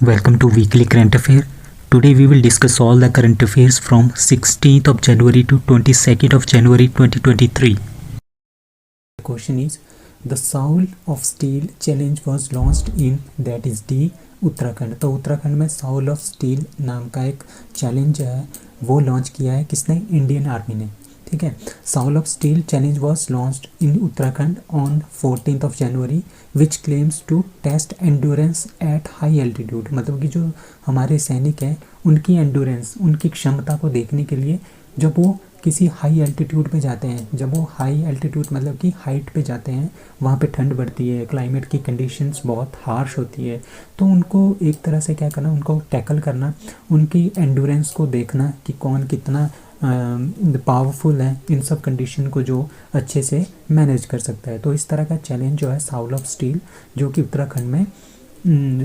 Welcome to Weekly Current Affair. Today we will discuss all the current affairs from 16th of January to 22nd of January 2023. The question is, the Soul of Steel Challenge was launched in that is D Uttarakhand. तो उत्तराखंड में Saul of steel नाम का एक challenge है वो launch किया है किसने? इंडियन आर्मी ने। ठीक है, soul of steel challenge was launched in Uttarakhand on 14th of January which claims to test endurance at high altitude. मतलब कि जो हमारे सैनिक हैं उनकी एंडोरेंस, उनकी क्षमता को देखने के लिए जब वो किसी हाई एल्टीट्यूड पे जाते हैं, जब वो हाई एल्टीट्यूड मतलब कि हाइट पे जाते हैं, वहाँ पे ठंड बढ़ती है, क्लाइमेट की कंडीशंस बहुत हार्श होती है, तो उनको एक तरह से क्या करना, उनको टैकल करना, उनकी एंडोरेंस को देखना कि कौन कितना पावरफुल है, इन सब कंडीशन को जो अच्छे से मैनेज कर सकता है। तो इस तरह का चैलेंज जो है साउल ऑफ स्टील जो कि उत्तराखंड में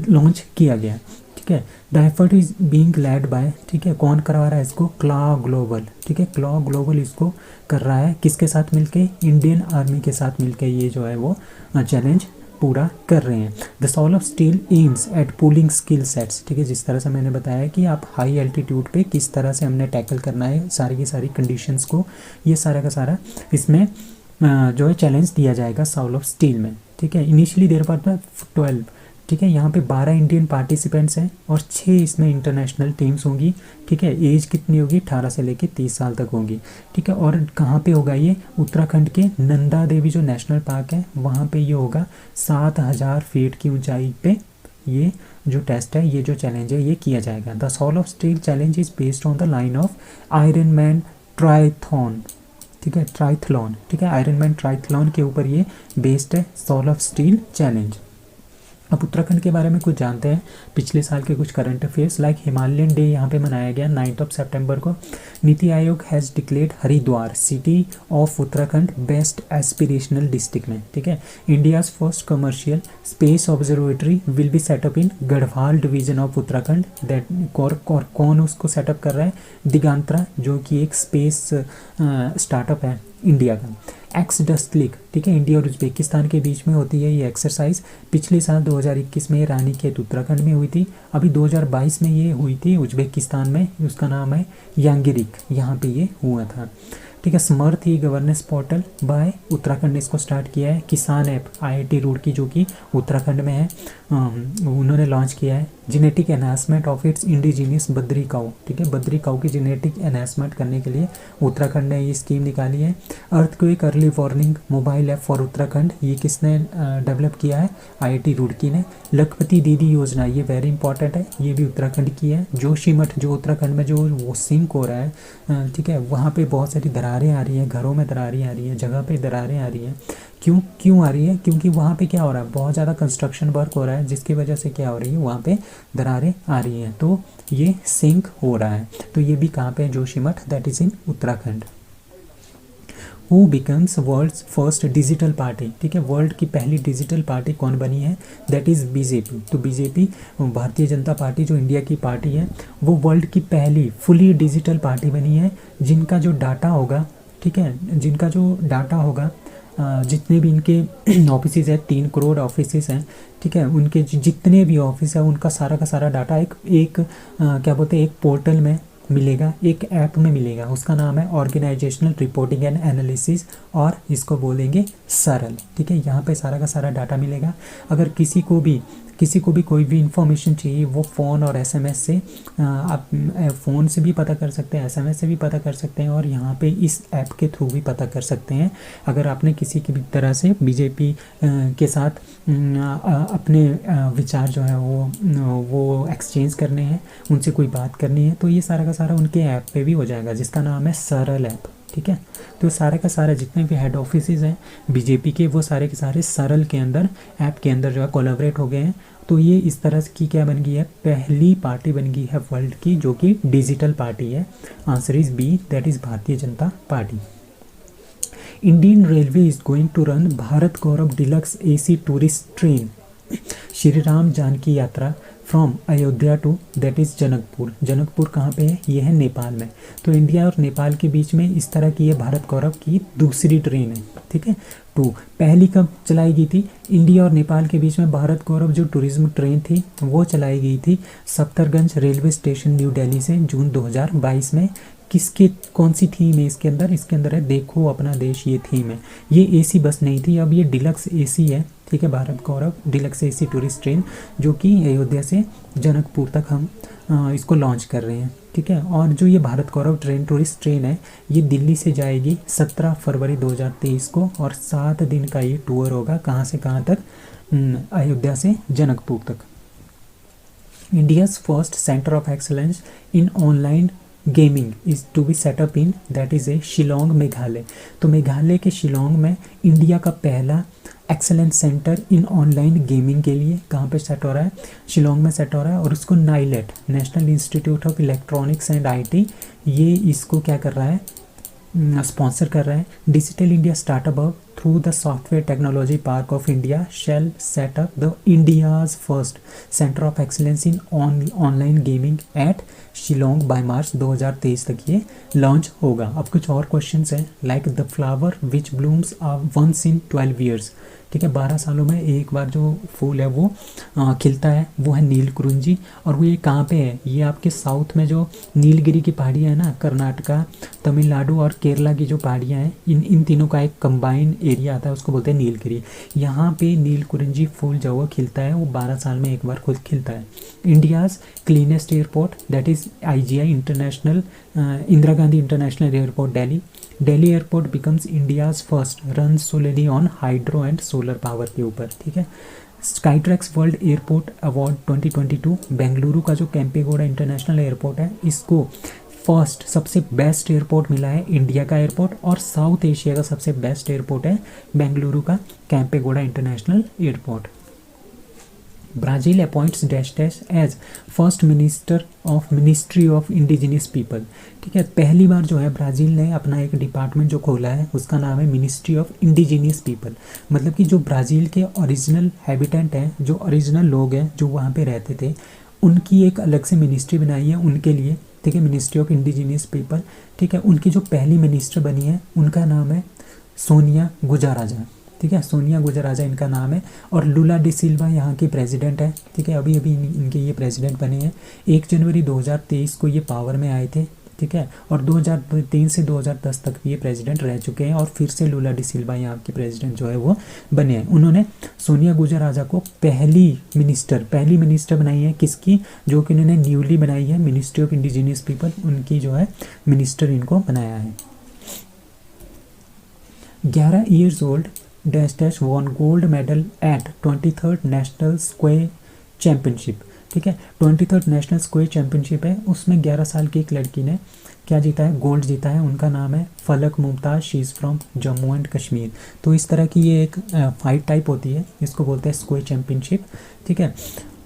लॉन्च किया गया। ठीक है, the effort is being led by, ठीक है, कौन करवा रहा है इसको? Claw global. ठीक है, क्लॉ ग्लोबल इसको कर रहा है किसके साथ मिलके? इंडियन आर्मी के साथ मिलके ये जो है वो चैलेंज पूरा कर रहे हैं। The soul of steel aims at pooling skill sets. ठीक है, जिस तरह से मैंने बताया कि आप हाई एल्टीट्यूड पे किस तरह से हमने टैकल करना है सारी की सारी कंडीशंस को, ये सारा का सारा इसमें जो है चैलेंज दिया जाएगा साउल ऑफ स्टील में। ठीक है, इनिशियली देर पार्ट में 12, ठीक है, यहाँ पे 12 इंडियन पार्टिसिपेंट्स हैं और 6 इसमें इंटरनेशनल टीम्स होंगी। ठीक है, एज कितनी होगी? 18 से लेके 30 साल तक होगी। ठीक है, और कहाँ पे होगा ये? उत्तराखंड के नंदा देवी जो नेशनल पार्क है वहाँ पे ये होगा। 7000 फीट की ऊंचाई पे ये जो टेस्ट है, ये जो चैलेंज है ये किया जाएगा। The soul of steel challenge is based on the line of Iron Man triathlon. ठीक है, ट्राइथलॉन। ठीक है, आयरन मैन ट्राइथलॉन के ऊपर ये बेस्ड है सोल ऑफ स्टील चैलेंज। अब उत्तराखंड के बारे में कुछ जानते हैं, पिछले साल के कुछ current affairs. Like Himalayan day यहाँ पे मनाया गया 9th of September को। NITI Aayog has declared Haridwar city of Uttarakhand best aspirational district में। ठीक है, India's first commercial space observatory will be set up in Garhwal division of Uttarakhand. That कौन उसको सेटअप कर रहा है? दिगांतरा, जो कि एक स्पेस स्टार्टअप है इंडिया का। एक्स डस्ट लीग, ठीक है, इंडिया और उज्बेकिस्तान के बीच में होती है ये एक्सरसाइज। पिछले साल 2021 में रानीखेत उत्तराखंड में हुई थी, अभी 2022 में ये हुई थी उज्बेकिस्तान में। उसका नाम है यांगिरिक, यहाँ पे ये हुआ था। ठीक है, Samarth e governance portal by Uttarakhand ने इसको स्टार्ट किया है। किसान ऐप IIT रुड़की जो कि उत्तराखंड में है उन्होंने लॉन्च किया है। Genetic enhancement of its indigenous Badri cow. ठीक है, बद्री काऊ की जेनेटिक एनहांसमेंट करने के लिए उत्तराखंड ने ये स्कीम निकाली है। Earthquake early warning mobile app for Uttarakhand, ये किसने डेवलप किया है? IIT रुड़की ने। लखपति दीदी योजना, ये वेरी इंपॉर्टेंट है, ये भी उत्तराखंड की है। जोशीमठ जो उत्तराखंड में जो वो सिंक हो रहा है, ठीक है, वहाँ पे बहुत सारी दरारें आ रही हैं, घरों में दरारें आ रही हैं, जगह पे दरारें आ रही हैं। क्यों आ रही है? क्योंकि वहाँ पे क्या हो रहा है? बहुत ज़्यादा कंस्ट्रक्शन वर्क हो रहा है, जिसकी वजह से क्या हो रही है? वहाँ पे दरारें आ रही हैं, तो ये सिंक हो रहा है। तो ये भी कहाँ पे है? Joshimath, that is in Uttarakhand. Who becomes world's first digital party. ठीक है, वर्ल्ड की पहली डिजिटल पार्टी कौन बनी है? That is BJP। तो BJP भारतीय जनता पार्टी जो इंडिया की पार्टी है वो वर्ल्ड की पहली फुली डिजिटल पार्टी बनी है, जिनका जो डाटा होगा, ठीक है, जिनका जो डाटा होगा जितने भी इनके ऑफिसेज हैं, 3 करोड़ ऑफिसेज हैं, ठीक है, उनके जितने भी ऑफिस है उनका सारा का सारा डाटा एक क्या बोलते हैं, एक पोर्टल में मिलेगा, एक ऐप में मिलेगा। उसका नाम है ऑर्गेनाइजेशनल रिपोर्टिंग एंड एनालिसिस, और इसको बोलेंगे सरल। ठीक है, यहाँ पे सारा का सारा डाटा मिलेगा। अगर किसी को भी कोई भी इंफॉर्मेशन चाहिए वो फ़ोन और SMS से आप फ़ोन से भी पता कर सकते हैं, SMS से भी पता कर सकते हैं, और यहाँ पे इस ऐप के थ्रू भी पता कर सकते हैं। अगर आपने किसी की भी तरह से BJP के साथ अपने विचार जो है वो एक्सचेंज करने हैं, उनसे कोई बात करनी है, तो ये सारा का सारा उनके ऐप पे भी हो जाएगा, जिसका नाम है सरल ऐप। ठीक है, तो सारे का सारा जितने भी हेड ऑफिसेज हैं BJP के, वो सारे के सारे सरल के अंदर, ऐप के अंदर जो है कोलैबोरेट हो गए हैं। तो ये इस तरह की क्या बन गई है? पहली पार्टी बन गई है वर्ल्ड की जो कि डिजिटल पार्टी है। Answer is B, that is Bharatiya Janata Party. Indian railway is going to run Bharat Gaurav deluxe AC tourist train Shri Ram Janaki Yatra from Ayodhya to that is Janakpur. Janakpur कहाँ पे है? ये है नेपाल में। तो इंडिया और नेपाल के बीच में इस तरह की ये भारत गौरव की दूसरी ट्रेन है, ठीक है। टू, पहली कब चलाई गई थी? इंडिया और नेपाल के बीच में भारत गौरव जो टूरिज्म ट्रेन थी वो चलाई गई थी सफ्दरगंज रेलवे स्टेशन न्यू दिल्ली से जून 2022 में। किसके, कौन सी थीम है इसके अंदर? इसके अंदर है देखो अपना देश, ये थीम है। ये एसी बस नहीं थी, अब ये डिलक्स एसी है, ठीक है। Bharat Gaurav deluxe AC tourist train जो कि अयोध्या से जनकपुर तक हम इसको लॉन्च कर रहे हैं, ठीक है। और जो ये भारत गौरव ट्रेन टूरिस्ट ट्रेन है ये दिल्ली से जाएगी 17 फरवरी 2023 को, और 7 दिन का ये टूर होगा। कहाँ से कहाँ तक? अयोध्या से जनकपुर तक। India's first centre of excellence in online gaming is to be set up in that is a Shillong Meghalaya. तो मेघालय के शिलोंग में इंडिया का पहला excellence centre in online gaming के लिए कहाँ पे सेट हो रहा है? शिलोंग में सेट हो रहा है। और उसको NIELIT, national institute of electronics and IT, ये इसको क्या कर रहा है? स्पॉन्सर कर रहा है। Digital India startup hub through the software technology park of India shall set up the India's first centre of excellence in online gaming at Shillong by March 2023 तक ये लॉन्च होगा। अब कुछ और क्वेश्चंस हैं, like the flower which blooms are once in 12 years, ठीक है। 12 सालों में एक बार जो फूल है वो खिलता है, वो है नीलकुरुंजी। और वो ये कहाँ पे है? ये आपके साउथ में जो नीलगिरी की पहाड़ियाँ हैं ना, कर्नाटका, तमिलनाडु और केरला की जो पहाड़ियाँ हैं, इन तीनों का एक कंबाइन एरिया आता है, उसको बोलते हैं नीलगिरी। यहाँ पे नीलकुरुंजी फूल जो वो खिलता है, वो 12 साल में एक बार खुद खिलता है। India's cleanest airport that is IGI international, Indira Gandhi international airport Delhi. Delhi airport becomes India's first run solely on hydro and solar power के ऊपर, ठीक है। Skytrax world airport award 2022, Bengaluru का जो केम्पेगौड़ा इंटरनेशनल एयरपोर्ट है इसको फर्स्ट सबसे बेस्ट एयरपोर्ट मिला है इंडिया का एयरपोर्ट, और साउथ एशिया का सबसे बेस्ट एयरपोर्ट है बेंगलुरु का Kempegowda international airport. Brazil appoints dash dash as first minister of ministry of indigenous people, ठीक है। पहली बार जो है ब्राज़ील ने अपना एक डिपार्टमेंट जो खोला है उसका नाम है मिनिस्ट्री ऑफ इंडिजिनियस पीपल। मतलब कि जो ब्राज़ील के ओरिजिनल हैबिटेंट हैं, जो ओरिजिनल लोग हैं जो वहाँ पे रहते थे, उनकी एक अलग से मिनिस्ट्री बनाई है उनके लिए, ठीक है, मिनिस्ट्री ऑफ इंडिजिनियस पीपल, ठीक है। उनकी जो पहली मिनिस्टर बनी है उनका नाम है सोनिया गुजराजा, ठीक है। सोनिया गुजराजा इनका नाम है। और लुला डी सिल्वा यहाँ की प्रेसिडेंट है, ठीक है। अभी अभी इनके ये प्रेसिडेंट बने हैं। 1 जनवरी 2023 को ये पावर में आए थे, ठीक है। और 2003 से 2010 तक भी ये प्रेसिडेंट रह चुके हैं, और फिर से लुला डी सिल्वा यहाँ के प्रेसिडेंट जो है वो बने हैं। उन्होंने सोनिया गुजराजा को पहली मिनिस्टर बनाई है, किसकी? जो कि उन्होंने न्यूली बनाई है, मिनिस्ट्री ऑफ इंडिजिनियस पीपल, उनकी जो है मिनिस्टर इनको बनाया है। 11 years old dash dash won gold medal at 23rd national Sqay championship, ठीक है। 23rd नेशनल स्क्वे चैम्पियनशिप है, उसमें 11 साल की एक लड़की ने क्या जीता है? गोल्ड जीता है। उनका नाम है फलक Mumtaz, she is from Jammu and Kashmir. तो इस तरह की ये एक फाइट टाइप होती है, इसको बोलते हैं स्क्वे चैम्पियनशिप, ठीक है।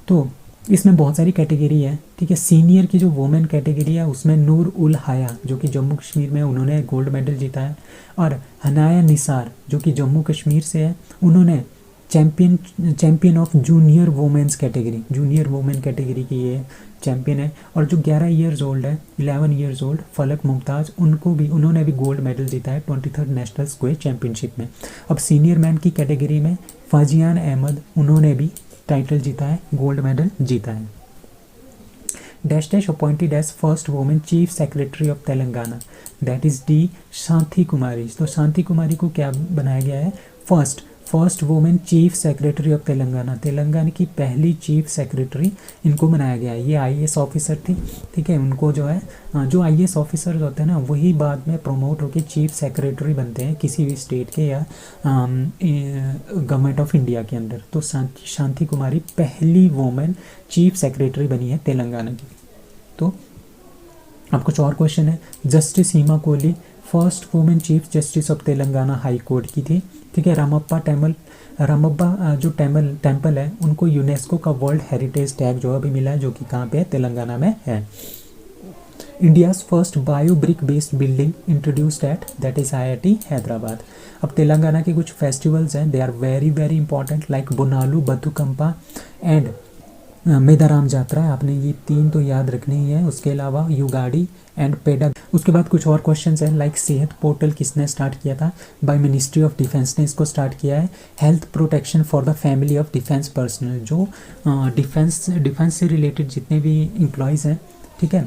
तो इसमें बहुत सारी कैटेगरी है, ठीक है। सीनियर की जो वुमेन कैटेगरी है उसमें नूर उल हया जो कि जम्मू कश्मीर में, उन्होंने गोल्ड मेडल जीता है। और हनाया निसार जो कि जम्मू कश्मीर से है, उन्होंने champion of junior women's category की ये चैम्पियन है। और जो 11 ईयर्स ओल्ड है, 11 ईयर्स ओल्ड फलक मुमताज़, उन्होंने भी गोल्ड मेडल जीता है 23rd नेशनल स्क्वे चैम्पियनशिप में। अब सीनियर मैन की कैटेगरी में फाजियान अहमद, उन्होंने भी टाइटल जीता है, गोल्ड मेडल जीता है। Dash dash appointed as first women chief secretary of Telangana that is D Shanti Kumari. तो शांति कुमारी को क्या बनाया गया है? First women chief secretary of Telangana की पहली चीफ सेक्रेटरी इनको बनाया गया है। ये IAS ऑफिसर थी, ठीक है। उनको जो है, जो IAS ऑफिसर होते हैं ना, वही बाद में प्रमोट होकर चीफ सेक्रेटरी बनते हैं किसी भी स्टेट के या गवर्नमेंट ऑफ इंडिया के अंदर। तो शांति कुमारी पहली वुमेन चीफ सेक्रेटरी बनी है तेलंगाना की। तो अब कुछ और क्वेश्चन है। Justice Hima Kohli first women chief justice of Telangana high court की थी, ठीक है। रामप्पा जो टेम्पल है उनको यूनेस्को का वर्ल्ड हेरिटेज टैग जो अभी मिला है, जो कि कहाँ पे है? तेलंगाना में है। India's first bio brick based building introduced at that is IIT Hyderabad. अब तेलंगाना के कुछ फेस्टिवल्स हैं, they are very very important, like Bonalu Bathukamma and Medaram Yatra है, आपने ये 3 तो याद रखने ही है। उसके अलावा युगाड़ी एंड पेडा। उसके बाद कुछ और क्वेश्चंस हैं, लाइक सेहत पोर्टल किसने स्टार्ट किया था? बाय मिनिस्ट्री ऑफ डिफेंस ने इसको स्टार्ट किया है। Health protection for the family of defence personnel, जो डिफेंस से रिलेटेड जितने भी एम्प्लॉयज़ हैं, ठीक है,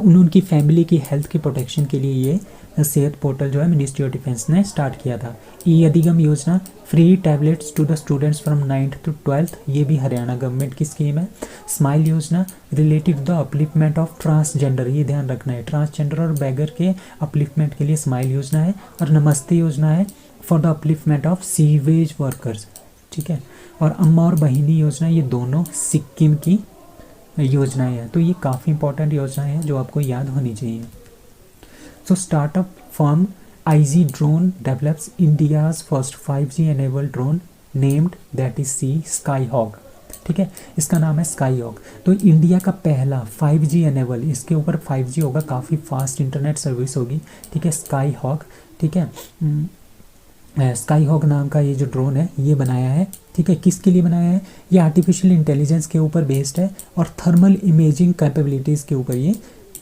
उनकी फैमिली की हेल्थ की प्रोटेक्शन के लिए ये सेहत पोर्टल जो है मिनिस्ट्री ऑफ डिफेंस ने स्टार्ट किया था। ई अधिगम योजना, free tablets to the students from 9th to 12th, ये भी हरियाणा गवर्नमेंट की स्कीम है। स्माइल योजना related the upliftment of transgender, ये ध्यान रखना है, ट्रांसजेंडर और बैगर के अपलिफ्टमेंट के लिए स्माइल योजना है। और नमस्ते योजना है for the upliftment of sewage workers, ठीक है। और अम्मा और बहिनी योजना, ये दोनों सिक्किम की योजनाएं हैं। तो ये काफ़ी इंपॉर्टेंट योजनाएं हैं जो आपको याद होनी चाहिए। So startup firm IG drone develops India's first 5G enabled drone named that is Skyhawk, ठीक है, इसका नाम है स्काईहॉक। तो इंडिया का पहला 5G एनेबल, इसके ऊपर 5G होगा, काफ़ी फास्ट इंटरनेट सर्विस होगी, ठीक है, स्काईहॉक, ठीक है। स्काईहॉक नाम का ये जो ड्रोन है ये बनाया है, ठीक है। किसके लिए बनाया है? ये आर्टिफिशियल इंटेलिजेंस के ऊपर बेस्ड है और थर्मल इमेजिंग कैपेबिलिटीज़ के ऊपर ये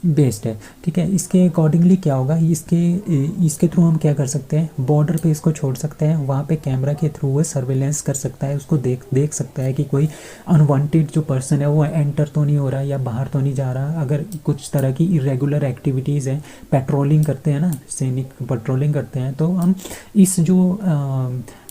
बेस्ड है, ठीक है। इसके अकॉर्डिंगली क्या होगा, इसके थ्रू हम क्या कर सकते हैं, बॉर्डर पे इसको छोड़ सकते हैं, वहाँ पे कैमरा के थ्रू वो सर्वेलेंस कर सकता है, उसको देख सकता है कि कोई अनवांटेड जो पर्सन है वो एंटर तो नहीं हो रहा या बाहर तो नहीं जा रहा। अगर कुछ तरह की इरेगुलर एक्टिविटीज़ हैं, पेट्रोलिंग करते हैं ना, सैनिक पेट्रोलिंग करते हैं, तो हम इस जो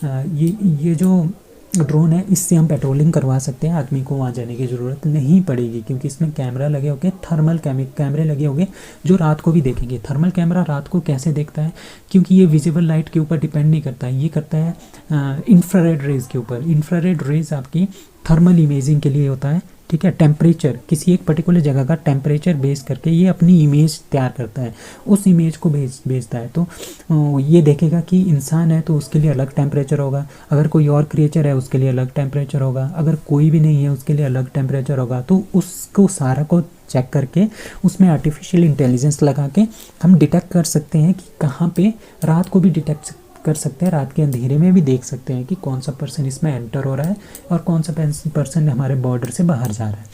ये जो ड्रोन है इससे हम पेट्रोलिंग करवा सकते हैं, आदमी को वहाँ जाने की ज़रूरत नहीं पड़ेगी, क्योंकि इसमें कैमरा लगे होंगे, थर्मल कैमरे लगे होंगे जो रात को भी देखेंगे। थर्मल कैमरा रात को कैसे देखता है? क्योंकि ये विजिबल लाइट के ऊपर डिपेंड नहीं करता है, ये करता है इंफ्रारेड रेज के ऊपर। इंफ्रारेड रेज आपकी थर्मल इमेजिंग के लिए होता है, ठीक है। टेम्परेचर, किसी एक पर्टिकुलर जगह का टेम्परेचर बेस करके ये अपनी इमेज तैयार करता है, उस इमेज को भेजता है। तो ये देखेगा कि इंसान है तो उसके लिए अलग टेम्परेचर होगा, अगर कोई और क्रिएचर है उसके लिए अलग टेम्परेचर होगा, अगर कोई भी नहीं है उसके लिए अलग टेम्परेचर होगा। तो उसको सारा को चेक करके उसमें आर्टिफिशियल इंटेलिजेंस लगा के हम डिटेक्ट कर सकते हैं कि कहाँ पे, रात को भी डिटेक्ट कर सकते हैं, रात के अंधेरे में भी देख सकते हैं कि कौन सा पर्सन इसमें एंटर हो रहा है और कौन सा पर्सन हमारे बॉर्डर से बाहर जा रहा है,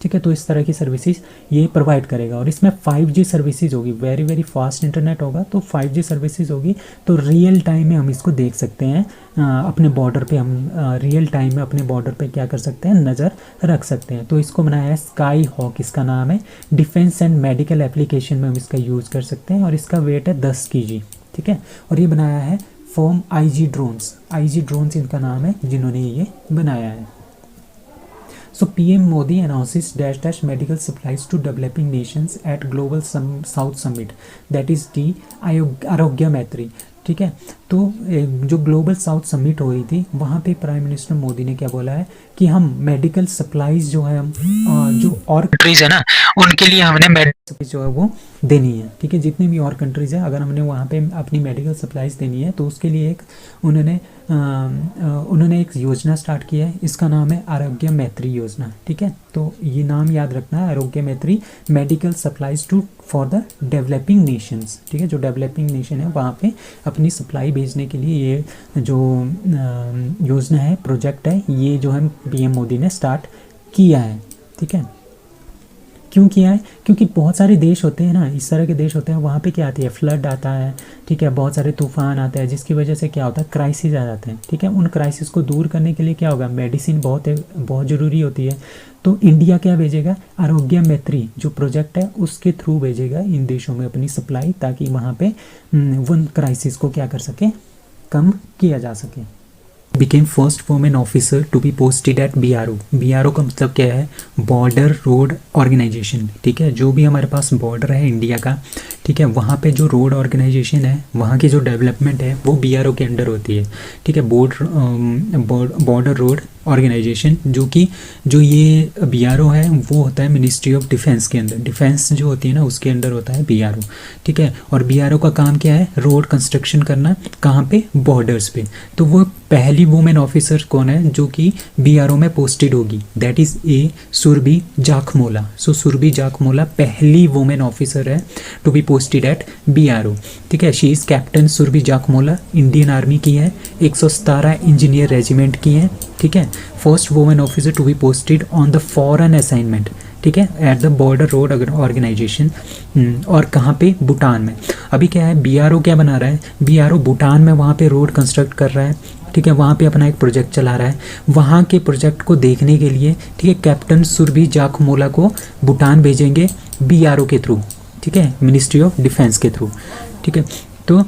ठीक है। तो इस तरह की सर्विसेज ये प्रोवाइड करेगा और इसमें 5G सर्विसेज होगी, वेरी वेरी फास्ट इंटरनेट होगा। तो 5G सर्विसेज होगी तो रियल टाइम में हम इसको देख सकते हैं, अपने बॉर्डर पे हम रियल टाइम में अपने बॉर्डर पे क्या कर सकते हैं, नज़र रख सकते हैं। तो इसको बनाया है स्काईहॉक, इसका नाम है। डिफेंस एंड मेडिकल एप्लीकेशन में हम इसका यूज़ कर सकते हैं और इसका वेट है 10 kg, ठीक है। और ये बनाया है फॉर्म IG ड्रोन्स इनका नाम है जिन्होंने ये बनाया है। So PM Modi announces dash medical supplies to developing nations at Global South Summit, that is the आरोग्य मैत्री, ठीक है। तो जो ग्लोबल साउथ समिट हो रही थी वहाँ पे प्राइम मिनिस्टर मोदी ने क्या बोला है कि हम मेडिकल सप्लाईज जो है हम जो और कंट्रीज़ है ना उनके लिए हमने मेडिकल सप्लाईज जो है वो देनी है, ठीक है। जितने भी और कंट्रीज़ हैं अगर हमने वहाँ पे अपनी मेडिकल सप्लाईज देनी है तो उसके लिए एक उन्होंने एक योजना स्टार्ट किया है, इसका नाम है आरोग्य मैत्री योजना, ठीक है। तो ये नाम याद रखना है, Arogya Maitri medical supplies to for the developing nations, ठीक है। जो डेवलपिंग नेशन है वहाँ पे अपनी सप्लाई भेजने के लिए ये जो योजना है, प्रोजेक्ट है, ये जो है PM मोदी ने स्टार्ट किया है, ठीक है। क्यों किया है? क्योंकि बहुत सारे देश होते हैं ना, इस तरह के देश होते हैं, वहाँ पे क्या आती है, फ्लड आता है, ठीक है, बहुत सारे तूफान आते हैं जिसकी वजह से क्या होता है, क्राइसिस आ जाते हैं, ठीक है। उन क्राइसिस को दूर करने के लिए क्या होगा, मेडिसिन बहुत ज़रूरी होती है। तो इंडिया क्या भेजेगा, आरोग्य मैत्री जो प्रोजेक्ट है उसके थ्रू भेजेगा इन देशों में अपनी सप्लाई, ताकि वहाँ पे उन क्राइसिस को क्या कर सके, कम किया जा सके। Became first women officer to be posted at BRO का मतलब क्या है, बॉर्डर रोड ऑर्गेनाइजेशन, ठीक है। जो भी हमारे पास बॉर्डर है इंडिया का, ठीक है, वहाँ पे जो रोड ऑर्गेनाइजेशन है, वहाँ की जो डेवलपमेंट है वो BRO के अंडर होती है, ठीक है। बॉर्डर रोड ऑर्गेनाइजेशन जो ये BRO है वो होता है मिनिस्ट्री ऑफ डिफेंस के अंदर, डिफेंस जो होती है ना उसके अंडर होता है BRO, ठीक है। और BRO का काम क्या है, रोड कंस्ट्रक्शन करना, कहाँ पे, बॉर्डर्स पे। तो वो पहली वुमेन ऑफिसर कौन है जो कि बीआरओ में पोस्टेड होगी, that is A Surbhi Jakhmola. So Surbhi Jakhmola पहली वुमेन ऑफिसर है to be posted at BRO, ठीक है। She is captain Surbhi Jakhmola, Indian army की है, 117 इंजीनियर रेजिमेंट की है, ठीक है। First women officer to be posted on the foreign assignment, ठीक है, at the border road organisation. और कहाँ पे, भूटान में। अभी क्या है, बीआरओ क्या बना रहा है, बीआरओ भूटान में वहाँ पे रोड कंस्ट्रक्ट कर रहा है, ठीक है, वहाँ पे अपना एक प्रोजेक्ट चला रहा है। वहाँ के प्रोजेक्ट को देखने के लिए, ठीक है, कैप्टन सुरभि जाखमोला को भूटान भेजेंगे बीआरओ के थ्रू, ठीक है, मिनिस्ट्री ऑफ डिफेंस के थ्रू, ठीक है। तो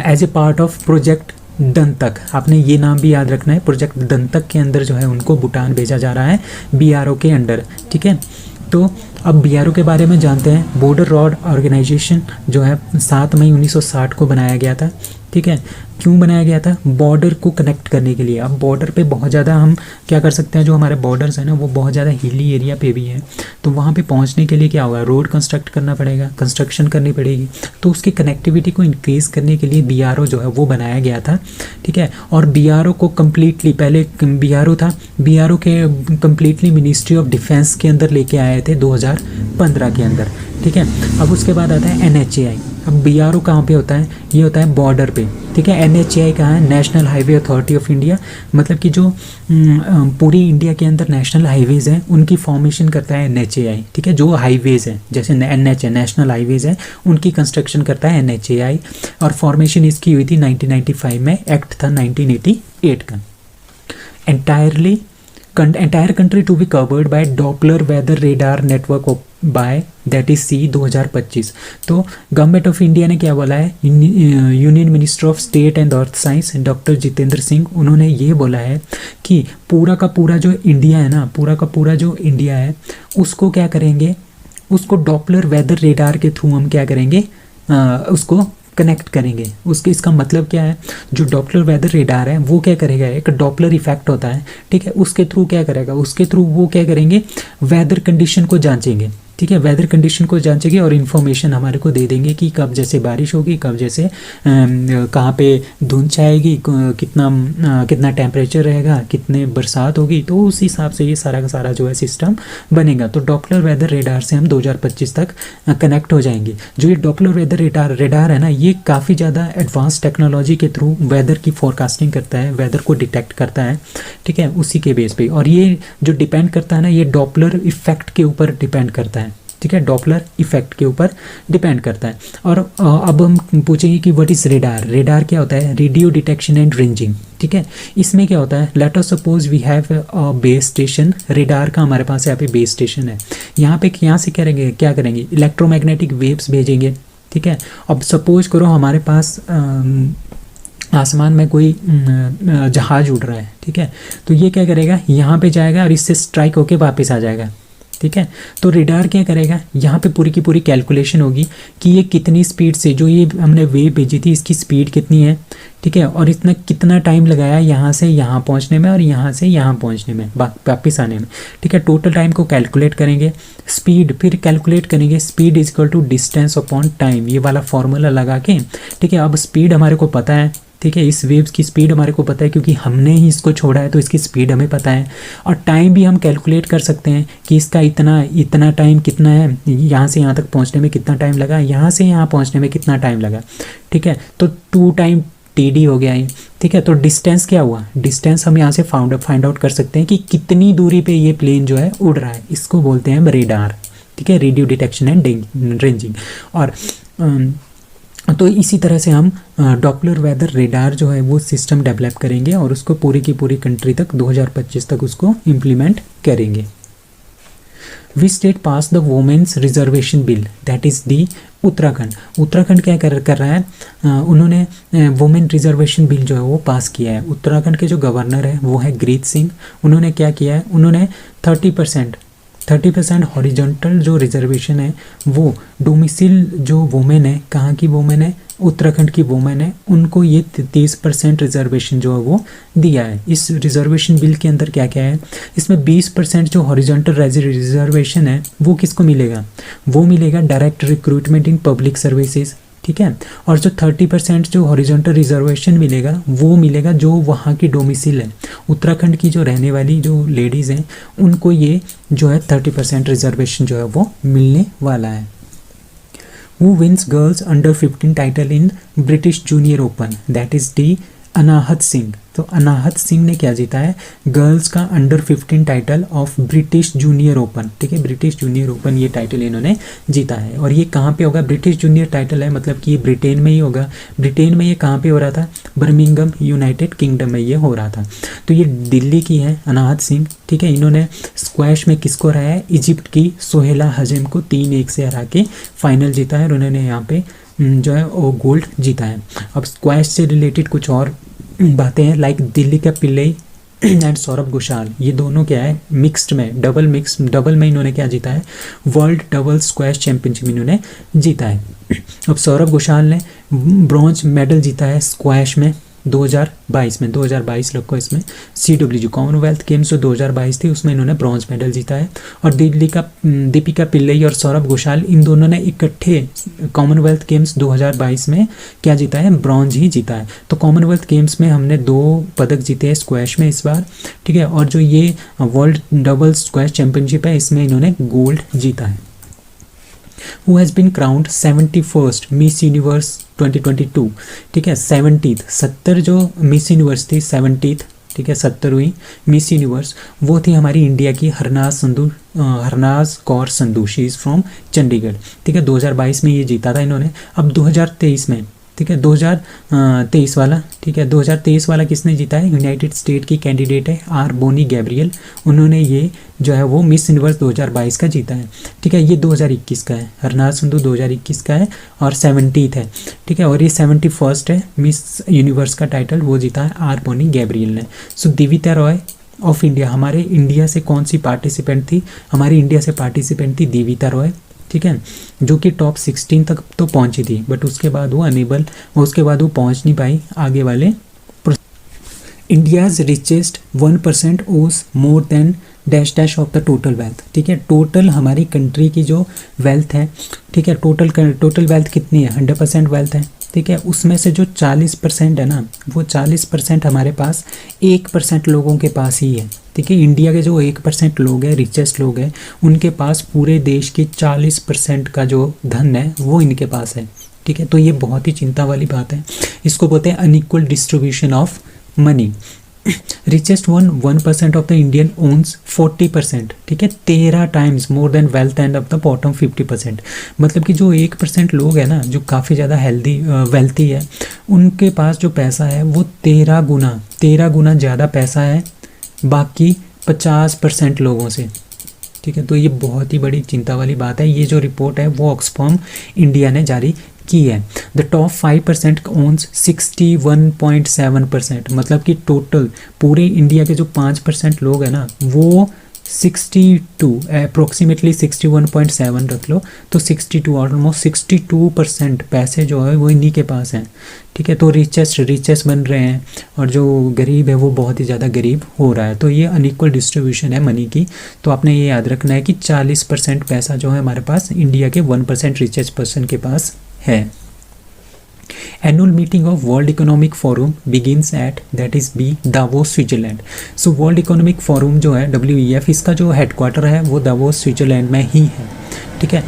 as a part of project Dantak, आपने ये नाम भी याद रखना है, प्रोजेक्ट दंतक के अंदर जो है उनको भूटान भेजा जा रहा है बीआरओ के अंडर, ठीक है। तो अब बीआरओ के बारे में जानते हैं। बॉर्डर रोड ऑर्गेनाइजेशन जो है 7 मई 1960 को बनाया गया था, ठीक है। क्यों बनाया गया था, बॉर्डर को कनेक्ट करने के लिए। अब बॉर्डर पे बहुत ज़्यादा हम क्या कर सकते हैं, जो हमारे बॉर्डर्स हैं ना वो बहुत ज़्यादा हिली एरिया पे भी हैं, तो वहाँ पे पहुँचने के लिए क्या होगा, रोड कंस्ट्रक्ट करना पड़ेगा, कंस्ट्रक्शन करनी पड़ेगी। तो उसकी कनेक्टिविटी को इंक्रीज़ करने के लिए बीआरओ जो है वो बनाया गया था, ठीक है। और बीआरओ को कम्प्लीटली, पहले बीआरओ था, बीआरओ के कम्प्लीटली मिनिस्ट्री ऑफ डिफेंस के अंदर लेके आए थे 2015 के अंदर, ठीक है। अब उसके बाद आता है NHAI। अब बीआरओ कहाँ पे होता है, ये होता है बॉर्डर पे, ठीक है। NHAI कहाँ है, national highway authority of India, मतलब कि जो पूरी इंडिया के अंदर नेशनल हाईवेज़ हैं उनकी फॉर्मेशन करता है NHAI, ठीक है। जो हाईवेज़ हैं जैसे NH है, नेशनल हाईवेज़ हैं, उनकी कंस्ट्रक्शन करता है NHAI। और फॉर्मेशन इसकी हुई थी 1995 में, एक्ट था 1988 का। entire country to be covered by Doppler weather radar network by that is C 2025। तो गवर्नमेंट ऑफ इंडिया ने क्या बोला है, union minister of state and earth science doctor Jitendra Singh, उन्होंने ये बोला है कि पूरा का पूरा जो इंडिया है ना, पूरा का पूरा जो इंडिया है उसको क्या करेंगे, उसको डॉपलर वेदर रेडार के थ्रू हम क्या करेंगे, उसको कनेक्ट करेंगे। उसके इसका मतलब क्या है, जो डॉपलर वेदर रेडार है वो क्या करेगा, एक डॉपलर इफेक्ट होता है, ठीक है, उसके थ्रू क्या करेगा, उसके थ्रू वो क्या करेंगे, वेदर कंडीशन को जांचेंगे, ठीक है, वेदर कंडीशन को जांचेंगे और इन्फॉर्मेशन हमारे को दे देंगे कि कब जैसे बारिश होगी, कब जैसे कहाँ पे धुंध छाएगी, कितना टेम्परेचर रहेगा, कितने बरसात होगी, तो उस हिसाब से ये सारा का सारा जो है सिस्टम बनेगा। तो डॉपलर वेदर रेडार से हम 2025 तक कनेक्ट हो जाएंगे। जो ये डॉपलर वेदर रेडार है ना, ये काफ़ी ज़्यादा एडवांस टेक्नोलॉजी के थ्रू वेदर की फोरकास्टिंग करता है, वेदर को डिटेक्ट करता है, ठीक है, उसी के बेस पे। और ये जो डिपेंड करता है ना, ये डॉपलर इफेक्ट के ऊपर डिपेंड करता है, ठीक है, डॉपलर इफेक्ट के ऊपर डिपेंड करता है। और अब हम पूछेंगे कि व्हाट इज रेडार। रेडार क्या होता है, रेडियो डिटेक्शन एंड रेंजिंग, ठीक है। इसमें क्या होता है, let us suppose we have a base station, radar का हमारे पास यहाँ पे बेस स्टेशन है, यहाँ से क्या करेंगे, इलेक्ट्रोमैग्नेटिक वेव्स भेजेंगे, ठीक है। अब सपोज करो हमारे पास आसमान में कोई जहाज़ उड़ रहा है, ठीक है, तो ये क्या करेगा, यहाँ पे जाएगा और इससे स्ट्राइक होके वापस आ जाएगा, ठीक है। तो रेडार क्या करेगा, यहाँ पे पूरी की पूरी कैलकुलेशन होगी कि ये कितनी स्पीड से, जो ये हमने वेव भेजी थी इसकी स्पीड कितनी है, ठीक है, और इतना कितना टाइम लगाया यहाँ से यहाँ पहुँचने में और यहाँ से यहाँ पहुँचने में, वापस आने में, ठीक है। टोटल टाइम को कैलकुलेट करेंगे, स्पीड फिर कैलकुलेट करेंगे, speed is equal to distance upon time, ये वाला फॉर्मूला लगा के, ठीक है। अब स्पीड हमारे को पता है, ठीक है, इस वेव्स की स्पीड हमारे को पता है क्योंकि हमने ही इसको छोड़ा है, तो इसकी स्पीड हमें पता है। और टाइम भी हम कैलकुलेट कर सकते हैं कि इसका इतना टाइम कितना है, यहाँ से यहाँ तक पहुँचने में कितना टाइम लगा, यहाँ से यहाँ पहुँचने में कितना टाइम लगा, ठीक है। तो 2 टाइम TD हो गया है, ठीक है। तो डिस्टेंस क्या हुआ, डिस्टेंस हम यहाँ से फाइंड आउट कर सकते हैं कि कितनी दूरी पे ये प्लेन जो है उड़ रहा है, इसको बोलते हैं रेडार, ठीक है, रेडियो डिटेक्शन एंड रेंजिंग। और तो इसी तरह से हम डॉपलर वेदर रेडार जो है वो सिस्टम डेवलप करेंगे और उसको पूरी की पूरी कंट्री तक 2025 तक उसको इम्प्लीमेंट करेंगे। We state pass the women's reservation bill, that is the Uttarakhand क्या कर रहा है, उन्होंने वुमेन रिजर्वेशन बिल जो है वो पास किया है। उत्तराखंड के जो गवर्नर है वो है गिरीश सिंह, उन्होंने क्या किया है, उन्होंने 30% हॉरिजॉन्टल जो रिजर्वेशन है वो डोमिसिल जो वुमेन है, कहाँ की वुमेन है, उत्तराखंड की वुमेन है, उनको ये 30% रिजर्वेशन जो है वो दिया है। इस रिजर्वेशन बिल के अंदर क्या क्या है, इसमें 20% जो हॉरिजॉन्टल रिजर्वेशन है वो किसको मिलेगा, वो मिलेगा direct recruitment in public services, ठीक है। और जो 30% जो हॉरिजॉन्टल रिजर्वेशन मिलेगा वो मिलेगा जो वहाँ की डोमिसिल है, उत्तराखंड की जो रहने वाली जो लेडीज़ हैं उनको ये जो है 30% रिजर्वेशन जो है वो मिलने वाला है। Who wins girls under 15 title in British Junior Open? That is D. अनाहत सिंह। तो अनाहत सिंह ने क्या जीता है, गर्ल्स का under 15 title of British junior open. ठीक है, ब्रिटिश जूनियर ओपन ये टाइटल इन्होंने जीता है। और ये कहाँ पे होगा, ब्रिटिश जूनियर टाइटल है मतलब कि ये ब्रिटेन में ही होगा। ब्रिटेन में ये कहाँ पे हो रहा था, बर्मिंघम यूनाइटेड किंगडम में ये हो रहा था। तो ये दिल्ली की है अनाहत सिंह। ठीक है, इन्होंने स्क्वैश में किसको हराया है, इजिप्ट की सोहेला हजेम को 3-1 से हरा के फाइनल जीता है और उन्होंने यहाँ पे जो है वो गोल्ड जीता है। अब स्क्वैश से रिलेटेड कुछ और बातें हैं, लाइक दिल्ली का पिल्लई एंड सौरभ घोषाल, ये दोनों क्या है मिक्स्ड में, डबल में इन्होंने क्या जीता है, वर्ल्ड डबल स्क्वैश चैंपियनशिप इन्होंने जीता है। अब सौरभ घोषाल ने ब्रॉन्ज मेडल जीता है स्क्वैश में 2022 रखो इसमें, CWG कॉमनवेल्थ गेम्स जो 2022 थी उसमें इन्होंने ब्रॉन्ज मेडल जीता है। और दिल्ली का दीपिका पिल्लई और सौरभ घोषाल इन दोनों ने इकट्ठे कॉमनवेल्थ गेम्स 2022 में क्या जीता है, ब्रॉन्ज ही जीता है। तो कॉमनवेल्थ गेम्स में हमने 2 पदक जीते हैं स्क्वैश में इस बार। ठीक है, और जो ये वर्ल्ड डबल स्क्वैश चैंपियनशिप है इसमें इन्होंने गोल्ड जीता है। Who has been crowned 71st Miss Universe 2022? ठीक है, 70 जो मिस यूनिवर्स थी 70, ठीक है 70 हुई मिस यूनिवर्स, वो थी हमारी इंडिया की Harnaaz Kaur Sandhu. She is from Chandigarh. ठीक है, 2022 में ये जीता था इन्होंने। अब 2023 में, ठीक है 2023 वाला, ठीक है 2023 वाला किसने जीता है, यूनाइटेड स्टेट की कैंडिडेट है आर बोनी गैब्रियल, उन्होंने ये जो है वो मिस यूनिवर्स 2022 का जीता है। ठीक है, ये 2021 का है, हरनाज संधू 2021 का है और 70th है। ठीक है, और ये 71st है मिस यूनिवर्स का टाइटल वो जीता है आर बोनी गैब्रियल ने। सो दिविता रॉय ऑफ इंडिया, हमारे इंडिया से कौन सी पार्टिसिपेंट थी, हमारी इंडिया से पार्टिसिपेंट थी दिविता रॉय। ठीक है, जो कि टॉप 16 तक तो पहुंची थी बट उसके बाद वो पहुंच नहीं पाई आगे वाले। इंडियाज रिचेस्ट 1% ओज more than dash dash of the total wealth. ठीक है, टोटल हमारी कंट्री की जो वेल्थ है, ठीक है टोटल वेल्थ कितनी है, 100% वेल्थ है। ठीक है, उसमें से जो 40% है ना, वो 40% हमारे पास 1% लोगों के पास ही है। ठीक है, इंडिया के जो 1% लोग हैं, रिचेस्ट लोग हैं, उनके पास पूरे देश की 40% का जो धन है वो इनके पास है। ठीक है, तो ये बहुत ही चिंता वाली बात है, इसको बोलते हैं unequal distribution of money. Richest 1% of the Indian owns 40%। ठीक है, 13 times more than wealth and of the bottom 50%। मतलब कि जो 1% लोग हैं ना, जो काफ़ी ज़्यादा वेल्थी है, उनके पास जो पैसा है वो 13 गुना ज़्यादा पैसा है बाकी 50% लोगों से। ठीक है, तो ये बहुत ही बड़ी चिंता वाली बात है। ये जो रिपोर्ट है वो ऑक्सफैम इंडिया ने जारी की है। The top 5% owns 61.7%। मतलब कि टोटल पूरे इंडिया के जो 5% लोग हैं ना, वो 62 अप्रोक्सीमेटली 61.7 रख लो, तो 62 ऑलमोस्ट 62% पैसे जो है वो इन्हीं के पास हैं। ठीक है, तो रिचेस्ट बन रहे हैं और जो गरीब है वो बहुत ही ज़्यादा गरीब हो रहा है। तो ये अनइक्वल डिस्ट्रीब्यूशन है मनी की। तो आपने ये याद रखना है कि 40% पैसा जो है हमारे पास इंडिया के 1% रिचेस्ट पर्सन के पास है। Annual meeting of world economic forum begins at that is B Davos Switzerland. So world economic forum जो है WEF, इसका जो हेडक्वार्टर है वो दावोस स्विट्जरलैंड में ही है। ठीक है,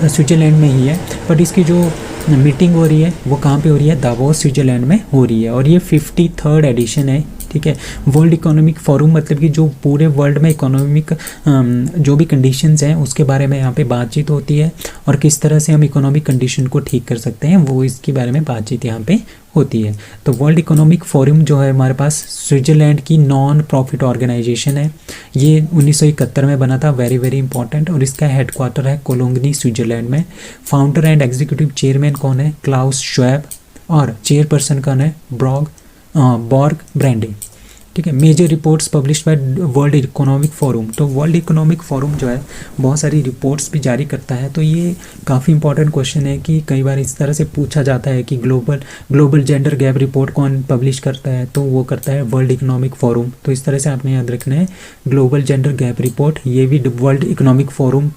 स्विट्जरलैंड में ही है, बट इसकी जो मीटिंग हो रही है वो कहाँ पे हो रही है, दावोस स्विट्जरलैंड में हो रही है। और ये 53rd एडिशन है। ठीक है, वर्ल्ड इकोनॉमिक फोरम मतलब कि जो पूरे वर्ल्ड में इकोनॉमिक जो भी कंडीशंस हैं उसके बारे में यहाँ पे बातचीत होती है और किस तरह से हम इकोनॉमिक कंडीशन को ठीक कर सकते हैं वो इसके बारे में बातचीत यहाँ पे होती है। तो वर्ल्ड इकोनॉमिक फोरम जो है हमारे पास स्विट्जरलैंड की नॉन प्रॉफिट ऑर्गेनाइजेशन है। ये 1971 में बना था, वेरी इंपॉर्टेंट, और इसका हेडक्वार्टर है कोलोंगनी स्विट्जरलैंड में। फाउंडर एंड एग्जीक्यूटिव चेयरमैन कौन है, क्लाउस श्वेब, और चेयरपर्सन कौन है, बॉर्ग ब्रैंडे। ठीक है, major reports published by world economic forum. तो वर्ल्ड इकोनॉमिक फोरम जो है बहुत सारी रिपोर्ट्स भी जारी करता है। तो ये काफ़ी इंपॉर्टेंट क्वेश्चन है कि कई बार इस तरह से पूछा जाता है कि ग्लोबल जेंडर गैप रिपोर्ट कौन पब्लिश करता है, तो वो करता है वर्ल्ड इकोनॉमिक फोरम। तो इस तरह से आपने याद रखना है ग्लोबल जेंडर गैप रिपोर्ट, ये भी वर्ल्ड इकोनॉमिक फोरम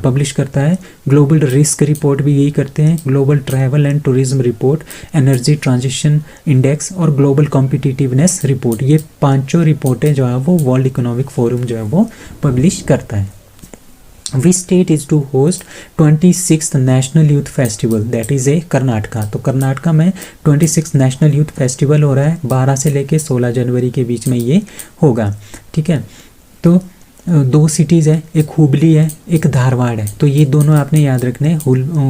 पब्लिश करता है, ग्लोबल रिस्क रिपोर्ट भी यही करते हैं, global travel and tourism report, energy transition index और ग्लोबल कॉम्पिटिटिवनेस रिपोर्ट। ये पांचों रिपोर्टें जो है वो वर्ल्ड इकोनॉमिक फोरम जो है वो पब्लिश करता है। Which state is to host 26th national youth festival, that is ए कर्नाटका। तो कर्नाटका में 26th नेशनल यूथ फेस्टिवल हो रहा है, 12 से लेके 16 जनवरी के बीच में ये होगा। ठीक है, तो दो सिटीज़ है, एक हुबली है, एक धारवाड़ है। तो ये दोनों आपने याद रखने हैं,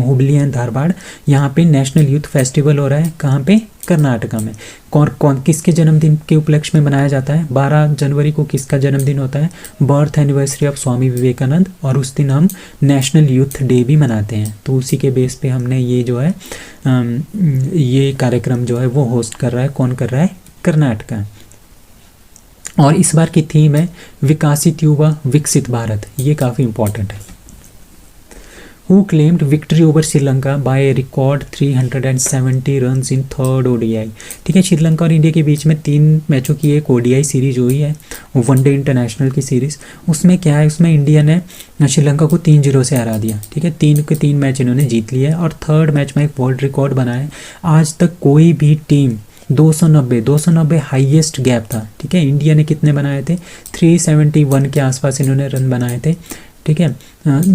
हुबली एंड धारवाड़। यहाँ पे नेशनल यूथ फेस्टिवल हो रहा है, कहाँ पे? कर्नाटका में। कौन किसके जन्मदिन के उपलक्ष्य में मनाया जाता है? 12 जनवरी को किसका जन्मदिन होता है? Birth anniversary of Swami Vivekananda, और उस दिन हम नेशनल यूथ डे भी मनाते हैं। तो उसी के बेस पे हमने ये जो है ये कार्यक्रम जो है वो होस्ट कर रहा है। कौन कर रहा है? कर्नाटका। और इस बार की थीम है विकासित युवा विकसित भारत। ये काफ़ी इंपॉर्टेंट है। Who claimed victory over Sri Lanka by record 370 runs in third ODI. ठीक है, श्रीलंका और इंडिया के बीच में 3 मैचों की एक ओडीआई सीरीज हुई है, वनडे इंटरनेशनल की सीरीज़। उसमें क्या है, उसमें इंडिया ने श्रीलंका को 3-0 से हरा दिया। ठीक है, 3 के 3 मैच इन्होंने जीत लिए और थर्ड मैच में एक वर्ल्ड रिकॉर्ड बना है। आज तक कोई भी टीम 290 हाईएस्ट गैप था। ठीक है, इंडिया ने कितने बनाए थे? 371 के आसपास इन्होंने रन बनाए थे। ठीक है,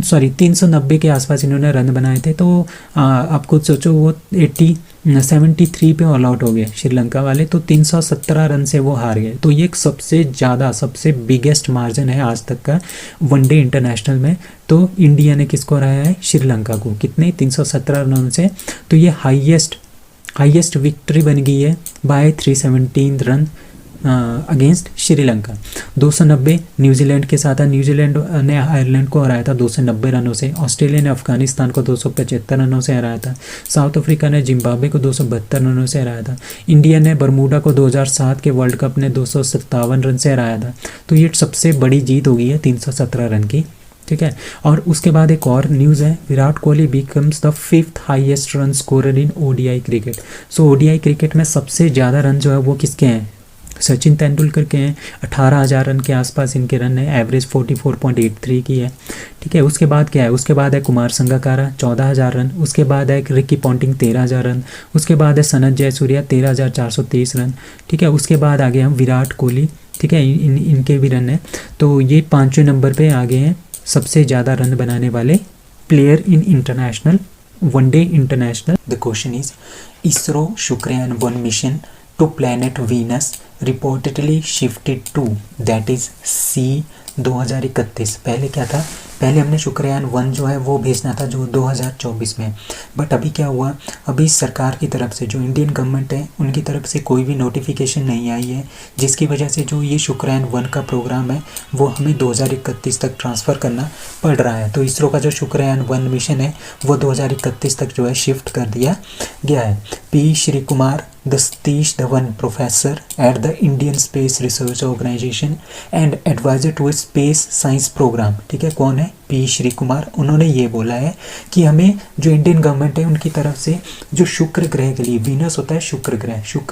सॉरी 390 के आसपास इन्होंने रन बनाए थे। तो आप खुद सोचो, वो 73 पे ऑल आउट हो गए श्रीलंका वाले, तो 317 रन से वो हार गए। तो ये एक सबसे ज़्यादा, सबसे बिगेस्ट मार्जिन है आज तक का वनडे इंटरनेशनल में। तो इंडिया ने किसको हराया है? श्रीलंका को। कितने? 317 रन से। तो ये हाईएस्ट विक्ट्री बन गई है by 317 run against Sri Lanka. 290 New Zealand के साथ है, न्यूजीलैंड ने आयरलैंड को हराया था 290 रनों से। ऑस्ट्रेलिया ने अफगानिस्तान को 275 रनों से हराया था। साउथ अफ्रीका ने जिम्बाब्वे को 272 रनों से हराया था। इंडिया ने बरमूडा को 2007 के वर्ल्ड कप ने 257 रन से हराया था। तो ये सबसे बड़ी जीत हो गई है 317 रन की। ठीक है, और उसके बाद एक और न्यूज़ है, Virat Kohli becomes the 5th highest run scorer in ODI cricket. So ODI cricket में सबसे ज़्यादा रन जो है वो किसके हैं? सचिन तेंदुलकर के हैं। 18,000 रन के आसपास इनके रन है, एवरेज 44.83 की है। ठीक है, उसके बाद क्या है? उसके बाद है कुमार संगकारा 14,000 रन। उसके बाद है रिकी पॉन्टिंग 13,000 रन। उसके बाद है सनत जयसूर्या 13,423 रन। ठीक है, उसके बाद आगे हम विराट कोहली। ठीक है, इनके भी रन है। तो ये 5वें नंबर पे आगे हैं सबसे ज़्यादा रन बनाने वाले player in international one day international. The question is, ISRO Shukrayaan 1 mission to planet Venus reportedly shifted to, that is C 2031। पहले क्या था? पहले हमने शुक्रयान 1 जो है वो भेजना था जो 2024 में। बट अभी क्या हुआ, अभी सरकार की तरफ से, जो इंडियन गवर्नमेंट है उनकी तरफ से कोई भी नोटिफिकेशन नहीं आई है, जिसकी वजह से जो ये शुक्रयान 1 का प्रोग्राम है वो हमें 2031 तक ट्रांसफ़र करना पड़ रहा है। तो इसरो का जो शुक्रयान 1 मिशन है वो 2031 तक जो है शिफ्ट कर दिया गया है। P Sreekumar the Satish Dhawan professor at the Indian space research organisation and advisor to space science programme. ठीक है, कौन है? P Sreekumar. उन्होंने ये बोला है कि हमें जो इंडियन गवर्नमेंट है उनकी तरफ से जो शुक्र ग्रह के लिए, वीनस होता है शुक्र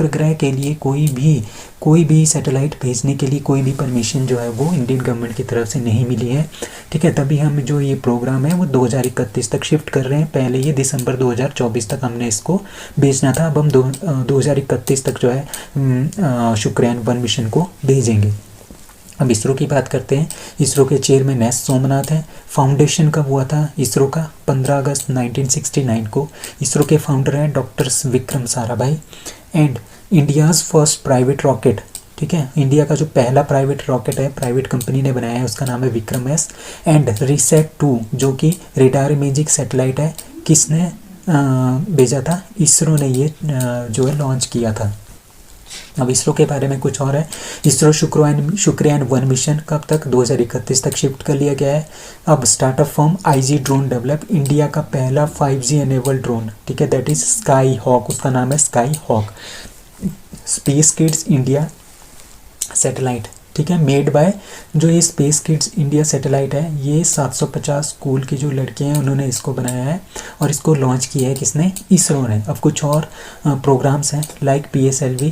ग्रह के लिए कोई भी सैटेलाइट भेजने के लिए कोई भी परमिशन जो है वो इंडियन गवर्नमेंट की तरफ से नहीं मिली है। ठीक है, तभी हम जो ये प्रोग्राम है वो 2031 तक शिफ्ट कर रहे हैं। पहले ये दिसंबर 2024 तक हमने इसको भेजना था, अब हम 2031 तक जो है शुक्रयान 1 मिशन को भेजेंगे। अब इसरो की बात करते हैं। इसरो के चेयरमैन एस सोमनाथ हैं। फाउंडेशन कब हुआ था इसरो का? 15 अगस्त 1969 को। इसरो के फाउंडर हैं doctor Vikram Sarabhai. And India's first private rocket, ठीक है, इंडिया का जो पहला प्राइवेट रॉकेट है, प्राइवेट कंपनी ने बनाया है, उसका नाम है विक्रम एस। एंड रिसेट 2 जो कि रेडार इमेजिंग सैटेलाइट है, किसने भेजा था? इसरो ने ये जो है लॉन्च किया था। अब इसरो के बारे में कुछ और है। इसरो शुक्रयान 1 मिशन कब तक? 2031 तक शिफ्ट कर लिया गया है। अब startup form IG drone develop, India का पहला 5G एनेबल्ड ड्रोन, ठीक है, दैट इज स्काई हॉक, उसका नाम है sky hawk. Space kids India satellite, ठीक है, मेड बाय जो ये स्पेस किड्स इंडिया सैटेलाइट है, ये 750 स्कूल की जो लड़कियां हैं उन्होंने इसको बनाया है और इसको लॉन्च किया है किसने, इसरो ने। अब कुछ और प्रोग्राम्स हैं लाइक PSLV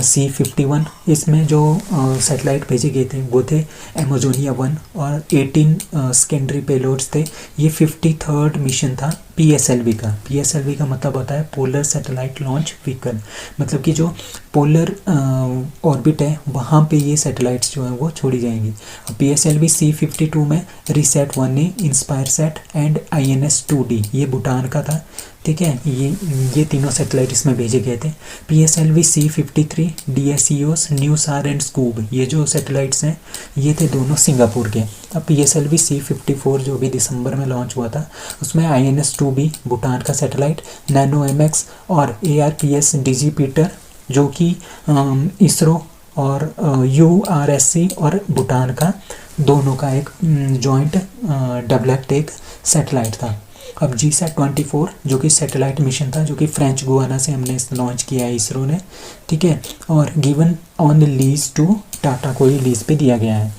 C51, इसमें जो सैटेलाइट भेजे गए थे वो थे एमेजोनिया 1 और 18 सेकेंडरी पेलोड्स थे। ये 53rd मिशन था PSLV का। PSLV का मतलब होता है पोलर सैटेलाइट लॉन्च व्हीकल, मतलब कि जो पोलर ऑर्बिट है वहाँ पे ये सैटेलाइट्स जो हैं वो छोड़ी जाएंगी। अब PSLV C52 में reset 1A, inspire set and INS-2D ये भूटान का था, ठीक है। ये तीनों सैटेलाइट इसमें भेजे गए थे। PSLV C53, DSEOS, न्यूसार एंड स्कूब, ये जो सैटेलाइट्स हैं ये थे दोनों सिंगापुर के। अब PSLV C54 जो भी दिसंबर में लॉन्च हुआ था उसमें INS-2B भूटान का सैटेलाइट, नैनो MX और ARPS डिजिपीटर जो कि इसरो और URSC और भूटान का दोनों का एक जॉइंट डेवलप्ड एक सैटेलाइट था। अब GSAT-24 जो कि सैटेलाइट मिशन था जो कि फ्रेंच गुआना से हमने लॉन्च किया है इसरो ने, ठीक है, और given on lease to Tata को ये लीज पे दिया गया है।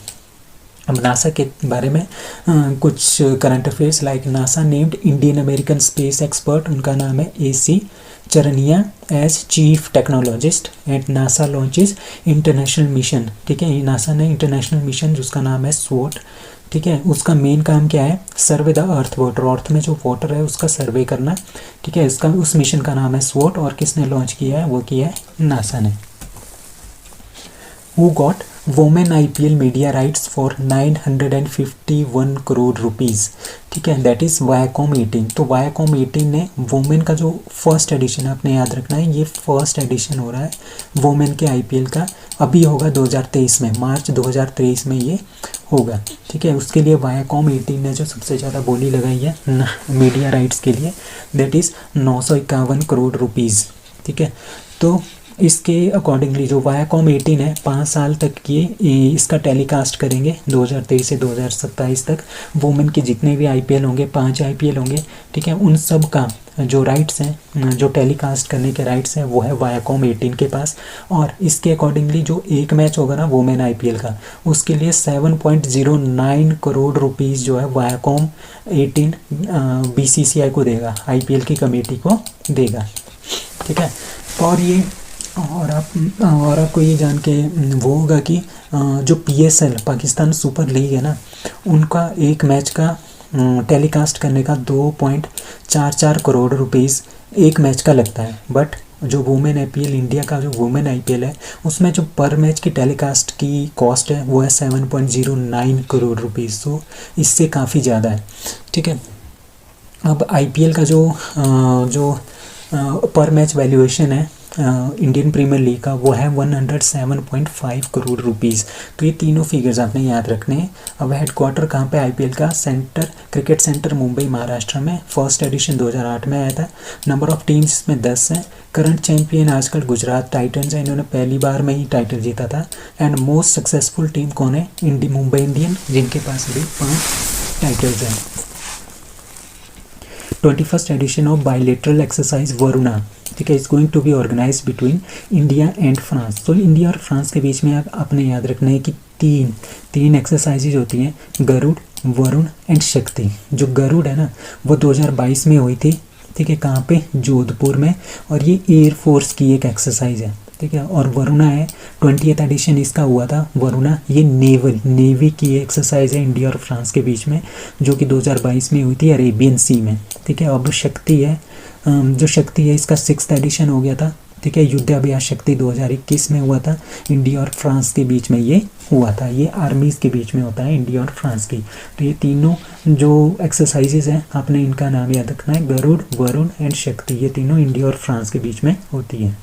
अब नासा के बारे में कुछ current affairs like NASA named Indian American space expert, उनका नाम है AC Charania as chief technologist at NASA launches international mission, ठीक है। नासा ने इंटरनेशनल मिशन जिसका नाम है SWOT, ठीक है, उसका मेन काम क्या है, सर्वे द अर्थ वाटर, अर्थ में जो वाटर है उसका सर्वे करना, ठीक है। इसका उस मिशन का नाम है SWOT और किसने लॉन्च किया है, वो किया है नासा ने। Who got women IPL media rights for 951 crore rupees, ठीक है, दैट इज़ वायाकॉम 18। तो वायाकॉम 18 ने वोमेन का जो फर्स्ट एडिशन आपने याद रखना है, ये फर्स्ट एडिशन हो रहा है वोमेन के IPL का, अभी होगा 2023 में, मार्च 2023 में ये होगा, ठीक है। उसके लिए वायाकॉम 18 ने जो सबसे ज़्यादा बोली लगाई है मीडिया राइट्स के लिए, दैट इज़ 951 करोड़ रुपीज़, ठीक है। तो इसके अकॉर्डिंगली जो वायाकॉम 18 है 5 साल तक ये इसका टेलीकास्ट करेंगे 2023 से 2027 तक। वुमेन के जितने भी IPL होंगे, 5 IPL होंगे, ठीक है, उन सब का जो राइट्स हैं, जो टेलीकास्ट करने के राइट्स हैं वो है वायाकॉम 18 के पास। और इसके अकॉर्डिंगली जो एक मैच होगा ना वुमेन IPL का, उसके लिए 7.09 करोड़ रुपीज़ जो है वायाकॉम 18 BCCI को देगा, IPL की कमेटी को देगा, ठीक है। और आपको ये जान के वो होगा कि जो PSL पाकिस्तान सुपर लीग है ना, उनका एक मैच का टेलीकास्ट करने का 2.44 करोड़ रुपीज़ एक मैच का लगता है। बट जो वुमेन IPL इंडिया का जो वुमेन IPL है उसमें जो पर मैच की टेलीकास्ट की कॉस्ट है वो है 7.09 करोड़ रुपीज़, तो इससे काफ़ी ज़्यादा है, ठीक है। अब IPL का जो पर मैच वैल्यूएशन है इंडियन प्रीमियर लीग का वो है 107.5 करोड़ रुपीज़। तो ये तीनों फिगर्स आपने याद रखने हैं। अब हेडक्वार्टर कहाँ पे IPL का, centre cricket centre Mumbai Maharashtra में। फर्स्ट एडिशन 2008 में आया था। नंबर ऑफ टीम्स इसमें 10 हैं। करंट चैंपियन आजकल गुजरात टाइटंस है, इन्होंने पहली बार में ही टाइटल जीता था। एंड मोस्ट सक्सेसफुल टीम कौन है, मुंबई इंडियन, जिनके पास अभी 5 टाइटल्स हैं। 21st edition of bilateral exercise Varuna, ठीक है, is going to be organise between India and France. तो इंडिया और फ्रांस के बीच में आपने याद रखना है कि तीन एक्सरसाइजेज होती हैं, गरुड़, वरुण एंड शक्ति। जो गरुड़ है ना वो 2022 में हुई थी, ठीक है, कहाँ पे, जोधपुर में, और ये एयरफोर्स की एक एक्सरसाइज है, ठीक है। और वरुणा है 20th एडिशन इसका हुआ था वरुणा, ये नेवी की एक्सरसाइज है इंडिया और फ्रांस के बीच में, जो कि 2022 में हुई थी अरेबियन सी में, ठीक है। अब शक्ति है, जो शक्ति है इसका 6th एडिशन हो गया था, ठीक है। युद्धाभ्यास शक्ति 2021 में हुआ था, इंडिया और फ्रांस के बीच में ये हुआ था। ये आर्मीज़ के बीच में होता है इंडिया और फ्रांस की। तो ये तीनों जो एक्सरसाइजेज हैं आपने इनका नाम याद रखना है, गरुड़, वरुण एंड शक्ति। ये तीनों इंडिया और फ्रांस के बीच में होती हैं।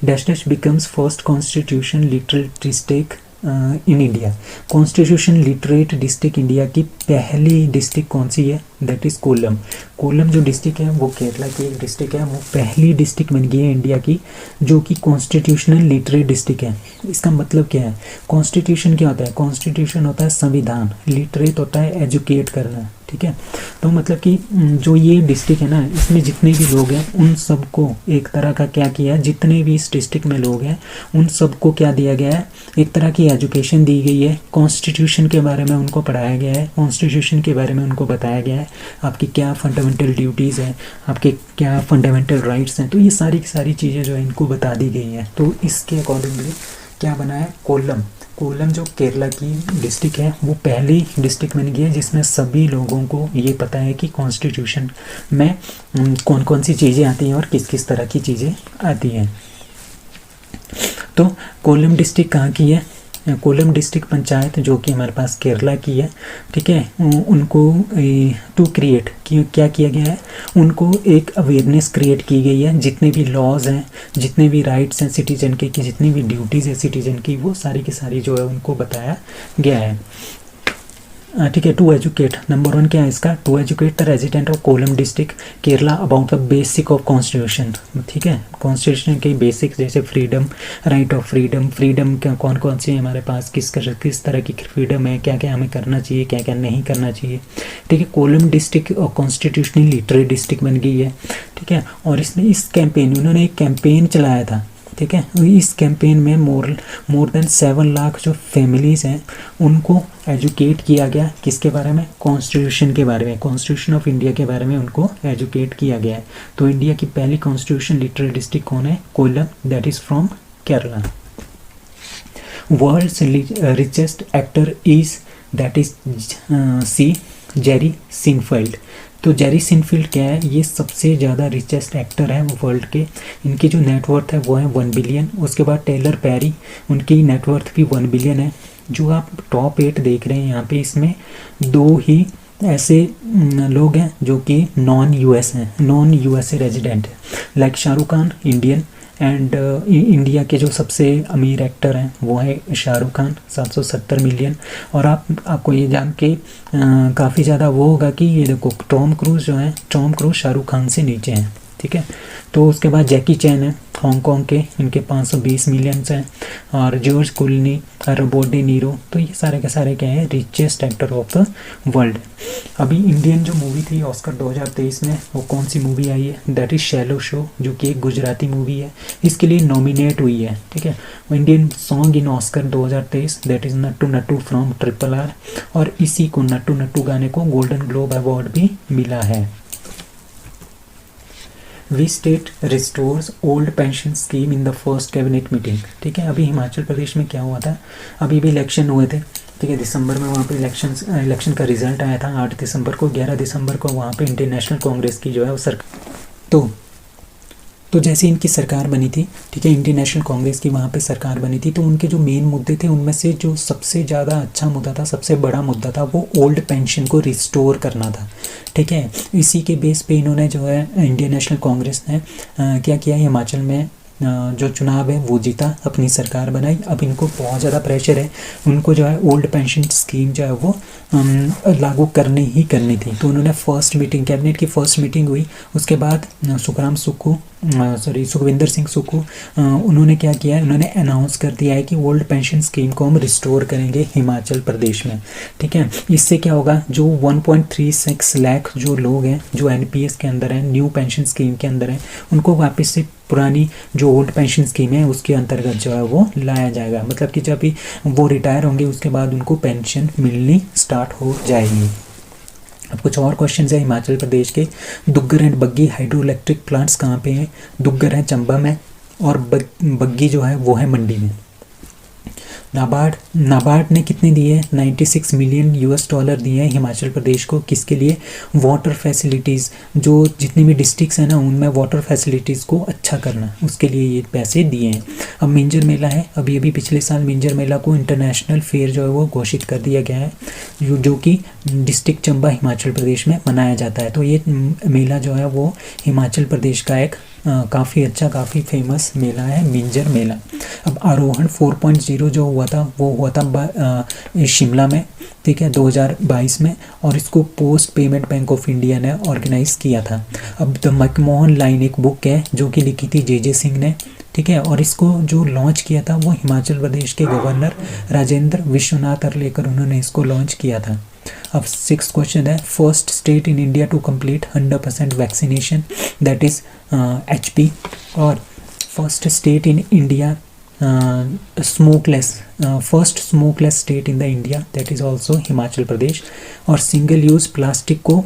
Dash becomes first constitution literate district in India. Constitution literate district India की पहली डिस्ट्रिक्ट कौन सी है, दैट इज़ कोल्लम। कोल्लम जो डिस्ट्रिक्ट है वो केरला की एक डिस्ट्रिक्ट है, वो पहली डिस्ट्रिक्ट बन गई है इंडिया की जो कि कॉन्स्टिट्यूशनल लिटरेट डिस्ट्रिक्ट है। इसका मतलब क्या है, कॉन्स्टिट्यूशन क्या होता है, कॉन्स्टिट्यूशन होता है संविधान, लिटरेट होता है एजुकेट करना, ठीक है। तो मतलब कि जो ये डिस्ट्रिक्ट है ना, इसमें जितने भी लोग हैं उन सबको एक तरह का क्या किया है, जितने भी इस डिस्ट्रिक्ट में लोग हैं उन सबको क्या दिया गया है, एक तरह की एजुकेशन दी गई है, कॉन्स्टिट्यूशन के बारे में उनको पढ़ाया गया है, कॉन्स्टिट्यूशन के बारे में उनको बताया गया है आपकी क्या फंडामेंटल ड्यूटीज़ हैं, आपके क्या फंडामेंटल राइट्स हैं। तो ये सारी की सारी चीज़ें जो है इनको बता दी गई हैं। तो इसके अकॉर्डिंगली क्या बना है, कोल्लम। कोल्लम जो केरला की डिस्ट्रिक्ट है वो पहली डिस्ट्रिक्ट बन गई है जिसमें सभी लोगों को ये पता है कि कॉन्स्टिट्यूशन में कौन कौन सी चीज़ें आती हैं और किस किस तरह की चीज़ें आती हैं। तो कोल्लम डिस्ट्रिक्ट कहाँ की है, कोल्लम डिस्ट्रिक्ट पंचायत जो कि हमारे पास केरला की है, ठीक है। उनको टू क्रिएट क्या किया गया है, उनको एक अवेयरनेस क्रिएट की गई है, जितने भी लॉज हैं, जितने भी राइट्स हैं सिटीजन के, कि जितनी भी ड्यूटीज़ है सिटीजन की, वो सारी की सारी जो है उनको बताया गया है, ठीक है। टू एजुकेट, नंबर 1 क्या है इसका, to educate the resident of Kollam district Kerala about the basic of constitution, ठीक है। कॉन्स्टिट्यूशन के बेसिक जैसे freedom, right of freedom, freedom क्या कौन कौन सी है हमारे पास, किस तरह की फ्रीडम है, क्या क्या हमें करना चाहिए, क्या क्या नहीं करना चाहिए, ठीक है। Kollam district constitutionally literate district बन गई है, ठीक है। और इसमें इस कैंपेन, उन्होंने एक कैंपेन चलाया था, ठीक है। इस कैंपेन में मोर देन 7 लाख जो फैमिलीज़ हैं उनको एजुकेट किया गया, किसके बारे में, कॉन्स्टिट्यूशन के बारे में, कॉन्स्टिट्यूशन ऑफ इंडिया के बारे में उनको एजुकेट किया गया है। तो इंडिया की पहली कॉन्स्टिट्यूशन लिटरेट डिस्ट्रिक्ट कौन है, Kollam, that is from Kerala. World's richest actor is, that is C Jerry Seinfeld. तो जेरी सिनफील्ड क्या है, ये सबसे ज़्यादा रिचेस्ट एक्टर है वर्ल्ड के, इनकी जो नेटवर्थ है वो है 1 बिलियन। उसके बाद टेलर पेरी, उनकी नेटवर्थ भी 1 बिलियन है। जो आप टॉप 8 देख रहे हैं यहाँ पे, इसमें 2 ही ऐसे लोग हैं जो कि नॉन यूएसए रेजिडेंट है, like Shahrukh Khan Indian, and India के जो सबसे अमीर एक्टर हैं वो है शाहरुख खान 770 मिलियन। और आपको ये जान के काफ़ी ज़्यादा वो होगा कि ये देखो टॉम क्रूज़ जो है, टॉम क्रूज़ शाहरुख खान से नीचे हैं, ठीक है। तो उसके बाद जैकी चैन है हांगकांग के, इनके 520 मिलियंस हैं। और George Clooney, Robert De Niro, तो ये सारे के सारे क्या है, richest actor of the world. अभी इंडियन जो मूवी थी ऑस्कर 2023 में, वो कौन सी मूवी आई है, दैट इज़ शैलो शो, जो कि एक गुजराती मूवी है, इसके लिए नॉमिनेट हुई है, ठीक है। Indian song in Oscar 2023, that is Nattu Nattu from RRR। और इसी को नट्टू नट्टू गाने को गोल्डन ग्लोब अवार्ड भी मिला है। V state restores old pension scheme in the first cabinet meeting, ठीक है। अभी हिमाचल प्रदेश में क्या हुआ था, अभी भी इलेक्शन हुए थे, ठीक है। दिसंबर में वहाँ पे इलेक्शन का रिजल्ट आया था 8 दिसंबर को। 11 दिसंबर को वहाँ पे इंडियन नेशनल कांग्रेस की जो है वो सरकार, तो जैसे इनकी सरकार बनी थी, ठीक है, इंडियन नेशनल कांग्रेस की वहाँ पे सरकार बनी थी, तो उनके जो मेन मुद्दे थे उनमें से जो सबसे ज़्यादा अच्छा मुद्दा था, सबसे बड़ा मुद्दा था, वो ओल्ड पेंशन को रिस्टोर करना था, ठीक है। इसी के बेस पे इन्होंने जो है इंडियन नेशनल कांग्रेस ने क्या किया, हिमाचल में जो चुनाव है वो जीता, अपनी सरकार बनाई। अब इनको बहुत ज़्यादा प्रेशर है, उनको जो है ओल्ड पेंशन स्कीम जो है वो लागू करनी ही करनी थी। तो उन्होंने फर्स्ट मीटिंग, कैबिनेट की फर्स्ट मीटिंग हुई, उसके बाद सुखविंदर सिंह सुक्खू, उन्होंने क्या किया है, उन्होंने अनाउंस कर दिया है कि ओल्ड पेंशन स्कीम को हम रिस्टोर करेंगे हिमाचल प्रदेश में, ठीक है। इससे क्या होगा, जो 1.36 लाख जो लोग हैं जो एनपीएस के अंदर हैं, न्यू पेंशन स्कीम के अंदर हैं, उनको वापस से पुरानी जो ओल्ड पेंशन स्कीम है उसके अंतर्गत जो है वो लाया जाएगा। मतलब कि जब भी वो रिटायर होंगे उसके बाद उनको पेंशन मिलनी स्टार्ट हो जाएगी। अब कुछ और क्वेश्चन है हिमाचल प्रदेश के। Duggar and Baggi hydro electric plants कहाँ पे हैं, दुग्गर है चंबा में और बग्गी जो है वो है मंडी में। नाबार्ड ने कितने दिए, 96 मिलियन US डॉलर दिए हैं हिमाचल प्रदेश को, किसके लिए, वाटर फैसिलिटीज़, जो जितनी भी डिस्ट्रिक्ट्स हैं ना उनमें वाटर फैसिलिटीज़ को अच्छा करना, उसके लिए ये पैसे दिए हैं। अब मिंजर मेला है, अभी पिछले साल मिंजर मेला को इंटरनेशनल फेयर जो है वो घोषित कर दिया गया है, जो कि डिस्ट्रिक्ट चंबा हिमाचल प्रदेश में मनाया जाता है। तो ये मेला जो है वो हिमाचल प्रदेश का एक काफ़ी अच्छा, काफ़ी फेमस मेला है, मिंजर मेला। अब आरोहण 4.0 जो हुआ था वो हुआ था शिमला में, ठीक है, 2022 में, और इसको post payment bank of India ने ऑर्गेनाइज किया था। अब द मैकमोहन लाइन एक बुक है जो कि लिखी थी जे सिंह ने, ठीक है। और इसको जो लॉन्च किया था वो हिमाचल प्रदेश के गवर्नर राजेंद्र विश्वनाथ अरलेकर, उन्होंने इसको लॉन्च किया था। अब 6th क्वेश्चन है, first state in India to complete 100% vaccination, that is HP। और first state in India smokeless, first smokeless state in the India, that is also Himachal Pradesh. और सिंगल यूज़ प्लास्टिक को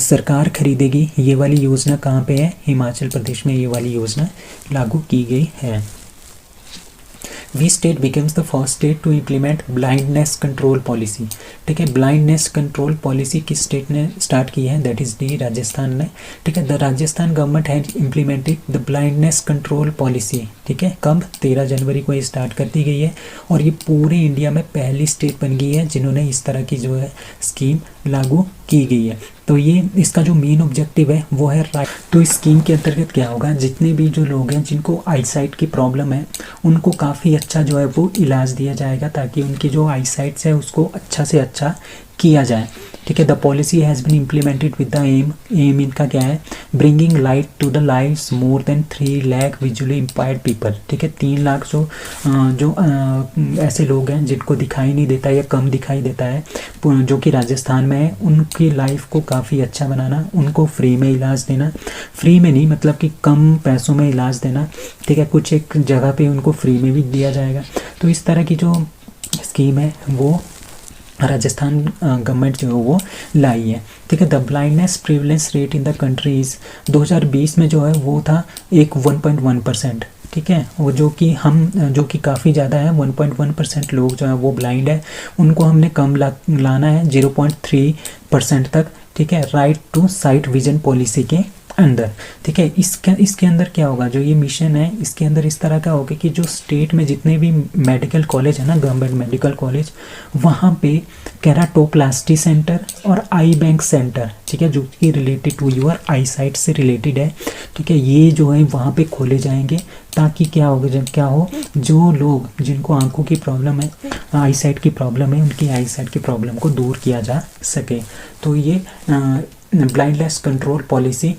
सरकार खरीदेगी, ये वाली योजना कहाँ पे है? हिमाचल प्रदेश में ये वाली योजना लागू की गई है। V state becomes the first state to implement blindness control policy, ठीक है। ब्लाइंडनेस कंट्रोल पॉलिसी किस स्टेट ने स्टार्ट की है? दैट इज़ डी, राजस्थान ने, ठीक है। The Rajasthan government has implemented the blindness control policy, ठीक है। कब? 13 जनवरी को ये स्टार्ट कर दी गई है और ये पूरे इंडिया में पहली स्टेट बन गई है जिन्होंने इस तरह की जो है स्कीम लागू की गई है। तो ये इसका जो मेन ऑब्जेक्टिव है वो है राइट। तो इस स्कीम के अंतर्गत क्या होगा, जितने भी जो लोग हैं जिनको आईसाइट की प्रॉब्लम है उनको काफ़ी अच्छा जो है वो इलाज दिया जाएगा, ताकि उनकी जो आईसाइट्स है उसको अच्छा से अच्छा किया जाए, ठीक है। The policy has been implemented with the aim इनका क्या है? Bringing light to the lives more than 3 lakh visually impaired people, ठीक है। 3 लाख जो ऐसे लोग हैं जिनको दिखाई नहीं देता या कम दिखाई देता है, जो कि राजस्थान में है, उनकी लाइफ को काफ़ी अच्छा बनाना, उनको फ्री में इलाज देना, फ्री में नहीं मतलब कि कम पैसों में इलाज देना, ठीक है। कुछ एक जगह पे उनको फ्री में भी दिया जाएगा। तो इस तरह की जो स्कीम है वो राजस्थान गवर्नमेंट जो है वो लाई है, ठीक है। The blindness prevalence rate in the countries 2020 में जो है वो था एक 1.1%, ठीक है। वो जो कि काफ़ी ज़्यादा है, 1.1% लोग जो है वो ब्लाइंड है, उनको हमने कम लाना है 0.3% तक, ठीक है। Right to sight vision policy के अंदर, ठीक है। इसके अंदर क्या होगा, जो ये मिशन है इसके अंदर इस तरह का होगा कि जो स्टेट में जितने भी मेडिकल कॉलेज है ना, गवर्नमेंट मेडिकल कॉलेज, वहाँ पे केराटोप्लास्टी सेंटर और आई बैंक सेंटर, ठीक है, जो कि related to your eye sight से रिलेटेड है, ठीक है, ये जो है वहाँ पे खोले जाएंगे, ताकि क्या होगा, जब क्या हो, जो लोग जिनको आंखों की प्रॉब्लम है, आई साइट की प्रॉब्लम है, उनकी आई साइट की प्रॉब्लम को दूर किया जा सके। तो ये ब्लाइंडनेस कंट्रोल पॉलिसी,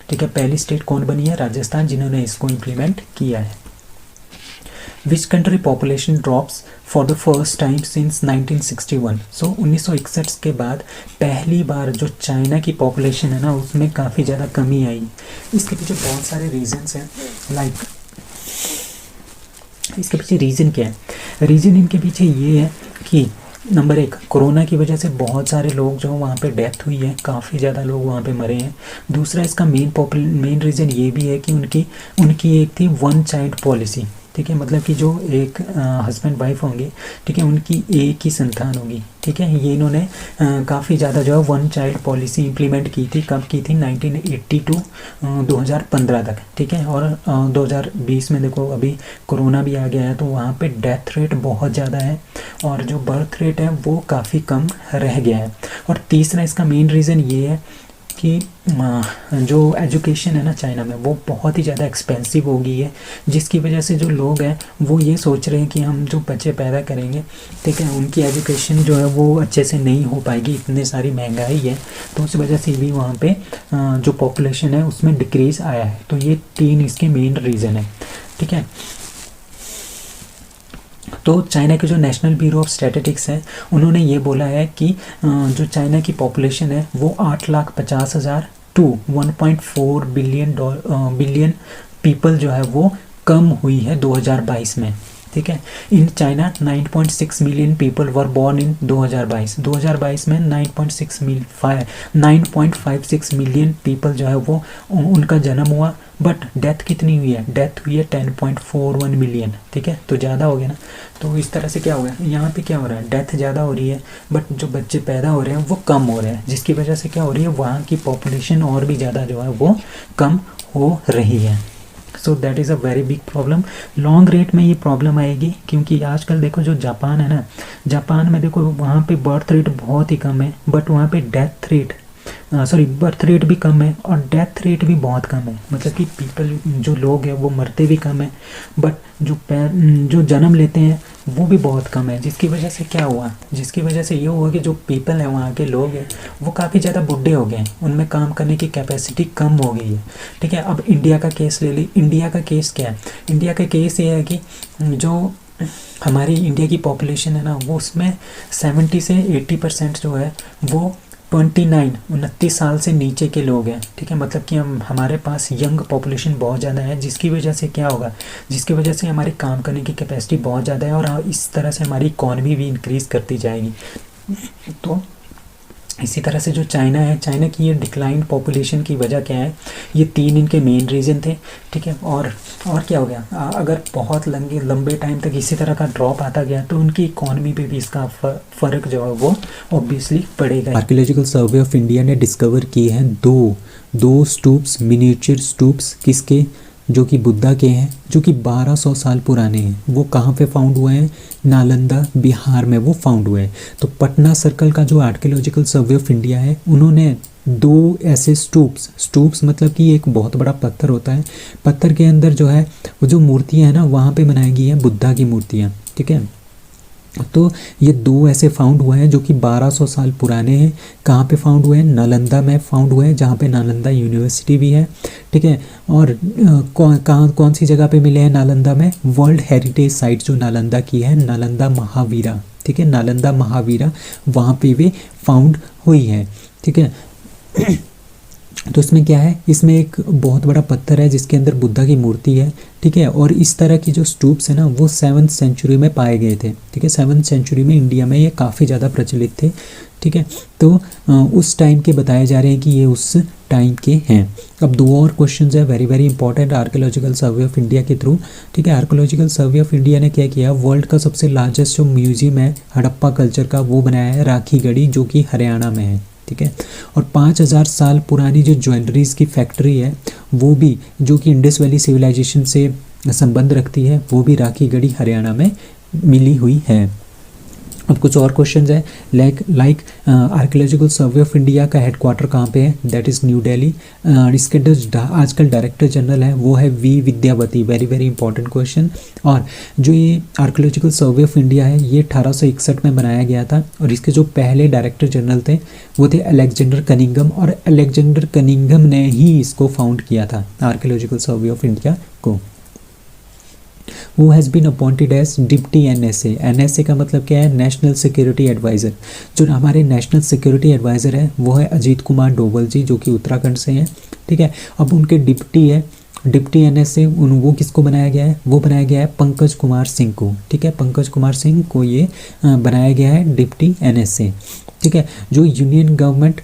ठीक है, पहली स्टेट कौन बनी है? राजस्थान, जिन्होंने इसको इम्प्लीमेंट किया है। Which country population drops for the first time since 1961, सो 1961 के बाद पहली बार जो चाइना की पॉपुलेशन है ना, उसमें काफ़ी ज़्यादा कमी आई। इसके पीछे बहुत सारे रीजंस हैं, लाइक इसके पीछे रीज़न क्या है? रीज़न इनके पीछे ये है कि नंबर 1, कोरोना की वजह से बहुत सारे लोग जो वहाँ पे डेथ हुई है, काफ़ी ज़्यादा लोग वहाँ पे मरे हैं। दूसरा इसका मेन रीज़न ये भी है कि उनकी एक थी 1 चाइल्ड पॉलिसी, ठीक है, मतलब कि जो एक हस्बैंड वाइफ होंगे, ठीक है, उनकी एक ही संतान होगी, ठीक है। ये इन्होंने काफ़ी ज़्यादा जो है 1 चाइल्ड पॉलिसी इम्प्लीमेंट की थी, कब की थी? 1980 टू 2015 तक, ठीक है। और 2020 में देखो अभी कोरोना भी आ गया है, तो वहाँ पे डेथ रेट बहुत ज़्यादा है और जो बर्थ रेट है वो काफ़ी कम रह गया है। और तीसरा इसका मेन रीज़न ये है कि जो एजुकेशन है ना चाइना में, वो बहुत ही ज़्यादा एक्सपेंसिव हो गई है, जिसकी वजह से जो लोग हैं वो ये सोच रहे हैं कि हम जो बच्चे पैदा करेंगे, ठीक है, उनकी एजुकेशन जो है वो अच्छे से नहीं हो पाएगी, इतनी सारी महंगाई है, तो उस वजह से भी वहाँ पे जो पॉपुलेशन है उसमें डिक्रीज़ आया है। तो ये 3 इसके मेन रीज़न है, ठीक है। तो चाइना के जो नेशनल ब्यूरो ऑफ स्टैटिस्टिक्स है, उन्होंने ये बोला है कि जो चाइना की पॉपुलेशन है वो 8,50,000 टू 1.4 बिलियन पीपल जो है वो कम हुई है 2022 में, ठीक है। In China 9.6 million people were born in 2022 में 9.56 मिलियन पीपल जो है वो उनका जन्म हुआ, बट डेथ कितनी हुई है? डेथ हुई है 10.41 मिलियन, ठीक है, तो ज़्यादा हो गया ना। तो इस तरह से क्या हो गया, यहाँ पे क्या हो रहा है, डेथ ज़्यादा हो रही है, बट जो बच्चे पैदा हो रहे हैं वो कम हो रहे हैं, जिसकी वजह से क्या हो रही है, वहाँ की पॉपुलेशन और भी ज़्यादा जो है वो कम हो रही है। So that is a very big problem. Long rate में ये प्रॉब्लम आएगी, क्योंकि आजकल देखो जो जापान है ना, जापान में देखो वहाँ पे बर्थ रेट बहुत ही कम है, बट वहाँ पे बर्थ रेट भी कम है और डेथ रेट भी बहुत कम है, मतलब कि जो लोग हैं वो मरते भी कम है, बट जो जन्म लेते हैं वो भी बहुत कम है, जिसकी वजह से क्या हुआ, जिसकी वजह से ये हुआ कि जो पीपल हैं, वहाँ के लोग हैं, वो काफ़ी ज़्यादा बुढ़े हो गए हैं, उनमें काम करने की कैपेसिटी कम हो गई है। ठीक है, अब इंडिया का केस ले ली। इंडिया का केस क्या है? इंडिया का केस ये है कि जो हमारी इंडिया की पॉपुलेशन है ना, वो उसमें 70 से 80% जो है वो 29 साल से नीचे के लोग हैं। ठीक है, मतलब कि हमारे पास यंग पॉपुलेशन बहुत ज़्यादा है, जिसकी वजह से क्या होगा, जिसकी वजह से हमारी काम करने की कैपेसिटी बहुत ज़्यादा है, और इस तरह से हमारी इकॉनमी भी इंक्रीज़ करती जाएगी। तो इसी तरह से जो चाइना है, चाइना की ये डिक्लाइन पॉपुलेशन की वजह क्या है, ये 3 इनके मेन रीज़न थे। ठीक है, और क्या हो गया, अगर बहुत लंबे टाइम तक इसी तरह का ड्रॉप आता गया तो उनकी इकॉनमी पे भी इसका फ़र्क जो है वो ऑब्वियसली पड़ेगा। आर्कियोलॉजिकल सर्वे ऑफ इंडिया ने डिस्कवर किए हैं दो स्टूप्स, मिनिएचर स्टूप्स, किसके, जो कि बुद्धा के हैं, जो कि 1200 साल पुराने हैं। वो कहाँ पे फाउंड हुए हैं? नालंदा, बिहार में वो फाउंड हुए हैं। तो पटना सर्कल का जो आर्कियोलॉजिकल सर्वे ऑफ इंडिया है, उन्होंने 2 ऐसे स्टूप्स मतलब कि एक बहुत बड़ा पत्थर होता है, पत्थर के अंदर जो है वो जो मूर्तियाँ हैं ना, वहाँ पे बनाई गई हैं बुद्धा की मूर्तियाँ। ठीक है, तो ये 2 ऐसे फाउंड हुए हैं जो कि 1200 साल पुराने हैं। कहाँ पे फाउंड हुए हैं? नालंदा में फाउंड हुए हैं, जहाँ पे नालंदा यूनिवर्सिटी भी है। ठीक है, और कौन सी जगह पे मिले हैं नालंदा में? वर्ल्ड हेरिटेज साइट जो नालंदा की है, नालंदा महावीरा। ठीक है, नालंदा महावीरा, वहाँ पे भी फाउंड हुई है। ठीक है, तो इसमें क्या है, इसमें एक बहुत बड़ा पत्थर है जिसके अंदर बुद्धा की मूर्ति है। ठीक है, और इस तरह की जो स्टूप्स है ना, वो 7th सेंचुरी में पाए गए थे। ठीक है, 7th सेंचुरी में इंडिया में ये काफ़ी ज़्यादा प्रचलित थे। ठीक है, तो उस टाइम के बताए जा रहे हैं कि ये उस टाइम के हैं। अब 2 और क्वेश्चंस है very very important archaeological survey of India के थ्रू। ठीक है, आर्कियोलॉजिकल सर्वे ऑफ इंडिया ने क्या किया, वर्ल्ड का सबसे लार्जेस्ट जो म्यूजियम है हड़प्पा कल्चर का, वो बनाया है राखीगढ़ी, जो कि हरियाणा में है। ठीक है, और 5000 साल पुरानी जो ज्वेलरीज की फैक्ट्री है, वो भी, जो कि इंडस वैली सिविलाइजेशन से संबंध रखती है, वो भी राखीगढ़ी हरियाणा में मिली हुई है। अब कुछ और क्वेश्चंस है, like archaeological survey of India का हेडक्वार्टर कहाँ पे है? That is New Delhi. इसके आजकल डायरेक्टर जनरल है वो है V Vidyavathi, very very important question. और जो ये आर्कियोलॉजिकल सर्वे ऑफ इंडिया है, ये 1861 में बनाया गया था, और इसके जो पहले डायरेक्टर जनरल थे वो थे अलेक्जेंडर कनिंघम, और अलेक्जेंडर कनिंघम ने ही इसको फाउंड किया था, आर्कियोलॉजिकल सर्वे ऑफ इंडिया को। Who has been appointed as deputy NSA? NSA का मतलब क्या है? National security advisor. जो हमारे नेशनल सिक्योरिटी एडवाइज़र है वो है अजीत कुमार डोवल जी, जो कि उत्तराखंड से हैं। ठीक है, अब उनके डिप्टी है, डिप्टी NSA, वो किसको बनाया गया है? वो बनाया गया है पंकज कुमार सिंह को। ठीक है, पंकज कुमार सिंह को ये बनाया गया है डिप्टी NSA। ठीक है, जो यूनियन गवर्नमेंट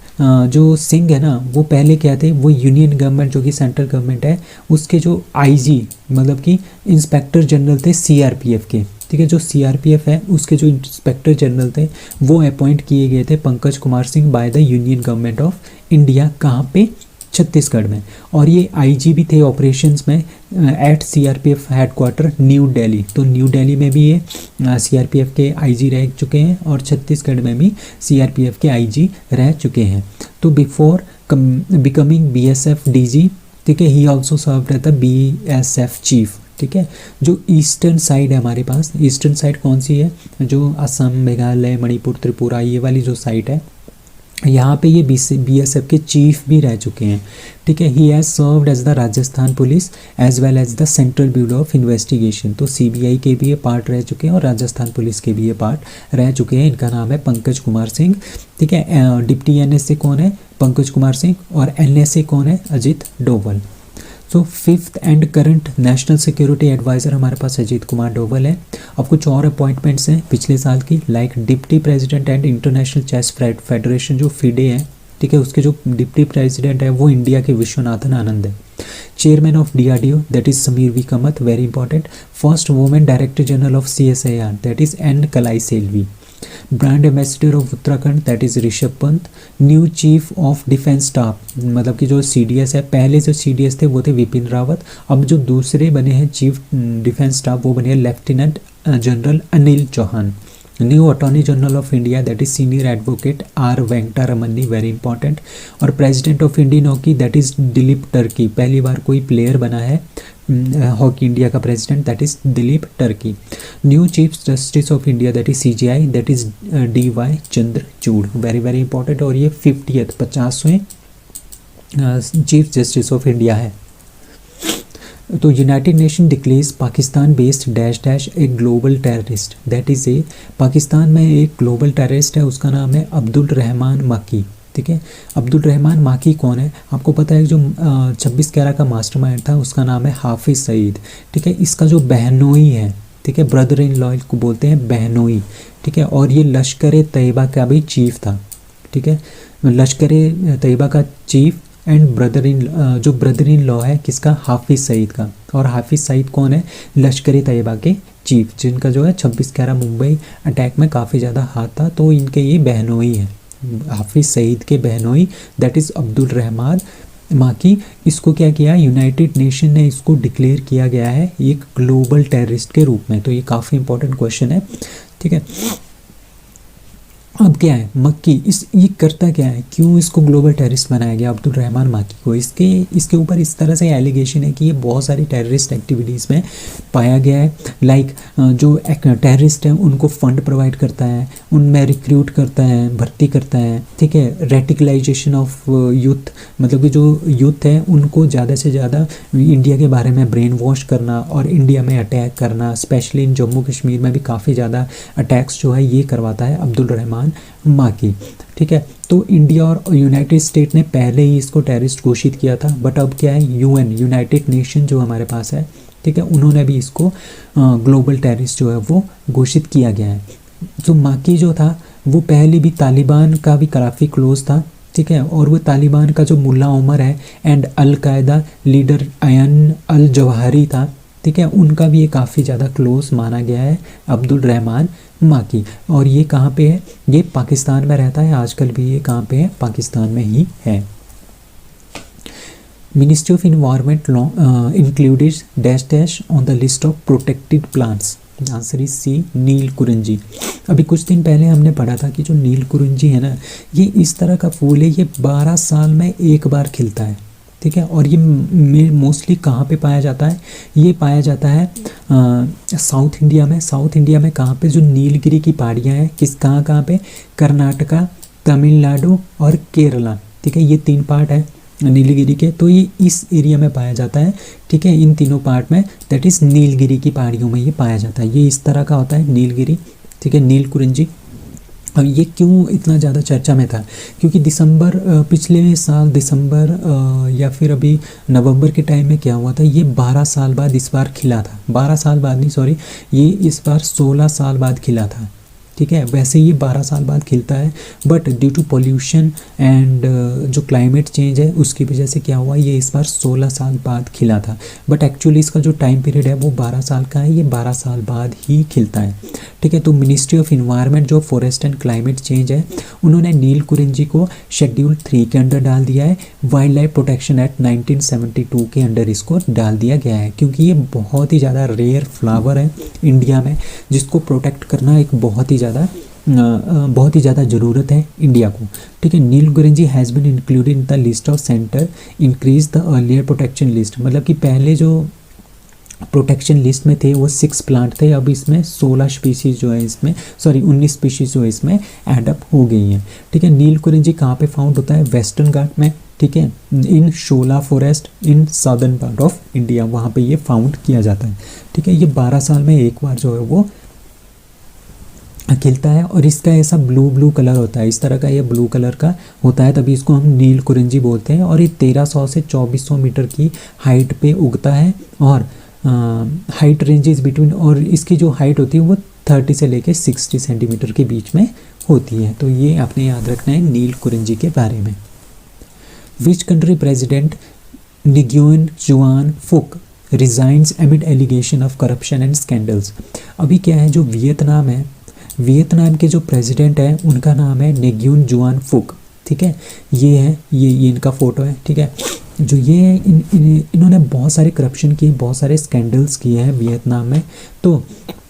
जो सिंह है ना, वो पहले क्या थे, वो यूनियन गवर्नमेंट जो कि सेंट्रल गवर्नमेंट है, उसके जो IG मतलब कि इंस्पेक्टर जनरल थे CRPF के। ठीक है, जो CRPF है उसके जो इंस्पेक्टर जनरल थे वो अपॉइंट किए गए थे Pankaj Kumar Singh by the union government of India. कहाँ पे? छत्तीसगढ़ में। और ये IG भी थे ऑपरेशंस में at CRPF headquarter New Delhi. तो न्यू दिल्ली में भी ये CRPF के IG रह चुके हैं, और छत्तीसगढ़ में भी CRPF के IG रह चुके हैं। तो बिफोर बिकमिंग BSF DG, ठीक है, he also served as the BSF chief. ठीक है, जो ईस्टर्न साइड है हमारे पास, ईस्टर्न साइड कौन सी है? जो असम, मेघालय, मणिपुर, त्रिपुरा, ये वाली जो साइड है, यहाँ पे ये BSF के चीफ भी रह चुके हैं। ठीक है, he has served as the Rajasthan police as well as the central bureau of investigation. तो CBI के भी ये पार्ट रह चुके हैं और राजस्थान पुलिस के भी ये पार्ट रह चुके हैं। इनका नाम है पंकज कुमार सिंह। ठीक है, डिप्टी NSA कौन है? पंकज कुमार सिंह, और NSA कौन है? अजीत डोवल। तो 5th and current national security advisor हमारे पास अजीत कुमार डोवल है। अब कुछ और अपॉइंटमेंट्स हैं पिछले साल की, like deputy president and international chess federation जो FIDE है। ठीक है, उसके जो डिप्टी प्रेसिडेंट है वो इंडिया के विश्वनाथन आनंद है। Chairman of DRDO that is Sameer V Kamat, very important. First women director general of CSIR that is N Kalai Selvi. Brand ambassador of Uttarakhand that is Rishabh Pant. New chief of defence staff, मतलब कि जो CDS है, पहले जो CDS थे वो थे विपिन रावत, अब जो दूसरे बने हैं चीफ डिफेंस स्टाफ वो बने हैं lieutenant general Anil Chauhan. New attorney general of India that is senior advocate R Venkata Ramani, very important. और president of Indian hockey that is Dilip Tirkey, पहली बार कोई प्लेयर बना है। हॉकी इंडिया का president that is Dilip Tirkey. New chief justice of India that is CJI that is DY Chandrachud, very very important. और ये 50वें चीफ जस्टिस ऑफ इंडिया है। तो United nation declares Pakistan based dash dash a global terrorist, that is ए पाकिस्तान में एक global terrorist है, उसका नाम है अब्दुल रहमान माकी। ठीक है, अब्दुल रहमान माकी कौन है? आपको पता है जो 26 कैरा का मास्टरमाइंड था उसका नाम है हाफिज़ सईद। ठीक है, इसका जो बहनोई है, ठीक है, ब्रदर इन लॉ को बोलते हैं बहनोई। ठीक है, और ये लश्कर तैयबा का भी चीफ था। ठीक है, लश्कर तैयबा का cheap and brother in law है किसका? हाफिज़ सईद का। और हाफिज़ सईद कौन है? लश्कर तैयबा के चीफ, जिनका जो है 26 कैरा मुंबई अटैक में काफ़ी ज़्यादा हाथ था, तो इनके ये बहनोई है, हाफिज़ सईद के बहनोई, दैट इज़ अब्दुल रहमान माकी। इसको क्या किया? यूनाइटेड नेशन ने इसको डिक्लेयर किया गया है एक ग्लोबल टेररिस्ट के रूप में। तो ये काफ़ी इंपॉर्टेंट क्वेश्चन है। ठीक है, अब क्या है मक्की, ये करता क्या है, क्यों इसको ग्लोबल टेररिस्ट बनाया गया अब्दुल रहमान माकी को? इसके ऊपर इस तरह से एलिगेशन है कि ये बहुत सारी टेररिस्ट एक्टिविटीज़ में पाया गया है। लाइक जो टेररिस्ट हैं उनको फंड प्रोवाइड करता है, उनमें रिक्रूट करता है, भर्ती करता है। ठीक है, रेटिकलाइजेशन ऑफ यूथ, मतलब कि जो यूथ है उनको ज़्यादा से ज़्यादा इंडिया के बारे में ब्रेन वॉश करना और इंडिया में अटैक करना, स्पेशली इन जम्मू कश्मीर में भी काफ़ी ज़्यादा अटैक्स जो है ये करवाता है अब्दुल रहमान माकी। ठीक है, तो इंडिया और यूनाइटेड स्टेट ने पहले ही इसको टेररिस्ट घोषित किया था, बट अब क्या है, UN यूनाइटेड नेशन जो हमारे पास है, ठीक है, उन्होंने भी इसको ग्लोबल टेररिस्ट जो है वो घोषित किया गया है। तो माकी जो था वो पहले भी तालिबान का भी काफ़ी क्लोज था। ठीक है, और वो तालिबान का जो मुल्ला उमर है एंड अलकायदा लीडर अयन अल जवाहरी था, ठीक है, उनका भी ये काफ़ी ज़्यादा क्लोज माना गया है अब्दुल रहमान माकी। और ये कहाँ पे है? ये पाकिस्तान में रहता है आजकल भी। ये कहाँ पे है? पाकिस्तान में ही है। Ministry of environment included dash dash on the list of protected plants, answer is C Neel Kurinji. अभी कुछ दिन पहले हमने पढ़ा था कि जो नील कुरिंजी है ना, ये इस तरह का फूल है, ये 12 साल में एक बार खिलता है। ठीक है, और ये मोस्टली कहाँ पे पाया जाता है? ये पाया जाता है साउथ इंडिया में। साउथ इंडिया में कहाँ पे? जो नीलगिरी की पहाड़ियाँ हैं, कहाँ पे? कर्नाटका, तमिलनाडु और केरला। ठीक है, ये 3 पार्ट है नीलगिरी के, तो ये इस एरिया में पाया जाता है। ठीक है, इन तीनों पार्ट में, दैट इज़ नीलगिरी की पहाड़ियों में ये पाया जाता है। ये इस तरह का होता है नीलगिरी। ठीक है, नील कुरिंजी। अब ये क्यों इतना ज़्यादा चर्चा में था? क्योंकि पिछले साल दिसंबर या फिर अभी नवंबर के टाइम में क्या हुआ था, ये 12 साल बाद इस बार खिला था। 12 साल बाद नहीं, सॉरी, ये इस बार 16 साल बाद खिला था। ठीक है, वैसे ये 12 साल बाद खिलता है, but due to pollution and जो क्लाइमेट चेंज है उसकी वजह से क्या हुआ, ये इस बार 16 साल बाद खिला था। बट एक्चुअली इसका जो टाइम पीरियड है वो 12 साल का है, ये 12 साल बाद ही खिलता है। ठीक है, तो मिनिस्ट्री ऑफ इन्वायरमेंट जो फॉरेस्ट एंड क्लाइमेट चेंज है, उन्होंने नील कुरिंजी को शेड्यूल 3 के अंडर डाल दिया है। वाइल्ड लाइफ प्रोटेक्शन एक्ट 1972 के अंडर इसको डाल दिया गया है, क्योंकि ये बहुत ही ज़्यादा रेयर फ्लावर है इंडिया में, जिसको प्रोटेक्ट करना एक बहुत ही ज़्यादा ज़रूरत है इंडिया को। ठीक है, Neel Kurinji has been included in the list of centre increase the earlier protection list. मतलब कि पहले जो प्रोटेक्शन लिस्ट में थे वो 6 प्लांट थे, अब इसमें 16 स्पीशीज़ जो है इसमें, सॉरी 19 स्पीशीज़ जो है इसमें एड अप हो गई हैं। ठीक है, नील कुरिंजी कहाँ पे फाउंड होता है? वेस्टर्न घाट में। ठीक है, in shola forest in southern part of India, वहाँ पे ये फाउंड किया जाता है। ठीक है, ये 12 साल में एक बार जो है वो खिलता है, और इसका ऐसा ब्लू कलर होता है, इस तरह का ये ब्लू कलर का होता है, तभी इसको हम नील कुरिंजी बोलते हैं। और ये 1300 से 2400 मीटर की हाइट पे उगता है, और हाइट रेंजेस बिटवीन, और इसकी जो हाइट होती है वो 30 से लेके 60 सेंटीमीटर के बीच में होती है। तो ये आपने याद रखना है नील कुरिंजी के बारे में। Which country president Nguyen Xuan Phuc resigns amid allegation of corruption and scandals. अभी क्या है, जो वियतनाम है, वियतनाम के जो प्रेसिडेंट है उनका नाम है निग्युन जुआन फुक। ठीक है, ये है, ये इनका फ़ोटो है। ठीक है, जो ये इन्होंने बहुत सारे करप्शन किए, बहुत सारे स्कैंडल्स किए हैं वियतनाम में। तो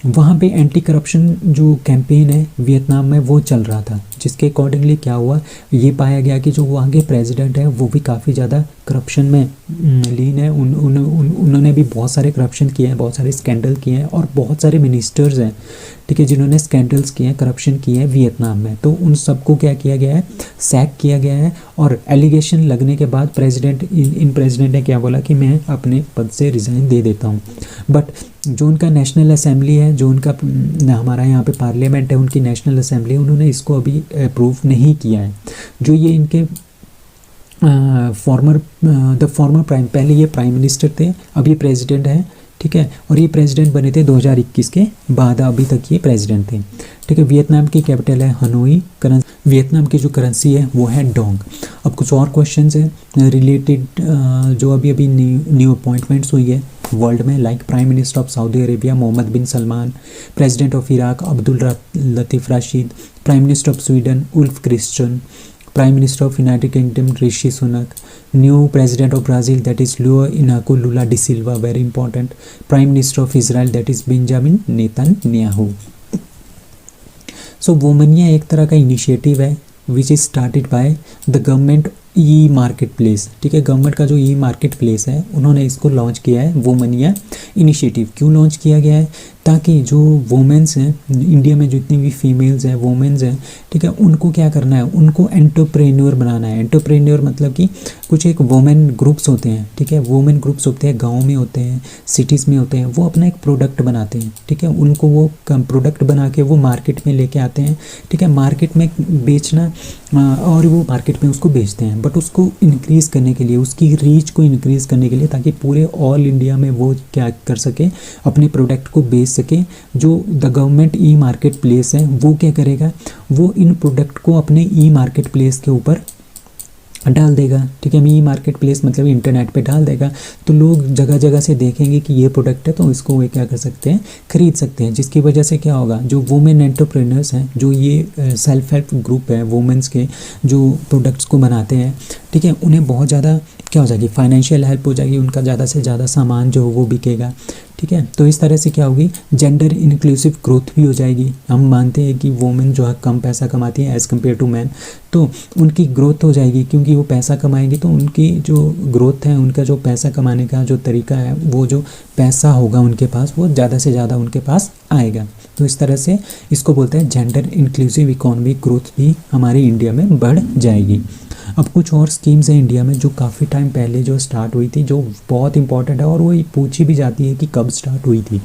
वहाँ पे एंटी करप्शन जो कैंपेन है वियतनाम में वो चल रहा था, जिसके अकॉर्डिंगली क्या हुआ, ये पाया गया कि जो वहाँ के प्रेसिडेंट हैं वो भी काफ़ी ज़्यादा करप्शन में लीन है। उन्होंने भी बहुत सारे करप्शन किए हैं, बहुत सारे स्कैंडल किए हैं, और बहुत सारे मिनिस्टर्स हैं, ठीक है, जिन्होंने स्कैंडल्स किए हैं, करप्शन किए हैं वियतनाम में। तो उन सबको क्या किया गया है, सैक किया गया है। और एलिगेशन लगने के बाद इन प्रेसिडेंट ने क्या बोला कि मैं अपने पद से रिज़ाइन दे देता हूँ। बट जो उनका नेशनल असेंबली है, जो उनका हमारा यहाँ पे पार्लियामेंट है, उनकी नेशनल असेंबली, उन्होंने इसको अभी अप्रूव नहीं किया है। जो ये इनके फॉर्मर प्राइम, पहले ये प्राइम मिनिस्टर थे, अब ये प्रेसिडेंट है, ठीक है, और ये प्रेसिडेंट बने थे 2021 के बाद, अभी तक ये प्रेसिडेंट थे, ठीक है। वियतनाम की कैपिटल है हनोई। वियतनाम की जो करेंसी है वो है डोंग। अब कुछ और क्वेश्चंस है रिलेटेड जो अभी न्यू अपॉइंटमेंट्स हुई है वर्ल्ड में, like prime minister of Saudi Arabia Mohammed bin Salman, president of Iraq Abdul Latif Rashid, prime minister of Sweden Ulf Kristersson, prime minister of United Kingdom Rishi Sunak, new president of Brazil that is Luiz Inacio Lula da Silva, very important, prime minister of Israel that is Benjamin Netanyahu. So Womaniya एक तरह का initiative है which is started by the government e marketplace, ठीक है, government का जो ई market place है उन्होंने इसको लॉन्च किया है, वोमनिया इनिशिएटिव। क्यों लॉन्च किया गया है, ताकि जो वोमेंस हैं इंडिया में, जितनी भी फीमेल्स हैं, वोमेंस हैं, ठीक है, उनको क्या करना है, उनको एंटरप्रेन्योर बनाना है। एंटरप्रेन्योर मतलब कि कुछ एक वोमेन ग्रुप्स होते हैं, ठीक है, वोमेन ग्रुप्स होते हैं, गाँव में होते हैं, सिटीज़ में होते हैं, वो अपना एक प्रोडक्ट बनाते हैं, ठीक है, उनको वो प्रोडक्ट बना के वो मार्केट में लेके आते हैं, ठीक है, मार्केट में बेचना, और वो मार्केट में उसको बेचते हैं। बट उसको इंक्रीज़ करने के लिए, उसकी रीच को इंक्रीज़ करने के लिए, ताकि पूरे ऑल इंडिया में वो क्या कर सके, अपने प्रोडक्ट को बेच सके, जो the government e market place है वो क्या करेगा, वो इन प्रोडक्ट को अपने ई मार्केट प्लेस के ऊपर डाल देगा, ठीक है, ई मार्केट प्लेस मतलब इंटरनेट पे डाल देगा। तो लोग जगह जगह से देखेंगे कि ये प्रोडक्ट है, तो इसको वे क्या कर सकते हैं, खरीद सकते हैं, जिसकी वजह से क्या होगा, जो वुमेन एंटरप्रेन्योर्स हैं, जो ये सेल्फ हेल्प ग्रुप है वुमेन्स के, जो प्रोडक्ट्स को बनाते हैं, ठीक है, उन्हें बहुत ज़्यादा क्या हो जाएगी, फाइनेंशियल हेल्प हो जाएगी, उनका ज़्यादा से ज़्यादा सामान जो वो बिकेगा, ठीक है। तो इस तरह से क्या होगी, जेंडर इंक्लूसिव ग्रोथ भी हो जाएगी। हम मानते हैं कि वोमेन जो है कम पैसा कमाती हैं एज़ कम्पेयर टू मैन, तो उनकी ग्रोथ हो जाएगी, क्योंकि वो पैसा कमाएंगे तो उनकी जो ग्रोथ है, उनका जो पैसा कमाने का जो तरीका है, वो जो पैसा होगा उनके पास, वो ज़्यादा से ज़्यादा उनके पास आएगा। तो इस तरह से इसको बोलते हैं जेंडर इंक्लूसिव इकोनॉमिक ग्रोथ भी हमारे इंडिया में बढ़ जाएगी। अब कुछ और स्कीम्स हैं इंडिया में जो काफ़ी टाइम पहले जो स्टार्ट हुई थी, जो बहुत इंपॉर्टेंट है, और वो पूछी भी जाती है कि कब स्टार्ट हुई थी।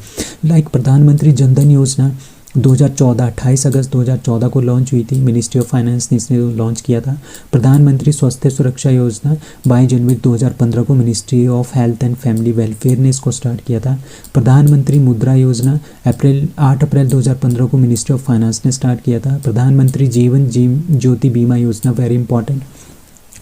लाइक प्रधानमंत्री जनधन योजना 2014 28 अगस्त 2014 को लॉन्च हुई थी, मिनिस्ट्री ऑफ फाइनेंस ने इसने लॉन्च किया था। प्रधानमंत्री स्वास्थ्य सुरक्षा योजना 22 जनवरी 2015 को ministry of health and family welfare ने इसको स्टार्ट किया था। प्रधानमंत्री मुद्रा योजना 8 अप्रैल 2015 को मिनिस्ट्री ऑफ फाइनेंस ने स्टार्ट किया था। प्रधानमंत्री जीवन ज्योति बीमा योजना, वेरी इंपॉर्टेंट,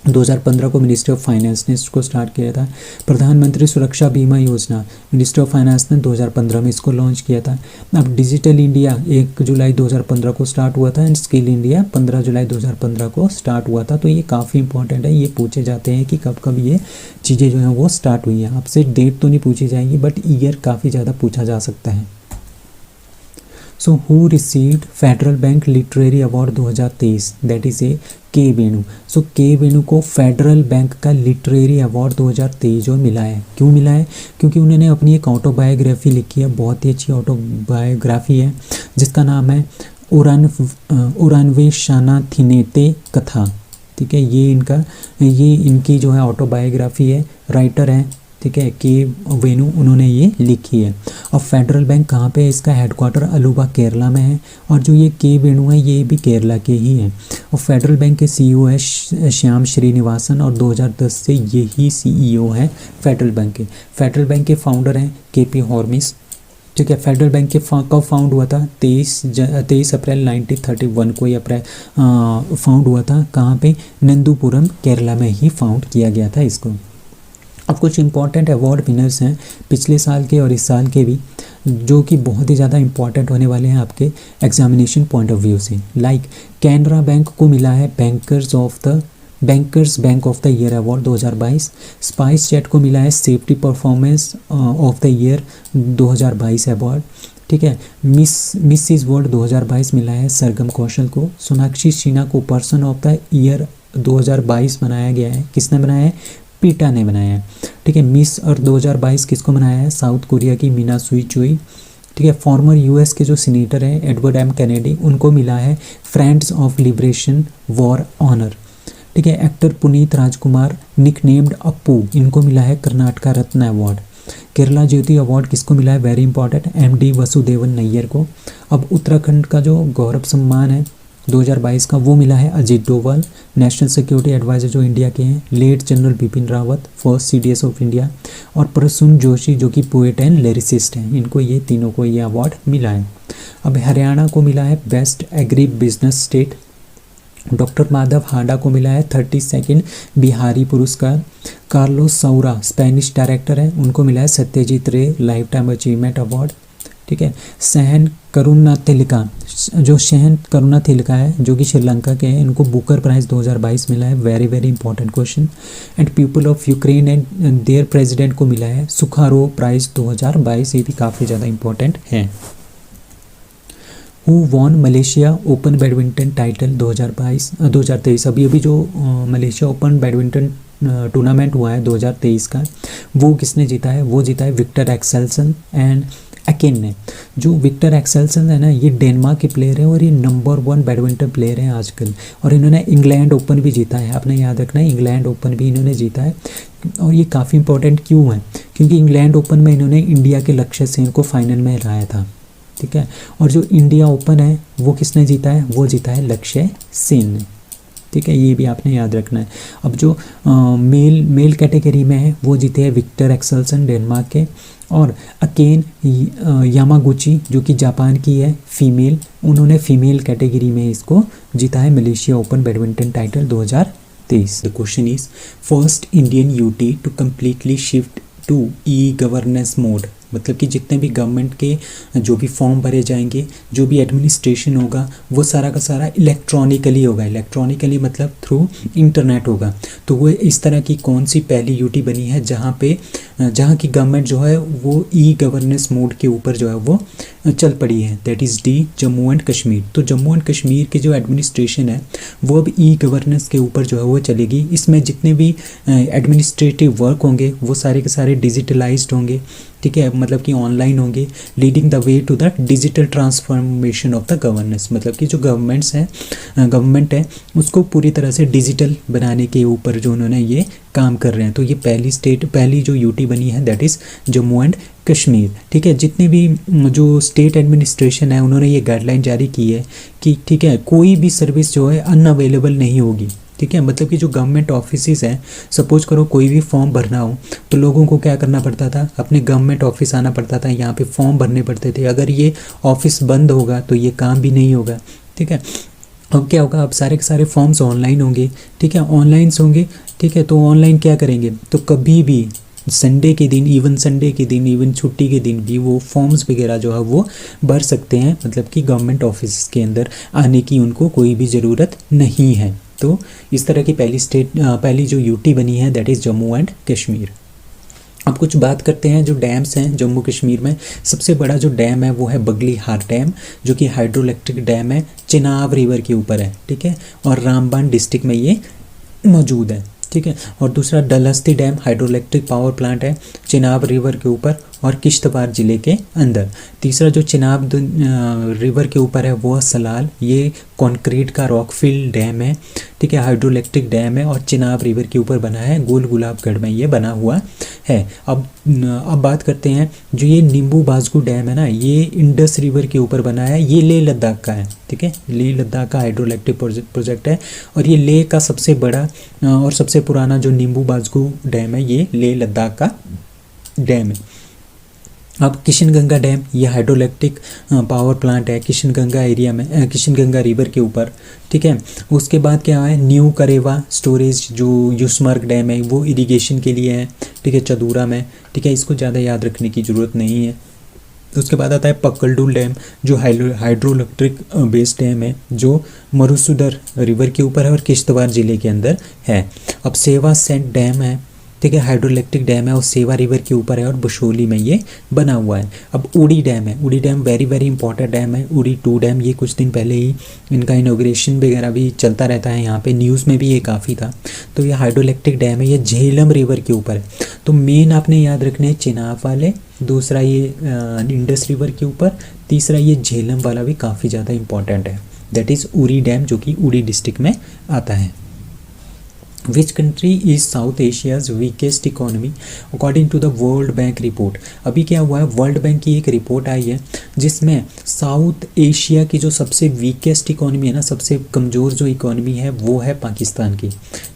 2015 को मिनिस्ट्री ऑफ फाइनेंस ने इसको स्टार्ट किया था। प्रधानमंत्री सुरक्षा बीमा योजना मिनिस्ट्री ऑफ फाइनेंस ने 2015 में इसको लॉन्च किया था। अब डिजिटल इंडिया 1 जुलाई 2015 को स्टार्ट हुआ था, एंड स्किल इंडिया 15 जुलाई 2015 को स्टार्ट हुआ था। तो ये काफ़ी इंपॉर्टेंट है, ये पूछे जाते हैं कि कब कब ये चीज़ें जो हैं वो स्टार्ट हुई हैं। आपसे डेट तो नहीं पूछी जाएंगी, बट ईयर काफ़ी ज़्यादा पूछा जा सकता है। So who received federal bank literary award 2023, that is ए के वेणु। सो के वेणु को फेडरल बैंक का लिटरेरी अवार्ड 2023 जो मिला है। क्यों मिला है? क्योंकि उन्होंने अपनी एक ऑटोबायोग्राफी लिखी है, बहुत ही अच्छी ऑटोबायोग्राफी है, जिसका नाम है उरान्वेशानाथिनेते कथा, ठीक है। ये इनकी जो है ऑटोबायोग्राफी है, राइटर है, ठीक है, के वेणु, उन्होंने ये लिखी है। और फेडरल बैंक कहाँ पे है? इसका हेडक्वार्टर अलुवा केरला में है, और जो ये के वेणु है ये भी केरला के ही हैं। और फेडरल बैंक के सीईओ है श्याम श्रीनिवासन, और 2010 से यही सीईओ है फेडरल बैंक के। फेडरल बैंक के फाउंडर हैं केपी हॉर्मिस, ठीक है। फेडरल बैंक के कब फाउंड हुआ था? 23 अप्रैल 1931 को ये फाउंड हुआ था। कहाँ पे? नंदुपुरम केरला में ही फाउंड किया गया था इसको। अब कुछ इंपॉर्टेंट अवार्ड विनर्स हैं पिछले साल के और इस साल के भी, जो कि बहुत ही ज़्यादा इंपॉर्टेंट होने वाले हैं आपके एग्जामिनेशन पॉइंट ऑफ व्यू से। लाइक कैनरा बैंक को मिला है bankers of the bankers bank of the year award 2022। Spice jet को मिला है safety performance of the year 2022 award. ठीक है, मिसिस वर्ल्ड 2022 मिला है सरगम कौशल को। सोनाक्षी सिन्हा को पर्सन ऑफ द ईयर 2022 बनाया गया है। किसने बनाया है? पीटा ने बनाया है। ठीक है, मिस अर्थ 2022 किसको बनाया है? साउथ कोरिया की मीना सुई चुई। ठीक है, फॉर्मर यूएस के जो सीनेटर हैं एडवर्ड एम कैनेडी, उनको मिला है friends of liberation war honour. ठीक है, actor Puneeth Rajkumar nick named Appu, इनको मिला है कर्नाटका रत्न अवार्ड। केरला ज्योति अवार्ड किसको मिला है? Very important, MD Vasudevan Nair को। अब उत्तराखंड का जो गौरव सम्मान है 2022 का, वो मिला है Ajit Doval, national security advisor जो इंडिया के हैं, late general Bipin Rawat, first CDS of India, और प्रसून जोशी जो कि पोएट एंड लिरिसिस्ट हैं। इनको ये तीनों को ये अवार्ड मिला है। अब हरियाणा को मिला है best agri business state. Doctor Madhav Handa को मिला है 32nd बिहारी पुरस्कार। कार्लोस सौरा स्पेनिश डायरेक्टर है, उनको मिला है सत्यजीत रे लाइफ टाइम अचीवमेंट अवार्ड। ठीक है, सहन करुणातिलका है जो कि श्रीलंका के हैं, इनको बुकर प्राइज 2022 मिला है। Very very important question. And people of Ukraine and their president को मिला है सुखारोव प्राइज 2022, ये भी काफ़ी ज़्यादा इंपॉर्टेंट है। Who won Malaysia open badminton title 2023। अभी जो मलेशिया ओपन बैडमिंटन टूर्नामेंट हुआ है 2023 का, वो किसने जीता है? वो जीता है विक्टर एक्सेल्सन एंड अकेन ने। जो विक्टर एक्सेल्सन है ना, ये डेनमार्क के प्लेयर है और ये नंबर 1 बैडमिंटन प्लेयर हैं आजकल, और इन्होंने इंग्लैंड ओपन भी जीता है। आपने याद रखना है, इंग्लैंड ओपन भी इन्होंने जीता है। और ये काफ़ी इंपॉर्टेंट क्यों है? क्योंकि इंग्लैंड ओपन में इन्होंने इंडिया के लक्ष्य सेन को फाइनल में हराया था। ठीक है, और जो इंडिया ओपन है वो किसने जीता है? वो जीता है लक्ष्य सेन ने। ठीक है, ये भी आपने याद रखना है। अब जो मेल कैटेगरी में है वो जीते हैं विक्टर एक्सेल्सन डेनमार्क के, और अकेन यामागुची जो कि जापान की है फीमेल, उन्होंने फीमेल कैटेगरी में इसको जीता है Malaysia open badminton title 2023। The question is first Indian UT to completely shift to e governance mode. मतलब कि जितने भी गवर्नमेंट के जो भी फॉर्म भरे जाएंगे, जो भी एडमिनिस्ट्रेशन होगा, वो सारा का सारा इलेक्ट्रॉनिकली होगा। इलेक्ट्रॉनिकली मतलब थ्रू इंटरनेट होगा। तो वो इस तरह की कौन सी पहली यूटी बनी है जहाँ की गवर्नमेंट जो है वो ई गवर्नेंस मोड के ऊपर जो है वो चल पड़ी है? That is D Jammu and Kashmir. तो जम्मू एंड कश्मीर की जो एडमिनिस्ट्रेशन है वो अब ई गवर्नेंस के ऊपर जो है वो चलेगी। इसमें जितने भी एडमिनिस्ट्रेटिव वर्क होंगे वो सारे के सारे डिजिटलाइज्ड होंगे। ठीक है, मतलब कि ऑनलाइन होंगे, leading the way to the digital transformation of the governance. मतलब कि जो गवर्नमेंट है उसको पूरी तरह से डिजिटल बनाने के ऊपर जो उन्होंने ये काम कर रहे हैं। तो ये पहली जो यूटी बनी है that is Jammu and Kashmir. ठीक है, जितने भी जो स्टेट एडमिनिस्ट्रेशन है उन्होंने ये गाइडलाइन जारी की है कि ठीक है, कोई भी सर्विस जो है अनअवेलेबल नहीं होगी। ठीक है, मतलब कि जो गवर्नमेंट ऑफिसेज हैं, सपोज करो कोई भी फॉर्म भरना हो तो लोगों को क्या करना पड़ता था? अपने गवर्नमेंट ऑफिस आना पड़ता था, यहाँ पे फॉर्म भरने पड़ते थे। अगर ये ऑफिस बंद होगा तो ये काम भी नहीं होगा। ठीक है, अब क्या होगा? अब सारे के सारे फॉर्म्स ऑनलाइन होंगे। ठीक है, ऑनलाइन होंगे। ठीक है, तो ऑनलाइन क्या करेंगे? तो कभी भी संडे के दिन, इवन छुट्टी के दिन भी वो फॉर्म्स वगैरह जो है वो भर सकते हैं। मतलब कि गवर्नमेंट ऑफिस के अंदर आने की उनको कोई भी ज़रूरत नहीं है। तो इस तरह की पहली जो यूटी बनी है that is Jammu and Kashmir. अब कुछ बात करते हैं जो डैम्स हैं जम्मू कश्मीर में। सबसे बड़ा जो डैम है वो है बगली हार डैम, जो कि हाइड्रो इलेक्ट्रिक डैम है, चिनाब रिवर के ऊपर है। ठीक है, और रामबन डिस्ट्रिक्ट में ये मौजूद है। ठीक है, और दूसरा Dulhasti dam hydro electric power plant है चिनाब रिवर के ऊपर और किश्तवाड़ ज़िले के अंदर। तीसरा जो चिनाब रिवर के ऊपर है वो है सलाल, ये कंक्रीट का रॉकफिल डैम है। ठीक है, हाइड्रो इलेक्ट्रिक डैम है और चिनाब रिवर के ऊपर बना है, गोल गुलाबगढ़ में ये बना हुआ है। अब बात करते हैं जो ये नींबू बाजगू डैम है ना, ये इंडस रिवर के ऊपर बना है, ये लेह लद्दाख का है। ठीक है, लेह लद्दाख का हाइड्रो इलेक्ट्रिक प्रोजेक्ट है और ये लेह का सबसे बड़ा और सबसे पुराना जो नींबू बाजगू डैम है ये लेह लद्दाख का डैम है। अब किशनगंगा डैम, ये हाइड्रो इलेक्ट्रिक पावर प्लांट है किशनगंगा एरिया में, किशनगंगा रिवर के ऊपर। ठीक है, उसके बाद क्या है, न्यू करेवा स्टोरेज जो यूसमर्ग डैम है वो इरिगेशन के लिए है। ठीक है, चदूरा में। ठीक है, इसको ज़्यादा याद रखने की ज़रूरत नहीं है। उसके बाद आता है पक्कलडुल डैम, जो हाइड्रो इलेक्ट्रिक बेस्ड डैम है, जो मरुसुदर रिवर के ऊपर है और किश्तवाड़ ज़िले के अंदर है। अब सेवा सेंट डैम है, ठीक है, हाइड्रो इलेक्ट्रिक डैम है और सेवा रिवर के ऊपर है और बशोली में ये बना हुआ है। अब उड़ी डैम है, उड़ी dam very very important dam है, उड़ी 2 डैम। ये कुछ दिन पहले ही इनका इनॉग्रेशन वगैरह भी चलता रहता है, यहाँ पे न्यूज़ में भी ये काफ़ी था। तो ये हाइड्रो इलेक्ट्रिक डैम है, ये झेलम रिवर के ऊपर है। तो मेन आपने याद रखने हैं चिनाब वाले, दूसरा ये इंडस रिवर के ऊपर, तीसरा ये झेलम वाला भी काफ़ी ज़्यादा इंपॉर्टेंट है, दैट इज़ उड़ी डैम, जो कि उड़ी डिस्ट्रिक्ट में आता है। Which country is South Asia's weakest economy according to the World Bank report? अभी क्या हुआ है, वर्ल्ड बैंक की एक रिपोर्ट आई है जिसमें साउथ एशिया की जो सबसे वीकेस्ट इकोनॉमी है ना, सबसे कमज़ोर जो इकोनॉमी है वो है पाकिस्तान की,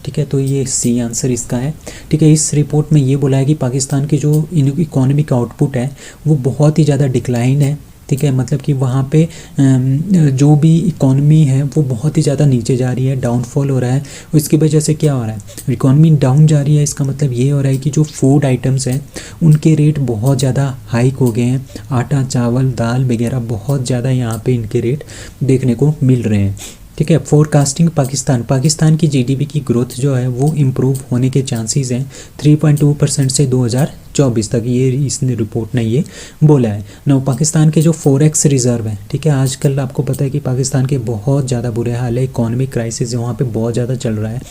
ठीक है। तो ये सी आंसर इसका है, ठीक है। इस रिपोर्ट में ये बोला है कि पाकिस्तान की जो इकोनॉमिक आउटपुट है वो बहुत ही ज़्यादा डिक्लाइन है, ठीक है। मतलब कि वहाँ पे जो भी इकॉनमी है वो बहुत ही ज़्यादा नीचे जा रही है, डाउनफॉल हो रहा है। इसकी वजह से क्या हो रहा है, इकॉनमी डाउन जा रही है, इसका मतलब ये हो रहा है कि जो फूड आइटम्स हैं उनके रेट बहुत ज़्यादा हाइक हो गए हैं। आटा, चावल, दाल वगैरह बहुत ज़्यादा यहाँ पे इनके रेट देखने को मिल रहे हैं, ठीक है। फोरकास्टिंग पाकिस्तान की जीडीपी की ग्रोथ जो है वो इम्प्रूव होने के चांसेस हैं 3.2% से 2024 तक, ये इसने रिपोर्ट ने ये बोला है। नौ पाकिस्तान के जो फॉरेक्स रिजर्व है, ठीक है, आजकल आपको पता है कि पाकिस्तान के बहुत ज़्यादा बुरे हाल है, इकोनॉमिक क्राइसिस वहाँ पे बहुत ज़्यादा चल रहा है,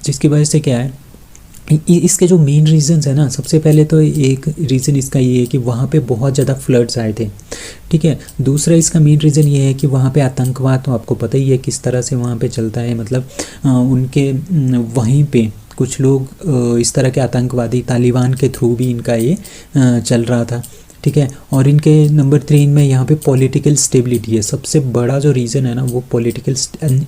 जिसकी वजह से क्या है, इसके जो मेन रीजंस है ना, सबसे पहले तो एक रीज़न इसका ये है कि वहाँ पे बहुत ज़्यादा फ्लड्स आए थे, ठीक है। दूसरा इसका मेन रीज़न ये है कि वहाँ पे आतंकवाद, तो आपको पता ही है किस तरह से वहाँ पे चलता है, मतलब उनके वहीं पे कुछ लोग इस तरह के आतंकवादी, तालिबान के थ्रू भी इनका ये चल रहा था, ठीक है। और इनके नंबर 3 में यहाँ पे पॉलिटिकल स्टेबिलिटी है, सबसे बड़ा जो रीज़न है ना वो पॉलिटिकल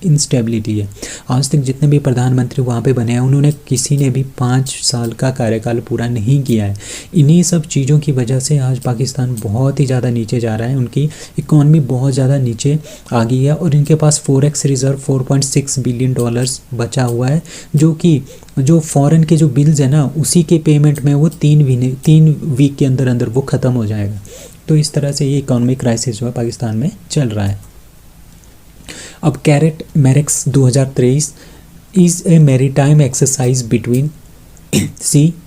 इंस्टेबिलिटी है। आज तक जितने भी प्रधानमंत्री वहाँ पे बने हैं उन्होंने किसी ने भी 5 साल का कार्यकाल पूरा नहीं किया है। इन्हीं सब चीज़ों की वजह से आज पाकिस्तान बहुत ही ज़्यादा नीचे जा रहा है, उनकी इकॉनमी बहुत ज़्यादा नीचे आ गई है और इनके पास फॉरेक्स रिजर्व $4.6 बिलियन बचा हुआ है, जो कि जो फॉरेन के जो बिल्स है ना उसी के पेमेंट में वो 3 वीक के अंदर अंदर वो ख़त्म हो जाएगा। तो इस तरह से ये इकोनॉमिक क्राइसिस जो है पाकिस्तान में चल रहा है। अब कैरेट मैरिक्स 2023 is a maritime exercise between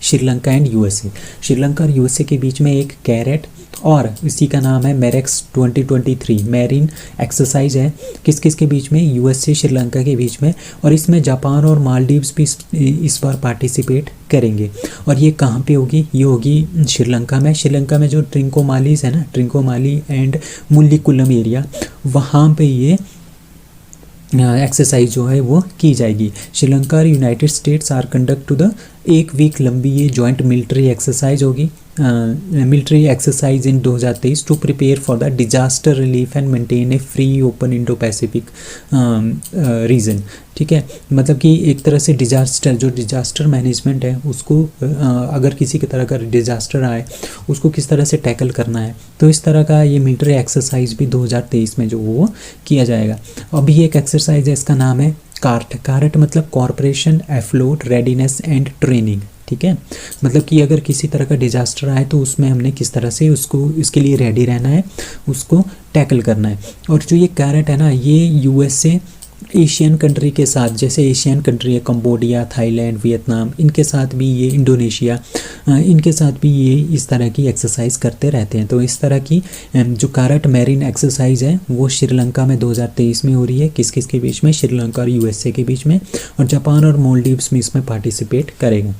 Sri Lanka and USA. Sri Lanka और यूएसए के बीच में एक कैरेट और इसी का नाम है मैरिक्स 2023 मैरीन एक्सरसाइज है, किस किस के बीच में, यूएसए श्रीलंका के बीच में, और इसमें जापान और मालदीव्स भी इस बार पार्टिसिपेट करेंगे। और ये कहाँ पे होगी, ये होगी श्रीलंका में। श्रीलंका में जो ट्रिंकोमालीज है ना, ट्रिंकोमाली एंड मुल्लिकुलम एरिया, वहाँ पे ये एक्सरसाइज जो है वो की जाएगी। श्रीलंका और United States are conduct to the 1 week लंबी ये जॉइंट मिलिट्री एक्सरसाइज होगी, military exercise in 2023 to prepare for the disaster relief and maintain a free open Indo Pacific region, ठीक है। मतलब कि एक तरह से डिजास्टर मैनेजमेंट है उसको, अगर किसी की तरह का डिजास्टर आए उसको किस तरह से टैकल करना है, तो इस तरह का ये मिलिट्री एक्सरसाइज भी 2023 में जो वो किया जाएगा। अभी एक एक्सरसाइज है, इसका नाम है कार्ट मतलब कॉर्पोरेशन एफ्लोट रेडीनेस एंड ट्रेनिंग, ठीक है। मतलब कि अगर किसी तरह का डिजास्टर आए तो उसमें हमने किस तरह से उसको इसके लिए रेडी रहना है, उसको टैकल करना है। और जो ये कैरेट है ना, ये यूएसए एशियन कंट्री के साथ, जैसे एशियन कंट्री है कंबोडिया, थाईलैंड, वियतनाम, इनके साथ भी ये, इंडोनेशिया, इनके साथ भी ये इस तरह की एक्सरसाइज करते रहते हैं। तो इस तरह की जो कैरेट मैरीन एक्सरसाइज है वो श्रीलंका में 2023 में हो रही है, किस किस के बीच में, श्रीलंका और यूएसए के बीच में, और जापान और मालदीव्स में इसमें पार्टिसिपेट करेगा।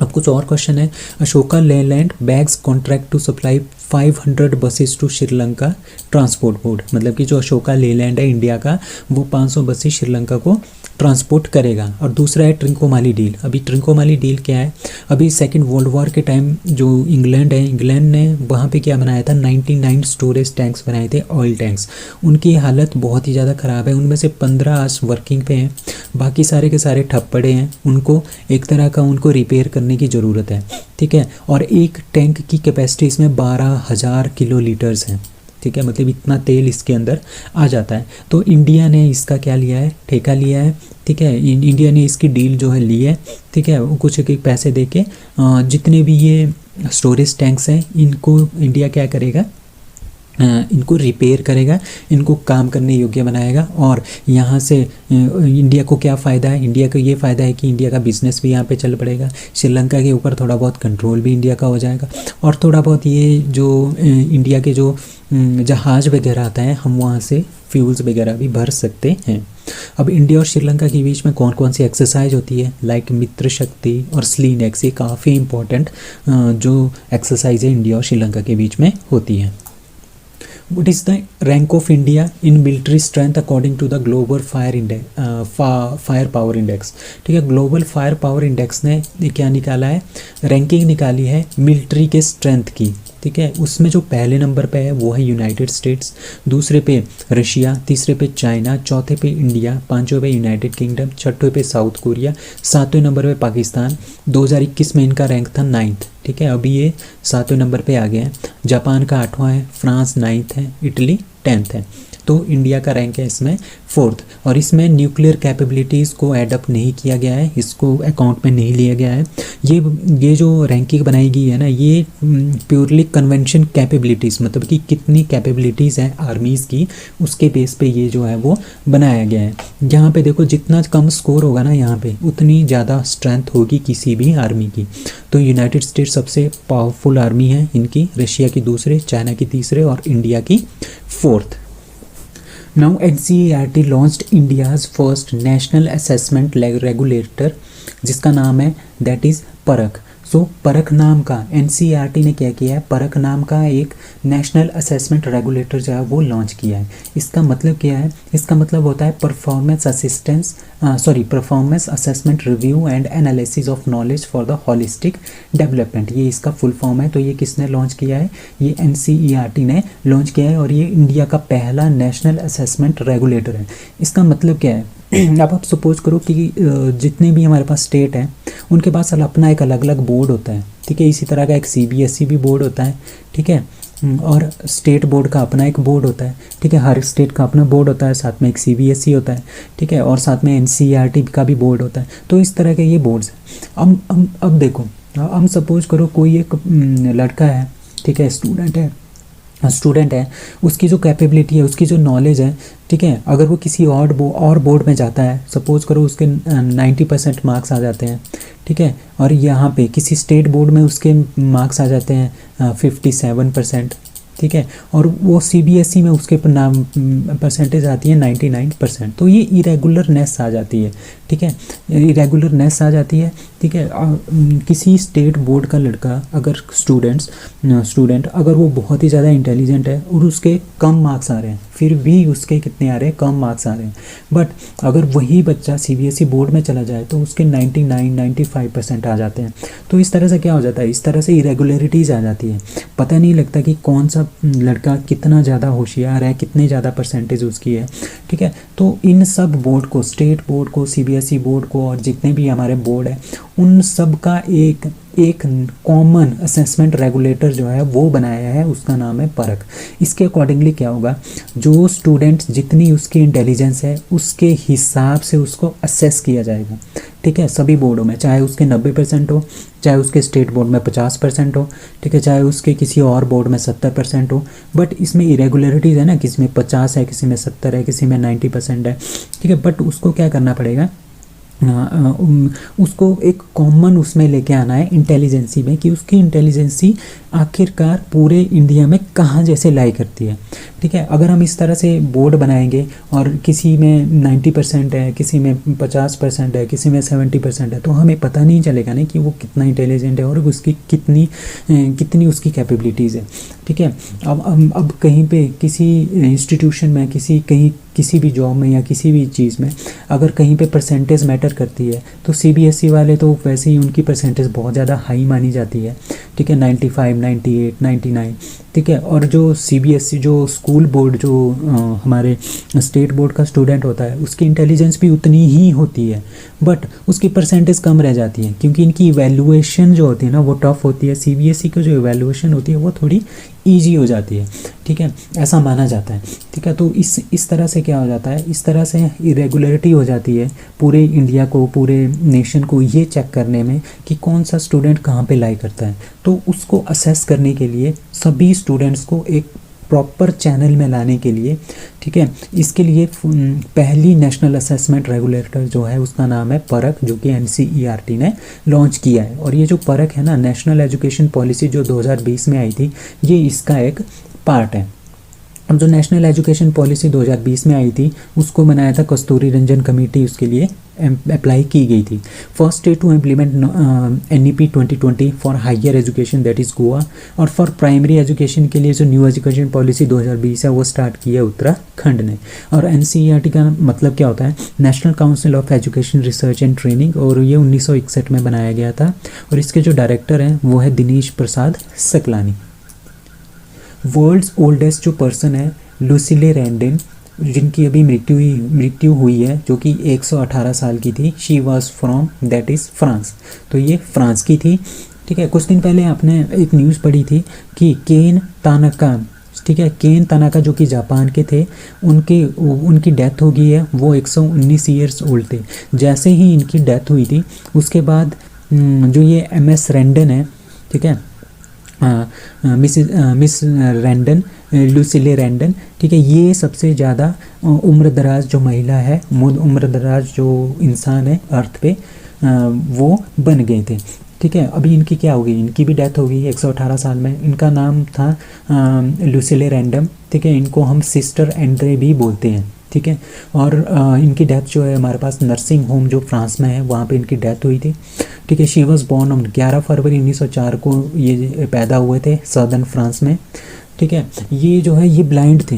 अब कुछ और क्वेश्चन है। Ashoka Leyland bags contract to supply 500 buses to Sri Lanka transport board, मतलब कि जो अशोका लेलैंड है इंडिया का, वो 500 बसेस श्रीलंका को ट्रांसपोर्ट करेगा। और दूसरा है ट्रिंकोमाली डील। अभी ट्रिंकोमाली डील क्या है, अभी सेकेंड वर्ल्ड वॉर के टाइम जो इंग्लैंड है, इंग्लैंड ने वहाँ पे क्या बनाया था, 99 स्टोरेज टैंक्स बनाए थे, ऑयल टैंक्स। उनकी हालत बहुत ही ज़्यादा ख़राब है, उनमें से 15 आज वर्किंग पे हैं, बाकी सारे के सारे ठप पड़े हैं। उनको एक तरह का उनको रिपेयर करने की ज़रूरत है, ठीक है। और एक टैंक की कैपेसिटी इसमें 12,000 किलो लीटर्स हैं, ठीक है, मतलब इतना तेल इसके अंदर आ जाता है। तो इंडिया ने इसका क्या लिया है, ठेका लिया है, ठीक है। इंडिया ने इसकी डील जो है ली है, ठीक है, वो कुछ पैसे दे के जितने भी ये स्टोरेज टैंक्स हैं इनको इंडिया क्या करेगा, इनको रिपेयर करेगा, इनको काम करने योग्य बनाएगा। और यहाँ से इंडिया को क्या फ़ायदा है, इंडिया को ये फ़ायदा है कि इंडिया का बिजनेस भी यहाँ पे चल पड़ेगा, श्रीलंका के ऊपर थोड़ा बहुत कंट्रोल भी इंडिया का हो जाएगा, और थोड़ा बहुत ये जो इंडिया के जो जहाज़ वगैरह आता है हम वहाँ से फ्यूल्स वगैरह भी भर सकते हैं। अब इंडिया और श्रीलंका के बीच में कौन कौन सी एक्सरसाइज होती है, लाइक मित्र शक्ति और स्लीनेक्स, ये काफ़ी इंपॉर्टेंट जो एक्सरसाइज है इंडिया और श्रीलंका के बीच में होती है। What is the rank of India in military strength according to the Global Fire Power Index? ठीक है, ग्लोबल फायर पावर इंडेक्स ने क्या निकाला है, रैंकिंग निकाली है मिलिट्री के स्ट्रेंथ की। ठीक है, उसमें जो पहले नंबर पे है वो है यूनाइटेड स्टेट्स, दूसरे पे रशिया, तीसरे पे चाइना, चौथे पे इंडिया, पांचवें पे यूनाइटेड किंगडम, छठवें पे साउथ कोरिया, सातवें नंबर पे पाकिस्तान। 2021 में इनका रैंक था 9th। ठीक है, अभी ये 7वें नंबर पे आ गया है। जापान का 8वां है, फ्रांस 9th है, इटली 10th है। तो इंडिया का रैंक है इसमें 4th। और इसमें न्यूक्लियर कैपेबिलिटीज़ को एडअप नहीं किया गया है, इसको अकाउंट में नहीं लिया गया है। ये जो रैंकिंग बनाई गई है ना, ये प्योरली कन्वेंशन कैपेबिलिटीज़, मतलब कि कितनी कैपेबिलिटीज़ हैं आर्मीज़ की, उसके बेस पे ये जो है वो बनाया गया है। यहाँ पे देखो, जितना कम स्कोर होगा ना यहाँ पे, उतनी ज़्यादा स्ट्रेंथ होगी किसी भी आर्मी की। तो यूनाइटेड स्टेट्स सबसे पावरफुल आर्मी है इनकी, रशिया की दूसरे, चाइना की तीसरे और इंडिया की 4th। Now NCERT launched India's first national assessment regulator, जिसका नाम है दैट इज़ परख। सो परख नाम का NCERT ने क्या किया है, परख नाम का एक नेशनल असेसमेंट रेगुलेटर जो है वो लॉन्च किया है। इसका मतलब क्या है, इसका मतलब होता है performance assessment review and analysis of knowledge for the holistic development, ये इसका फुल फॉर्म है। तो ये किसने लॉन्च किया है, ये NCERT ने लॉन्च किया है, और ये इंडिया का पहला नेशनल असेसमेंट रेगुलेटर है। इसका मतलब क्या है, अब आप सपोज करो कि जितने भी हमारे पास स्टेट हैं उनके पास अपना एक अलग अलग बोर्ड होता है। ठीक है, इसी तरह का एक CBSE भी बोर्ड होता है। ठीक है, और स्टेट बोर्ड का अपना एक बोर्ड होता है। ठीक है, हर स्टेट का अपना बोर्ड होता है, साथ में एक CBSE होता है। ठीक है, और साथ में NCERT का भी बोर्ड होता है। तो इस तरह के ये बोर्ड्स हैं। अब देखो, हम सपोज करो कोई एक लड़का है, ठीक है, स्टूडेंट है, उसकी जो कैपेबिलिटी है, उसकी जो नॉलेज है, ठीक है, अगर वो किसी और बोर्ड में जाता है, सपोज करो उसके 90% मार्क्स आ जाते हैं। ठीक है, और यहाँ पे किसी स्टेट बोर्ड में उसके मार्क्स आ जाते हैं 57%। ठीक है, और वो CBSE में उसके परसेंटेज आती है 99%। तो ये इरेगुलरनेस आ जाती है। ठीक है, इरेगुलरनेस आ जाती है। ठीक है, किसी स्टेट बोर्ड का लड़का अगर स्टूडेंट अगर वो बहुत ही ज़्यादा इंटेलिजेंट है और उसके कम मार्क्स आ रहे हैं, फिर भी उसके कितने आ रहे हैं, कम मार्क्स आ रहे हैं, बट अगर वही बच्चा CBSE बोर्ड में चला जाए तो उसके 99-95% आ जाते हैं। तो इस तरह से क्या हो जाता है, इस तरह से इरेगुलरिटीज़ आ जाती है। पता नहीं लगता कि कौन सा लड़का कितना ज़्यादा होशियार है, कितने ज़्यादा परसेंटेज उसकी है। ठीक है, तो इन सब बोर्ड को, स्टेट बोर्ड को, CBSE बोर्ड को, और जितने भी हमारे बोर्ड है, उन सब का एक कॉमन असेसमेंट रेगुलेटर जो है वो बनाया है, उसका नाम है परख। इसके अकॉर्डिंगली क्या होगा, जो स्टूडेंट जितनी उसकी इंटेलिजेंस है उसके हिसाब से उसको असेस किया जाएगा। ठीक है, सभी बोर्डों में, चाहे उसके 90% हो, चाहे उसके स्टेट बोर्ड में 50% हो, ठीक है, चाहे उसके किसी और बोर्ड में 70% हो, बट इसमें इरेगुलरिटीज़ है ना, किसी में 50 है, किसी में 70 है, किसी में 90% है। ठीक है, बट उसको क्या करना पड़ेगा, उसको एक कॉमन उसमें लेके आना है इंटेलिजेंसी में, कि उसकी इंटेलिजेंसी आखिरकार पूरे इंडिया में कहाँ जैसे लाई करती है। ठीक है, अगर हम इस तरह से बोर्ड बनाएंगे और किसी में 90% है, किसी में 50% है, किसी में 70% है, तो हमें पता नहीं चलेगा ना कि वो कितना इंटेलिजेंट है और उसकी कितनी उसकी कैपेबिलिटीज़ है। ठीक है, अब कहीं पे किसी इंस्टीट्यूशन में, किसी भी जॉब में या किसी भी चीज़ में अगर कहीं पे परसेंटेज मैटर करती है, तो CBSE वाले तो वैसे ही उनकी परसेंटेज बहुत ज़्यादा हाई मानी जाती है। ठीक है, 95, 98, 99। ठीक है, और जो CBSE जो स्कूल बोर्ड जो हमारे स्टेट बोर्ड का स्टूडेंट होता है, उसकी इंटेलिजेंस भी उतनी ही होती है, बट उसकी परसेंटेज कम रह जाती है, क्योंकि इनकी इवैल्यूएशन जो होती है ना वो टफ होती है। CBSE की जो इवैल्यूएशन होती है वो थोड़ी ईजी हो जाती है। ठीक है, ऐसा माना जाता है। ठीक है, तो इस तरह से क्या हो जाता है, इस तरह से इरेगुलरिटी हो जाती है पूरे इंडिया को, पूरे नेशन को ये चेक करने में कि कौन सा स्टूडेंट कहाँ पे लाई करता है। तो उसको असेस करने के लिए सभी स्टूडेंट्स को एक प्रॉपर चैनल में लाने के लिए, ठीक है, इसके लिए पहली नेशनल असेसमेंट रेगुलेटर जो है उसका नाम है परख, जो कि NCERT ने लॉन्च किया है। और ये जो परख है ना, नेशनल एजुकेशन पॉलिसी जो 2020 में आई थी, ये इसका एक पार्ट है। अब जो नेशनल एजुकेशन पॉलिसी 2020 में आई थी उसको बनाया था कस्तूरी रंजन कमेटी, उसके लिए अप्लाई की गई थी। First state to implement NEP 2020 for higher education that is Goa, और फॉर प्राइमरी एजुकेशन के लिए जो न्यू एजुकेशन पॉलिसी 2020 है वो स्टार्ट की है उत्तराखंड ने। और NCERT का मतलब क्या होता है, national council of education research and training, और ये 1961 में बनाया गया था। और इसके जो डायरेक्टर हैं वो है दिनेश प्रसाद सकलानी। वर्ल्ड्स ओल्डेस्ट जो पर्सन है लुसिले रैंडन, जिनकी अभी मृत्यु हुई है, जो कि 118 साल की थी। She was from that is France, तो ये फ्रांस की थी, ठीक है। कुछ दिन पहले आपने एक न्यूज़ पढ़ी थी कि केन तानाका, ठीक है, केन तानाका जो कि जापान के थे, उनकी डेथ हो गई है। वो 119 ईयर्स ओल्ड थे। जैसे ही इनकी डेथ हुई थी उसके बाद जो ये MS रैंडन है, ठीक है, मिस रैंडन, लुसिले रैंडन, ठीक है, ये सबसे ज़्यादा उम्र दराज जो महिला है, उम्र दराज जो इंसान है अर्थ पे, वो बन गए थे, ठीक है। अभी इनकी क्या हो गई, इनकी भी डेथ हो गई 118 साल में। इनका नाम था लुसिले रैंडम, ठीक है। इनको हम सिस्टर एंड्रे भी बोलते हैं, ठीक है। और इनकी डेथ जो है हमारे पास नर्सिंग होम जो फ्रांस में है वहाँ पे इनकी डेथ हुई थी, ठीक है। शी वॉज बॉर्न ऑन 11 फरवरी 1904 को ये पैदा हुए थे सदर्न फ्रांस में, ठीक है। ये जो है ये ब्लाइंड थे,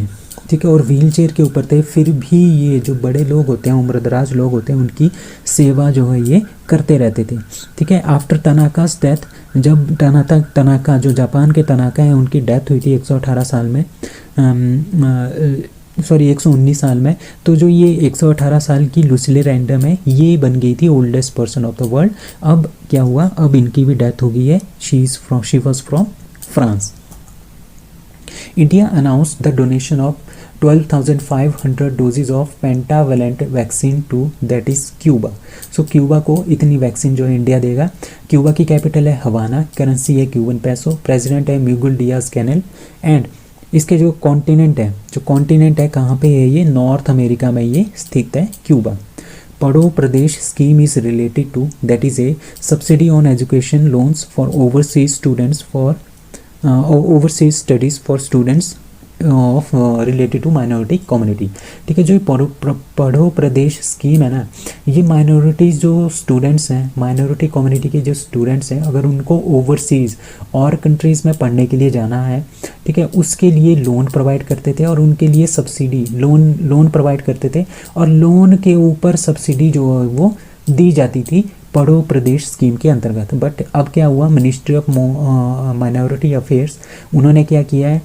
ठीक है, और व्हील चेयर के ऊपर थे। फिर भी ये जो बड़े लोग होते हैं, उम्रदराज लोग होते हैं, उनकी सेवा जो है ये करते रहते थे, ठीक है। आफ्टर तनाकास डेथ, जब तनाका जो जापान के तनाका हैं उनकी डेथ हुई थी 118 साल में, 119 साल में, तो जो ये 118 साल की लुसिले रैंडम है ये बन गई थी oldest person of the world. अब क्या हुआ, अब इनकी भी डेथ हो गई है। She was from France. India announced the donation of 12,500 doses of pentavalent vaccine to that is Cuba. So Cuba को इतनी वैक्सीन जो है इंडिया देगा। क्यूबा की कैपिटल है हवाना, करेंसी है क्यूबन पैसो, प्रेसिडेंट है मिगुल डियाज कैनेल, एंड इसके जो कॉन्टिनेंट है कहाँ पे है, ये नॉर्थ अमेरिका में ये स्थित है Cuba. Padho Pardesh scheme is related to that is a subsidy on education loans for overseas students for overseas studies for students of related to minority community, ठीक है। जो पढ़ो प्रदेश स्कीम है ना, ये माइनॉरिटीज़ जो स्टूडेंट्स हैं, माइनॉरिटी कम्युनिटी के जो स्टूडेंट्स हैं, अगर उनको ओवरसीज़ और कंट्रीज़ में पढ़ने के लिए जाना है, ठीक है, उसके लिए लोन प्रोवाइड करते थे और उनके लिए सब्सिडी लोन प्रोवाइड करते थे, और लोन के ऊपर सब्सिडी जो है वो दी जाती थी पढ़ो प्रदेश स्कीम के अंतर्गत। बट अब क्या हुआ, मिनिस्ट्री ऑफ माइनॉरिटी अफेयर्स, उन्होंने क्या किया है,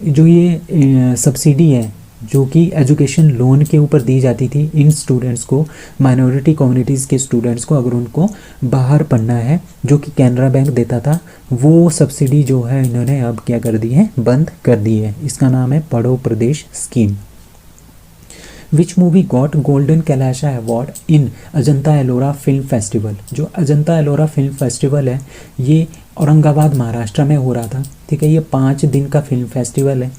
जो ये सब्सिडी है जो कि एजुकेशन लोन के ऊपर दी जाती थी इन स्टूडेंट्स को, माइनॉरिटी कम्युनिटीज़ के स्टूडेंट्स को, अगर उनको बाहर पढ़ना है, जो कि कैनरा बैंक देता था, वो सब्सिडी जो है इन्होंने अब क्या कर दी है, बंद कर दी है। इसका नाम है Padho Pardesh scheme. Which movie got golden Kailasa award in Ajanta Ellora film festival. जो अजंता एलोरा फिल्म फेस्टिवल है ये औरंगाबाद महाराष्ट्र में हो रहा था, ठीक है। ये 5 दिन का फिल्म फेस्टिवल है,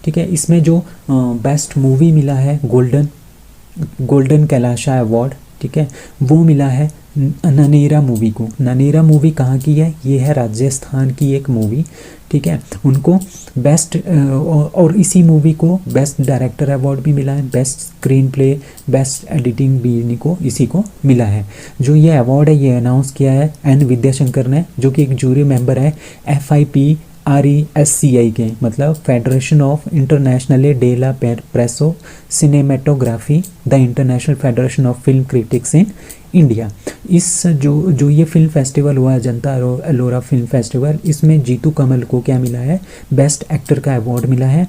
ठीक है। इसमें जो बेस्ट मूवी मिला है गोल्डन कैलाशा अवार्ड, ठीक है, वो मिला है ननेरा मूवी को। ननेरा मूवी कहाँ की है, ये है राजस्थान की एक मूवी, ठीक है। उनको बेस्ट और इसी मूवी को बेस्ट डायरेक्टर अवार्ड भी मिला है, best screen play, best editing भी इसी को मिला है। जो ये अवार्ड है ये अनाउंस किया है N विद्याशंकर ने, जो कि एक जूरी मेंबर है FIPRESCI के, मतलब federation of international de la presse cinematography, the international federation of film critics in India. इस जो ये फिल्म फेस्टिवल हुआ है जनता एलोरा फिल्म फेस्टिवल, इसमें जीतू कमल को क्या मिला है, बेस्ट एक्टर का अवार्ड मिला है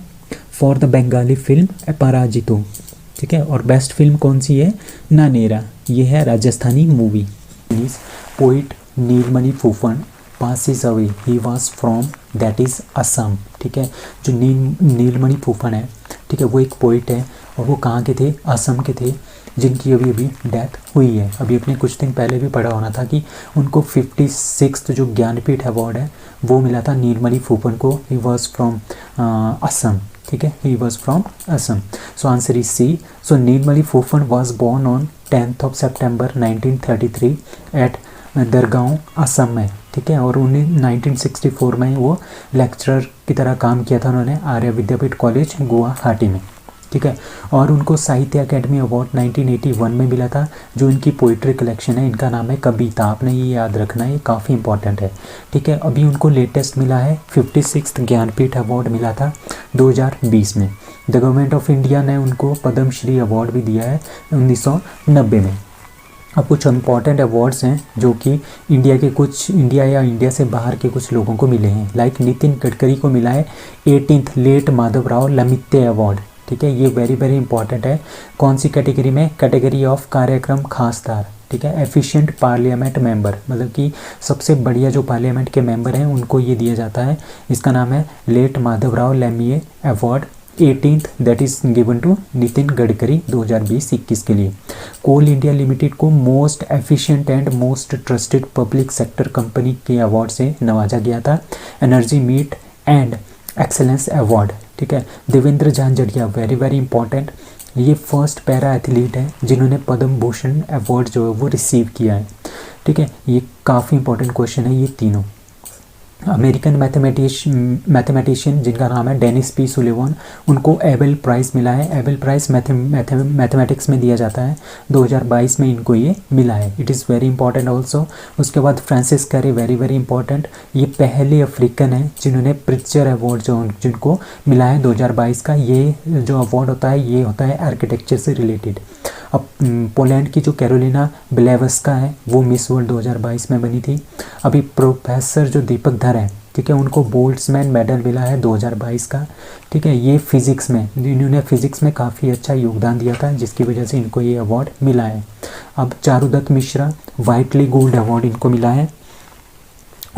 for the Bengali film Aparajito, ठीक है। और बेस्ट फिल्म कौन सी है, नानेरा, ये है Rajasthani movie. Poet Neelmani फूफन passes away, he was from that is Assam, ठीक है। जो नीलमणि फूफन है, ठीक है, वो एक पोइट है और वो कहाँ के थे, असम के थे, जिनकी अभी डेथ हुई है। अभी अपने कुछ दिन पहले भी पढ़ा होना था कि उनको 56th जो ज्ञानपीठ अवार्ड है वो मिला था नीलमणि फूफन को, ही वॉज फ्रॉम असम, ठीक है, he was from Assam. So answer is C. So Nilmani Phookan was born on 10th of September 1933 at Dergaon Assam में, ठीक है। और उन्हें 1964 में वो लेक्चरर की तरह काम किया था उन्होंने आर्य विद्यापीठ कॉलेज गुवाहाटी में, ठीक है। और उनको साहित्य अकेडमी अवार्ड 1981 में मिला था। जो इनकी पोइट्री कलेक्शन है इनका नाम है कविता, आपने ये याद रखना है, ये काफ़ी इंपॉर्टेंट है, ठीक है। अभी उनको लेटेस्ट मिला है 56th ज्ञानपीठ अवार्ड मिला था 2020 में। द गवर्नमेंट ऑफ इंडिया ने उनको पद्मश्री अवार्ड भी दिया है 1990 में। अब कुछ इम्पॉर्टेंट अवार्ड्स हैं जो कि इंडिया या इंडिया से बाहर के कुछ लोगों को मिले हैं। लाइक नितिन गडकरी को मिला है 18th लेट माधवराव लमित्ते अवार्ड, ठीक है। ये वेरी वेरी इंपॉर्टेंट है। कौन सी कैटेगरी में? कैटेगरी ऑफ कार्यक्रम खासदार, ठीक है। एफिशिएंट पार्लियामेंट मेंबर, मतलब कि सबसे बढ़िया जो पार्लियामेंट के मेंबर हैं उनको ये दिया जाता है। इसका नाम है late Madhavrao Limaye award 18th, that is given to Nitin Gadkari 2020-21 के लिए। कोल इंडिया लिमिटेड को most efficient and most trusted public sector company के अवार्ड से नवाजा गया था। Energy meet and excellence award, ठीक है। देवेंद्र झांझड़िया, वेरी वेरी इंपॉर्टेंट, ये फर्स्ट पैरा एथलीट है जिन्होंने पद्म भूषण अवार्ड जो है वो रिसीव किया है, ठीक है। ये काफ़ी इंपॉर्टेंट क्वेश्चन है ये तीनों। अमेरिकन मैथमेटिशियन जिनका नाम है डेनिस पी सुलिवान, उनको एबेल प्राइज़ मिला है। एबेल प्राइज़ मैथमेटिक्स में दिया जाता है, 2022 में इनको ये मिला है। It is very important also. उसके बाद Francis carry, very very important, ये पहले अफ्रीकन हैं जिन्होंने प्रिट्जर अवार्ड जिनको मिला है 2022 का। ये जो अवार्ड होता है ये होता है आर्किटेक्चर से रिलेटेड। अब पोलैंड की जो कैरोलिना ब्लेवस्का है वो मिस वर्ल्ड 2022 में बनी थी। अभी प्रोफेसर जो दीपक धर है, ठीक है, उनको बोल्ट्जमैन मेडल मिला है 2022 का, ठीक है। ये फिज़िक्स में, इन्होंने फिज़िक्स में काफ़ी अच्छा योगदान दिया था जिसकी वजह से इनको ये अवार्ड मिला है। अब Charudatt Mishra, Whitley gold award इनको मिला है।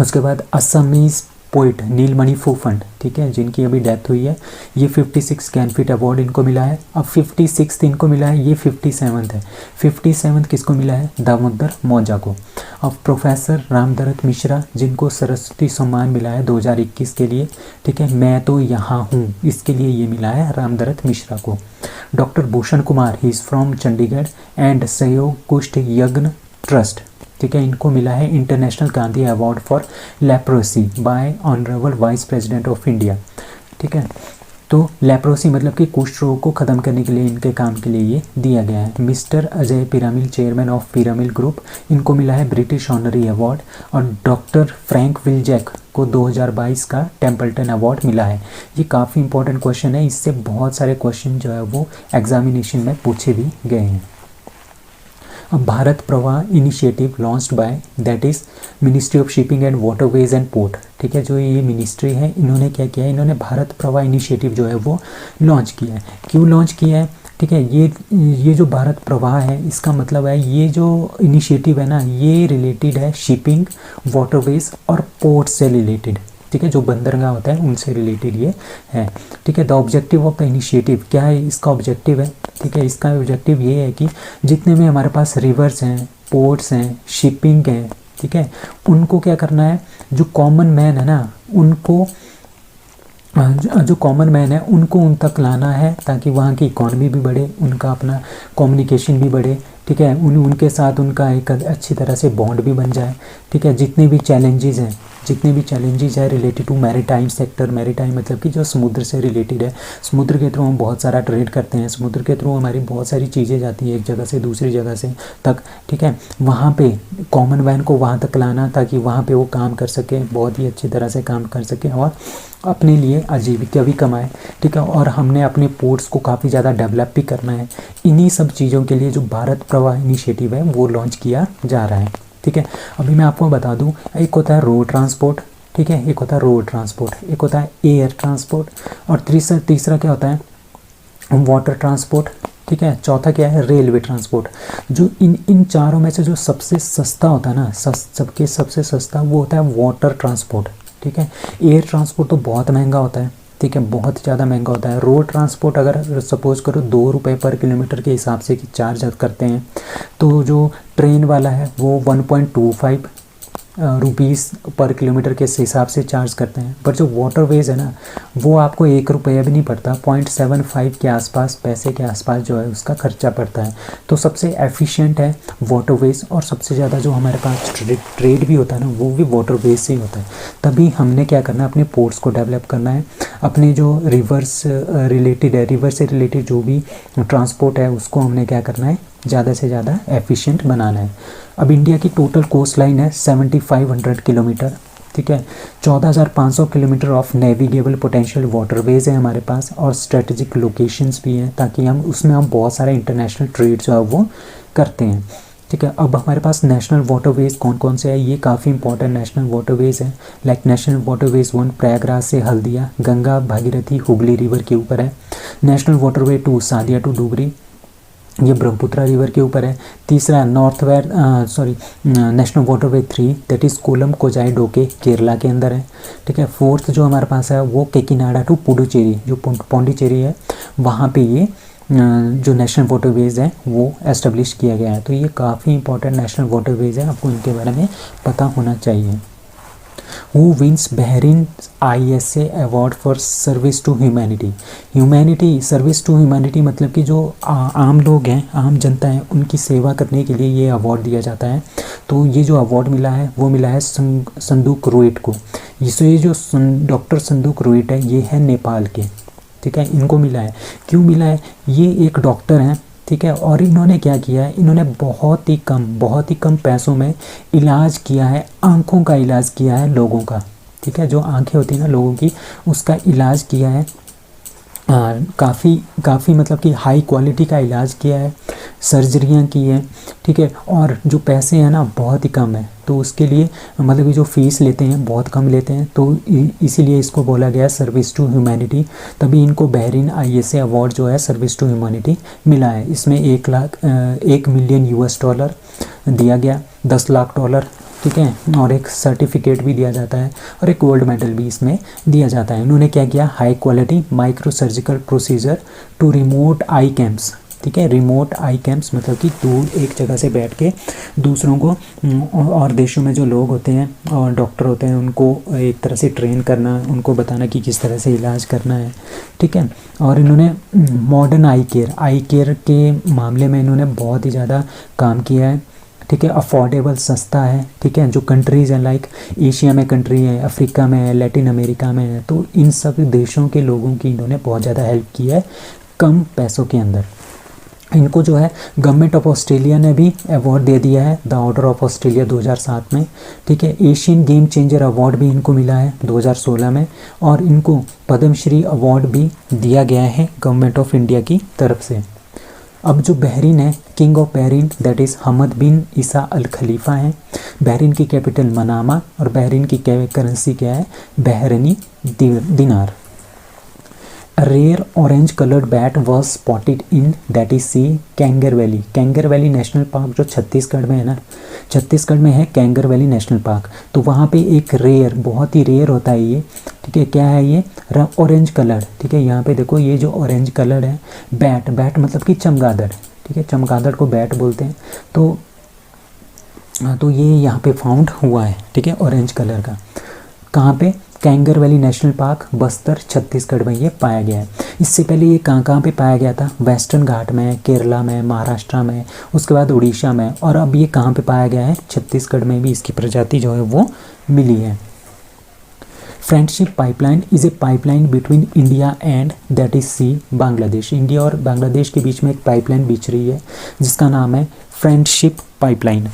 उसके बाद असमीज़ पोइट नीलमणि फूफन, ठीक है, जिनकी अभी डेथ हुई है, ये 56 ज्ञानपीठ अवार्ड इनको मिला है। अब 56 इनको मिला है, ये 57 है। 57 किसको मिला है? दामोदर मौजा को। अब प्रोफेसर रामदरत मिश्रा, जिनको सरस्वती सम्मान मिला है 2021 के लिए, ठीक है, मैं तो यहाँ हूँ, इसके लिए ये मिला है रामदरत मिश्रा को। Doctor Bhushan Kumar, he is from Chandigarh and सहयोग कुष्ठ यज्ञ ट्रस्ट, ठीक है, इनको मिला है international Gandhi award for leprosy bye honourable vice president of India, ठीक है। तो लेप्रोसी मतलब कि कुष्ठ रोग को ख़त्म करने के लिए इनके काम के लिए ये दिया गया है। Mister Ajay Piramal, chairman of Piramal group, इनको मिला है ब्रिटिश ऑनरी अवार्ड। और डॉक्टर फ्रैंक विलजैक को 2022 का टेम्पल्टन अवार्ड मिला है। ये काफ़ी इंपॉर्टेंट क्वेश्चन है, इससे बहुत सारे क्वेश्चन जो है वो एग्जामिनेशन में पूछे भी गए हैं। अब भारत प्रवाह initiative launched by, that is ministry of shipping and waterways and port, ठीक है। जो ये मिनिस्ट्री है इन्होंने क्या किया है, इन्होंने भारत प्रवाह इनिशिएटिव जो है वो लॉन्च किया है। क्यों लॉन्च किया है? ठीक है, ये जो भारत प्रवाह है इसका मतलब है ये जो इनिशिएटिव है ना ये रिलेटेड है शिपिंग, वाटरवेज और पोर्ट से रिलेटेड, ठीक है, जो बंदरगाह होता है उनसे रिलेटेड ये है, ठीक है। The objective of the initiative क्या है? इसका ऑब्जेक्टिव है, ठीक है, इसका ऑब्जेक्टिव ये है कि जितने भी हमारे पास रिवर्स हैं, पोर्ट्स हैं, शिपिंग है, ठीक है, उनको क्या करना है, जो कॉमन मैन है ना उनको जो कॉमन मैन है उनको उन तक लाना है ताकि वहाँ की इकॉनमी भी बढ़े, उनका अपना कम्युनिकेशन भी बढ़े, ठीक है, उनके साथ उनका एक अच्छी तरह से बॉन्ड भी बन जाए, ठीक है। जितने भी चैलेंजेस है related to maritime sector, maritime मतलब कि जो समुद्र से रिलेटेड है, समुद्र के थ्रू हम बहुत सारा ट्रेड करते हैं, समुद्र के थ्रू हमारी बहुत सारी चीज़ें जाती हैं एक जगह से दूसरी जगह से तक, ठीक है। वहाँ पे कॉमन मैन को वहाँ तक लाना ताकि वहाँ पे वो काम कर सके, बहुत ही अच्छी तरह से काम कर सके और अपने लिए आजीविका भी कमाए, ठीक है। और हमने अपने पोर्ट्स को काफ़ी ज़्यादा डेवलप भी करना है। इन्हीं सब चीज़ों के लिए जो भारत प्रवाह इनिशिएटिव है वो लॉन्च किया जा रहा है, ठीक है। अभी मैं आपको बता दूं, एक होता है रोड ट्रांसपोर्ट, ठीक है, एक होता है रोड ट्रांसपोर्ट, एक होता है एयर ट्रांसपोर्ट और तीसरा क्या होता है वाटर ट्रांसपोर्ट, ठीक है। चौथा क्या है रेलवे ट्रांसपोर्ट। जो इन चारों में से जो सबसे सस्ता होता है ना, सबके सबसे सस्ता वो होता है वाटर ट्रांसपोर्ट, ठीक है। एयर ट्रांसपोर्ट तो बहुत महंगा होता है, ठीक है, बहुत ज़्यादा महंगा होता है। रोड ट्रांसपोर्ट अगर सपोज़ करो 2 रुपये पर किलोमीटर के हिसाब से कि चार्ज करते हैं, तो जो ट्रेन वाला है वो 1.25 रुपीस पर किलोमीटर के हिसाब से चार्ज करते हैं, पर जो वाटरवेज है ना वो आपको 1 रुपया भी नहीं पड़ता, 0.75 के आसपास पैसे के आसपास जो है उसका खर्चा पड़ता है। तो सबसे एफिशिएंट है वाटरवेज, और सबसे ज़्यादा जो हमारे पास ट्रेड भी होता है ना वो भी वाटरवेज से ही होता है। तभी हमने क्या करना है, अपने पोर्ट्स को डेवलप करना है, अपने जो रिवर्स रिलेटेड है, रिवर से रिलेटेड जो भी ट्रांसपोर्ट है उसको हमने क्या करना है, ज़्यादा से ज़्यादा एफिशिएंट बनाना है। अब इंडिया की टोटल कोस्ट लाइन है 7500 किलोमीटर, ठीक है। 14,500 kilometre of navigable potential waterways है हमारे पास, और स्ट्रेटेजिक लोकेशंस भी हैं, ताकि हम उसमें हम बहुत सारे इंटरनेशनल ट्रेड जो है वो करते हैं, ठीक है। अब हमारे पास नेशनल वाटरवेज कौन कौन से हैं, ये काफ़ी इंपॉर्टेंट नेशनल वाटरवेज हैं। लाइक नेशनल वाटरवेज 1 प्रयागराज से हल्दिया, गंगा भागीरथी हुगली रिवर के ऊपर है। National waterway 2 Sadiya to Dhubri, ये ब्रह्मपुत्रा रिवर के ऊपर है। तीसरा national waterway 3 that is Kollam कोजाई डोके केरला के अंदर है, ठीक है। फोर्थ जो हमारे पास है वो केकिनाडा टू पुडुचेरी, जो पौंडीचेरी है वहाँ पे ये जो नेशनल वाटरवेज है वो एस्टेब्लिश किया गया है। तो ये काफ़ी इंपॉर्टेंट नेशनल वाटरवेज है, आपको इनके बारे में पता होना चाहिए। Who wins Bahrain ISA award for service to humanity service to humanity मतलब कि जो आम लोग हैं, आम जनता है, उनकी सेवा करने के लिए ये अवार्ड दिया जाता है। तो ये जो अवार्ड मिला है वो मिला है संदूक रुइट को। ये जो डॉक्टर संदूक रुइट है ये है नेपाल के, ठीक है। इनको मिला है, क्यों मिला है, ये एक डॉक्टर हैं, ठीक है। और इन्होंने क्या किया है, इन्होंने बहुत ही कम पैसों में इलाज किया है, आँखों का इलाज किया है लोगों का, ठीक है। जो आँखें होती हैं ना लोगों की, उसका इलाज किया है, काफ़ी मतलब कि हाई क्वालिटी का इलाज किया है, सर्जरियाँ की हैं, ठीक है। और जो पैसे हैं ना बहुत ही कम है, तो उसके लिए मतलब कि जो फ़ीस लेते हैं बहुत कम लेते हैं, तो इसीलिए इसको बोला गया सर्विस टू ह्यूमैनिटी। तभी इनको बहरीन ISA अवार्ड जो है सर्विस टू ह्यूमैनिटी मिला है। इसमें 1 मिलियन US डॉलर दिया गया, $10 लाख, ठीक है। और एक सर्टिफिकेट भी दिया जाता है, और एक गोल्ड मेडल भी इसमें दिया जाता है। इन्होंने क्या किया, high quality micro surgical procedure to remote eye camps, ठीक है। रिमोट आई कैंप्स मतलब कि दूर एक जगह से बैठ के दूसरों को, और देशों में जो लोग होते हैं और डॉक्टर होते हैं उनको एक तरह से ट्रेन करना, उनको बताना कि किस तरह से इलाज करना है, ठीक है। और इन्होंने मॉडर्न आई केयर के मामले में इन्होंने बहुत ही ज़्यादा काम किया है, ठीक है। अफोर्डेबल सस्ता है, ठीक है। जो कंट्रीज़ हैं लाइक एशिया में कंट्री है, अफ्रीका में है, लैटिन अमेरिका में है, तो इन सब देशों के लोगों की इन्होंने बहुत ज़्यादा हेल्प की है कम पैसों के अंदर। इनको जो है गवर्नमेंट ऑफ ऑस्ट्रेलिया ने भी अवार्ड दे दिया है, द ऑर्डर ऑफ ऑस्ट्रेलिया 2007 में, ठीक है। एशियन गेम चेंजर अवार्ड भी इनको मिला है 2016 में, और इनको पद्मश्री अवार्ड भी दिया गया है गवर्नमेंट ऑफ इंडिया की तरफ से। अब जो बहरीन है, king of Bahrain that is Hamad bin Isa Al Khalifa हैं। बहरीन की कैपिटल मनामा, और बहरीन की करेंसी क्या है, Bahraini dinar. Rare orange coloured bat was spotted in that is C Kanger valley national park, जो छत्तीसगढ़ में है ना, छत्तीसगढ़ में है कैंगर वैली नेशनल पार्क। तो वहाँ पे एक रेयर, बहुत ही रेयर होता है ये, ठीक है। क्या है ये, ऑरेंज कलर, ठीक है। यहाँ पे देखो ये जो ऑरेंज कलर है, बैट मतलब कि चमगादड़, ठीक है। चमगादड़ को बैट बोलते हैं। तो ये यहाँ पे फाउंड हुआ है, ठीक है, ऑरेंज कलर का। कहाँ पे, Kanger valley national park, Bastar Chhattisgarh में ये पाया गया है। इससे पहले ये कहाँ पे पाया गया था, वेस्टर्न घाट में, केरला में, महाराष्ट्र में, उसके बाद उड़ीसा में, और अब ये कहाँ पे पाया गया है, छत्तीसगढ़ में भी इसकी प्रजाति जो है वो मिली है। Friendship pipeline is a pipeline between India and that is C Bangladesh. India और बांग्लादेश के बीच में एक पाइपलाइन बिछ रही है जिसका नाम है फ्रेंडशिप पाइपलाइन।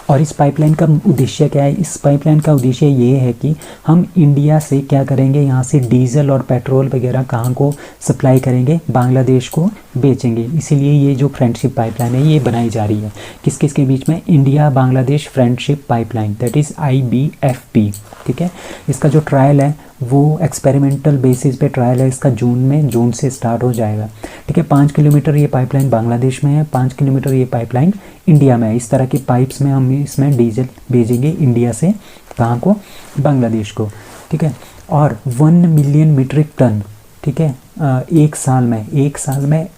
और इस पाइपलाइन का उद्देश्य क्या है, इस पाइपलाइन का उद्देश्य ये है कि हम इंडिया से क्या करेंगे, यहाँ से डीजल और पेट्रोल वगैरह कहाँ को सप्लाई करेंगे, बांग्लादेश को बेचेंगे। इसीलिए ये जो फ्रेंडशिप पाइपलाइन है ये बनाई जा रही है। किस किस के बीच में, India Bangladesh friendship pipeline that is IBFP, ठीक है। इसका जो ट्रायल है वो एक्सपेरिमेंटल बेसिस पे ट्रायल है, इसका जून से स्टार्ट हो जाएगा, ठीक है। 5 किलोमीटर ये पाइपलाइन बांग्लादेश में है, 5 किलोमीटर ये पाइपलाइन इंडिया में है। इस तरह के पाइप्स में हम इसमें डीजल भेजेंगे इंडिया से कहाँ को, बांग्लादेश को, ठीक है। और 1 मिलियन मीट्रिक टन, ठीक है, एक साल में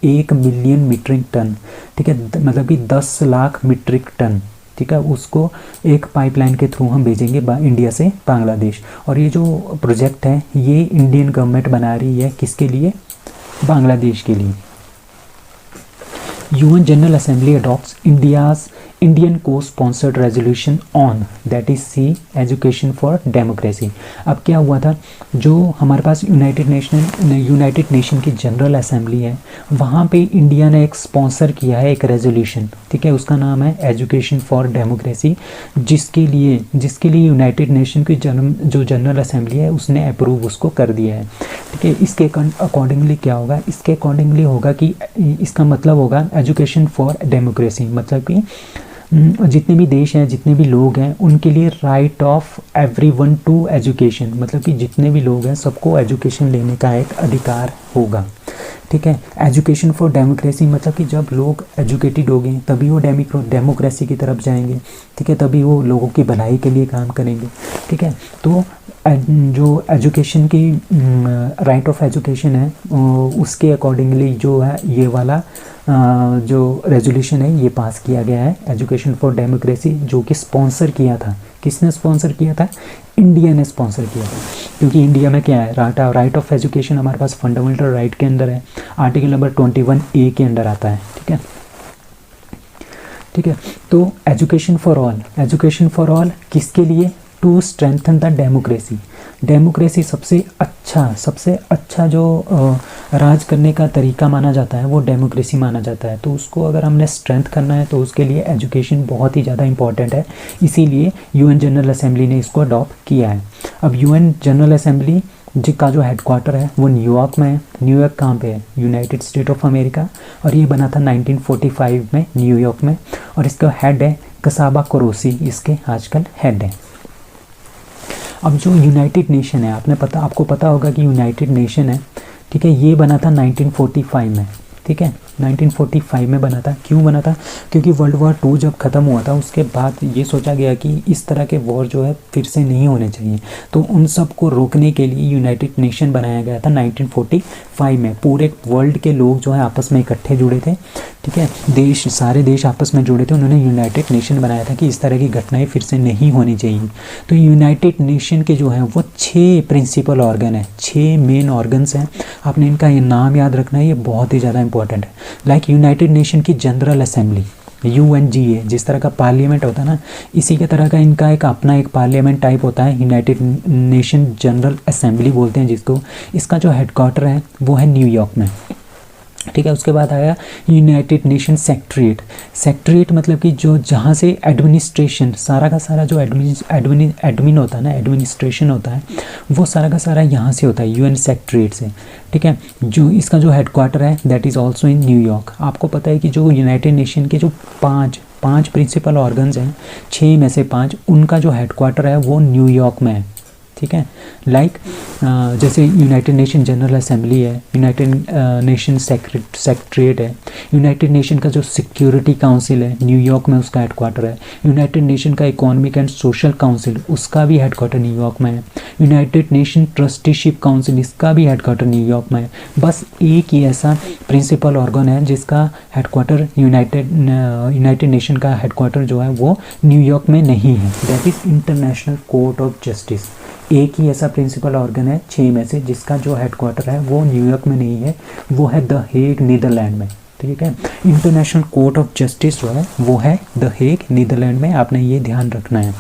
1 मिलियन मीट्रिक टन, ठीक है, मतलब कि 10 लाख मीट्रिक टन, ठीक है, उसको एक पाइपलाइन के थ्रू हम भेजेंगे इंडिया से बांग्लादेश। और ये जो प्रोजेक्ट है ये इंडियन गवर्नमेंट बना रही है, किसके लिए? बांग्लादेश के लिए। UN General Assembly adopts Indian co-sponsored resolution on that is C education for democracy। अब क्या हुआ था, जो हमारे पास यूनाइटेड नेशन की जनरल असेंबली है, वहाँ पे इंडिया ने एक स्पॉन्सर किया है एक रेजोल्यूशन, ठीक है, उसका नाम है एजुकेशन फॉर डेमोक्रेसी, जिसके लिए यूनाइटेड नेशन की जो जनरल असेंबली है उसने अप्रूव उसको कर दिया है, ठीक है। इसके अकॉर्डिंगली क्या होगा, इसके अकॉर्डिंगली होगा कि इसका मतलब होगा एजुकेशन फॉर डेमोक्रेसी, मतलब कि जितने भी देश हैं, जितने भी लोग हैं, उनके लिए right of everyone to education, मतलब कि जितने भी लोग हैं सबको एजुकेशन लेने का एक अधिकार होगा, ठीक है। एजुकेशन फॉर डेमोक्रेसी मतलब कि जब लोग एजुकेटेड होंगे तभी वो डेमोक्रेसी की तरफ जाएंगे, ठीक है, तभी वो लोगों की भलाई के लिए काम करेंगे, ठीक है। तो जो एजुकेशन की राइट ऑफ एजुकेशन है उसके अकॉर्डिंगली जो है ये वाला जो रेजोल्यूशन है ये पास किया गया है, एजुकेशन फॉर डेमोक्रेसी, जो कि स्पॉन्सर किया था, किसने स्पॉन्सर किया था? इंडिया ने स्पॉन्सर किया था, क्योंकि इंडिया में क्या है, राइट ऑफ एजुकेशन हमारे पास फंडामेंटल राइट के अंदर है, आर्टिकल नंबर 21A के अंदर आता है, ठीक है, ठीक है। तो एजुकेशन फॉर ऑल किसके लिए? टू स्ट्रेंथन द डेमोक्रेसी सबसे अच्छा जो राज करने का तरीका माना जाता है वो डेमोक्रेसी माना जाता है। तो उसको अगर हमने स्ट्रेंथ करना है तो उसके लिए एजुकेशन बहुत ही ज़्यादा इंपॉर्टेंट है, इसीलिए यूएन जनरल असेंबली ने इसको अडॉप्ट किया है। अब यूएन जनरल असेंबली जिसका जो हेडक्वार्टर है वो न्यूयॉर्क में है। न्यूयॉर्क कहाँ पे है? यूनाइटेड स्टेट ऑफ अमेरिका, और ये बना था 1945 में न्यूयॉर्क में, और इसका हेड है कसाबा कोरोसी, इसके आजकल हेड है। अब जो यूनाइटेड नेशन है, आपको पता होगा कि यूनाइटेड नेशन है, ठीक है, ये बना था 1945 में, ठीक है, 1945 में बना था। क्यों बना था? क्योंकि वर्ल्ड वॉर 2 जब ख़त्म हुआ था उसके बाद ये सोचा गया कि इस तरह के वॉर जो है फिर से नहीं होने चाहिए, तो उन सब को रोकने के लिए यूनाइटेड नेशन बनाया गया था 1945 में। पूरे वर्ल्ड के लोग जो है आपस में इकट्ठे जुड़े थे, ठीक है, सारे देश आपस में जुड़े थे, उन्होंने यूनाइटेड नेशन बनाया था कि इस तरह की घटनाएं फिर से नहीं होनी चाहिए। तो यूनाइटेड नेशन के जो है वो 6 प्रिंसिपल ऑर्गन है, 6 मेन ऑर्गन्स हैं। आपने इनका ये नाम याद रखना है, ये बहुत ही ज़्यादा इंपॉर्टेंट है। लाइक यूनाइटेड नेशन की जनरल असेंबली UNGA, जिस तरह का पार्लियामेंट होता है ना, इसी के तरह का इनका अपना एक पार्लियामेंट टाइप होता है, यूनाइटेड नेशन जनरल असेंबली बोलते हैं जिसको। इसका जो हेडक्वार्टर है वो है न्यूयॉर्क में, ठीक है। उसके बाद आया यूनाइटेड नेशन सेक्रेटरीट मतलब कि जो जहाँ से एडमिनिस्ट्रेशन सारा का सारा जो एडमिन होता है ना, एडमिनिस्ट्रेशन होता है, वो सारा का सारा यहाँ से होता है, UN सेक्रेटरीट से, ठीक है। जो इसका जो हेडक्वार्टर है that is also in New York. आपको पता है कि जो यूनाइटेड नेशन के जो पाँच प्रिंसिपल ऑर्गन्स हैं, 6 में से 5, उनका जो हेडक्वार्टर है वो न्यूयॉर्क में है, ठीक है। लाइक जैसे यूनाइटेड नेशन जनरल असेंबली है, यूनाइटेड नेशन सेक्रेटरीट है, यूनाइटेड नेशन का जो सिक्योरिटी काउंसिल है न्यूयॉर्क में उसका हेडक्वार्टर है, यूनाइटेड नेशन का इकोनॉमिक एंड सोशल काउंसिल उसका भी हेडक्वार्टर न्यूयॉर्क में है, यूनाइटेड नेशन ट्रस्टीशिप काउंसिल इसका भी हेडक्वार्टर न्यूयॉर्क में है। बस एक ही ऐसा प्रिंसिपल ऑर्गन है जिसका हेडक्वार्टर यूनाइटेड नेशन का हेडक्वार्टर जो है वो न्यूयॉर्क में नहीं है, that is international court of justice. एक ही ऐसा प्रिंसिपल ऑर्गन है 6 में से जिसका जो हेडक्वार्टर है वो न्यूयॉर्क में नहीं है, वो है द हेग नीदरलैंड में, ठीक है। इंटरनेशनल कोर्ट ऑफ जस्टिस जो है वो है द हेग नीदरलैंड में, आपने ये ध्यान रखना है।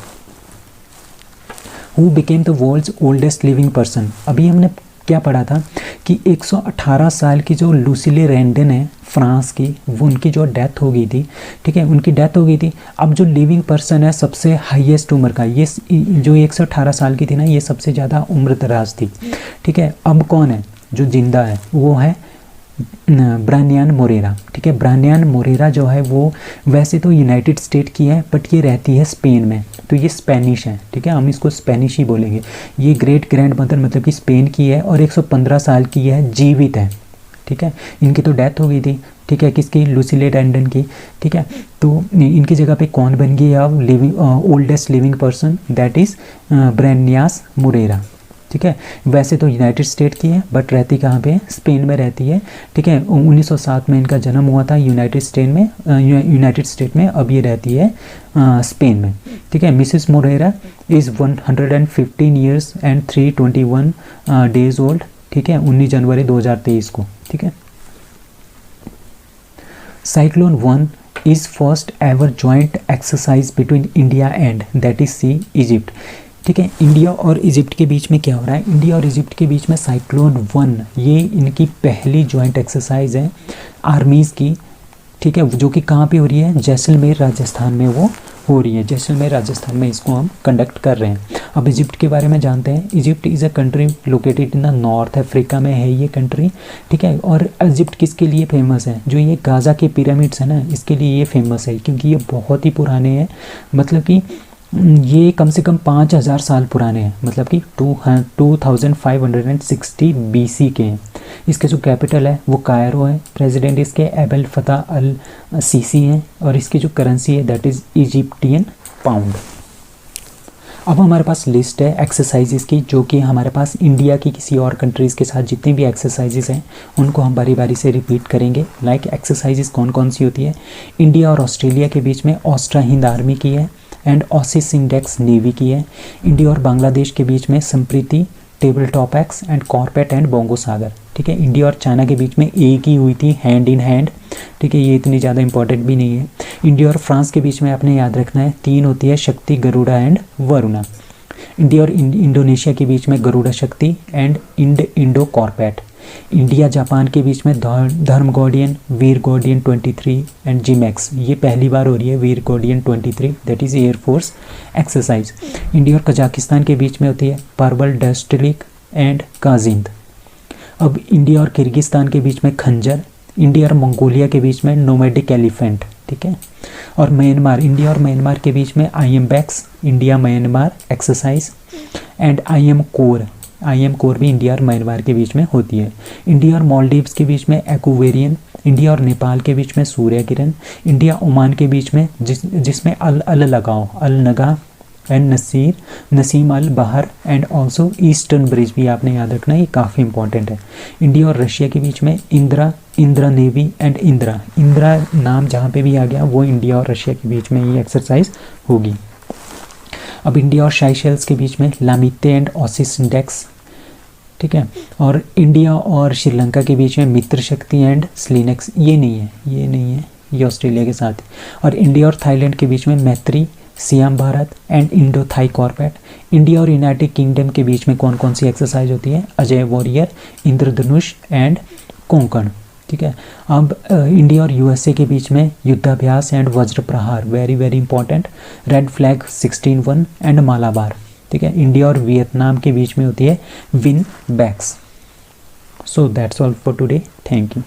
Who became the world's oldest living person, अभी हमने क्या पढ़ा था कि 118 साल की जो लुसिले रेंडन है फ्रांस की, वो उनकी जो डेथ हो गई थी, ठीक है, उनकी डेथ हो गई थी। अब जो लिविंग पर्सन है सबसे हाईएस्ट उम्र का, ये जो 118 साल की थी ना, ये सबसे ज़्यादा उम्र दराज थी, ठीक है। अब कौन है जो जिंदा है? वो है ब्रानियान मोरेरा, ठीक है। ब्रानियान मोरेरा जो है वो वैसे तो यूनाइटेड स्टेट की है बट ये रहती है स्पेन में, तो ये स्पेनिश है, ठीक है, हम इसको स्पेनिश ही बोलेंगे। ये ग्रेट ग्रैंड मदर मतलब कि स्पेन की है और 115 साल की है, जीवित है, ठीक है। इनकी तो डेथ हो गई थी, ठीक है, किसकी? लुसिले रेंडन की, ठीक है। तो इनकी जगह पे कौन बन गई अब oldest living person? That is Branyas Morera, ठीक है। वैसे तो यूनाइटेड स्टेट की है बट रहती कहाँ पे है, स्पेन में रहती है। ठीक है, 1907 में इनका जन्म हुआ था यूनाइटेड स्टेट में, अब ये रहती है स्पेन में। ठीक है, Mrs Morera is 115 years and 321 days old. ठीक है, 19 जनवरी 2023 को। ठीक है, cyclone 1 is first ever joint exercise between India and that is C Egypt. ठीक है, इंडिया और इजिप्ट के बीच में क्या हो रहा है, इंडिया और इजिप्ट के बीच में साइक्लोन 1 ये इनकी पहली जॉइंट एक्सरसाइज है आर्मीज़ की। ठीक है, जो कि कहाँ पे हो रही है, जैसलमेर राजस्थान में वो हो रही है। जैसलमेर राजस्थान में इसको हम कंडक्ट कर रहे हैं। अब इजिप्ट के बारे में जानते हैं। Egypt is a country located in the north Africa में है ये कंट्री। ठीक है, और इजिप्ट किसके लिए फेमस है, जो ये गाज़ा के पिरामिड्स है ना, इसके लिए ये फेमस है क्योंकि ये बहुत ही पुराने हैं। मतलब कि ये कम से कम 5000 साल पुराने हैं, मतलब कि 2560 BC के हैं। इसके जो कैपिटल है वो कायरो है। प्रेसिडेंट इसके एबेल फतह अल सीसी हैं और इसकी जो करेंसी है दैट इज़ इजिप्टियन पाउंड। अब हमारे पास लिस्ट है एक्सरसाइजेस की, जो कि हमारे पास इंडिया की किसी और कंट्रीज़ के साथ जितनी भी एक्सरसाइजेस हैं उनको हम बारी बारी से रिपीट करेंगे। लाइक एक्सरसाइजेस कौन कौन सी होती है, इंडिया और ऑस्ट्रेलिया के बीच में ऑस्ट्रा हिंद आर्मी की है एंड ऑसिस इंडेक्स नेवी की है। इंडिया और बांग्लादेश के बीच में Sampriti table top ex and CORPAT and Bongosagar सागर। ठीक है, इंडिया और चाइना के बीच में एक ही हुई थी हैंड इन हैंड। ठीक है, ये इतनी ज़्यादा इंपॉर्टेंट भी नहीं है। इंडिया और फ्रांस के बीच में आपने याद रखना है 3 होती है, शक्ति, गरुड़ा एंड वरुणा। इंडिया और इंडोनेशिया के बीच में Garuda Shakti and Indo CORPAT. India Japan के बीच में Dharma Guardian, Veer Guardian 23 and JIMEX. ये पहली बार हो रही है Veer Guardian 23, that is air force exercise. India और कजाकिस्तान के बीच में होती है परवल डस्टलिक एंड काजिंद। अब इंडिया और किर्गिस्तान के बीच में खंजर। इंडिया और मंगोलिया के बीच में नोमैडिक एलिफेंट। ठीक है, और म्यांमार, इंडिया और म्यांमार के बीच में IMBEX, India Myanmar exercise and IM core भी इंडिया और म्यांमार के बीच में होती है। इंडिया और मालदीव्स के बीच में एक्वेरियन। इंडिया और नेपाल के बीच में सूर्य किरण। इंडिया ओमान के बीच में जिसमें अल लगाओ, अल नगा एंड नसीम अल बहर एंड ऑल्सो ईस्टर्न ब्रिज भी आपने याद रखना है, ये काफ़ी इंपॉर्टेंट है। इंडिया और रशिया के बीच में इंदिरा नेवी एंड इंदिरा नाम जहाँ पे भी आ गया वो इंडिया और रशिया के बीच में ये एक्सरसाइज होगी। अब इंडिया और साइशेल्स के बीच में लामिते एंड ऑसिस इंडेक्स। ठीक है, और इंडिया और श्रीलंका के बीच में मित्र शक्ति एंड स्लिनेक्स। ये नहीं है, ये ऑस्ट्रेलिया के साथ। और इंडिया और थाईलैंड के बीच में Maitree, Siam Bharat and Indo Thai CORPAT. India और यूनाइटेड किंगडम के बीच में कौन कौन सी एक्सरसाइज होती है, अजय वॉरियर, इंद्रधनुष एंड कोंकण। ठीक है, अब इंडिया और USA के बीच में युद्धाभ्यास एंड वज्र प्रहार, very very important. Red flag 16-1 and Malabar. ठीक है, इंडिया और वियतनाम के बीच में होती है VINBAX. So that's all for today, thank you.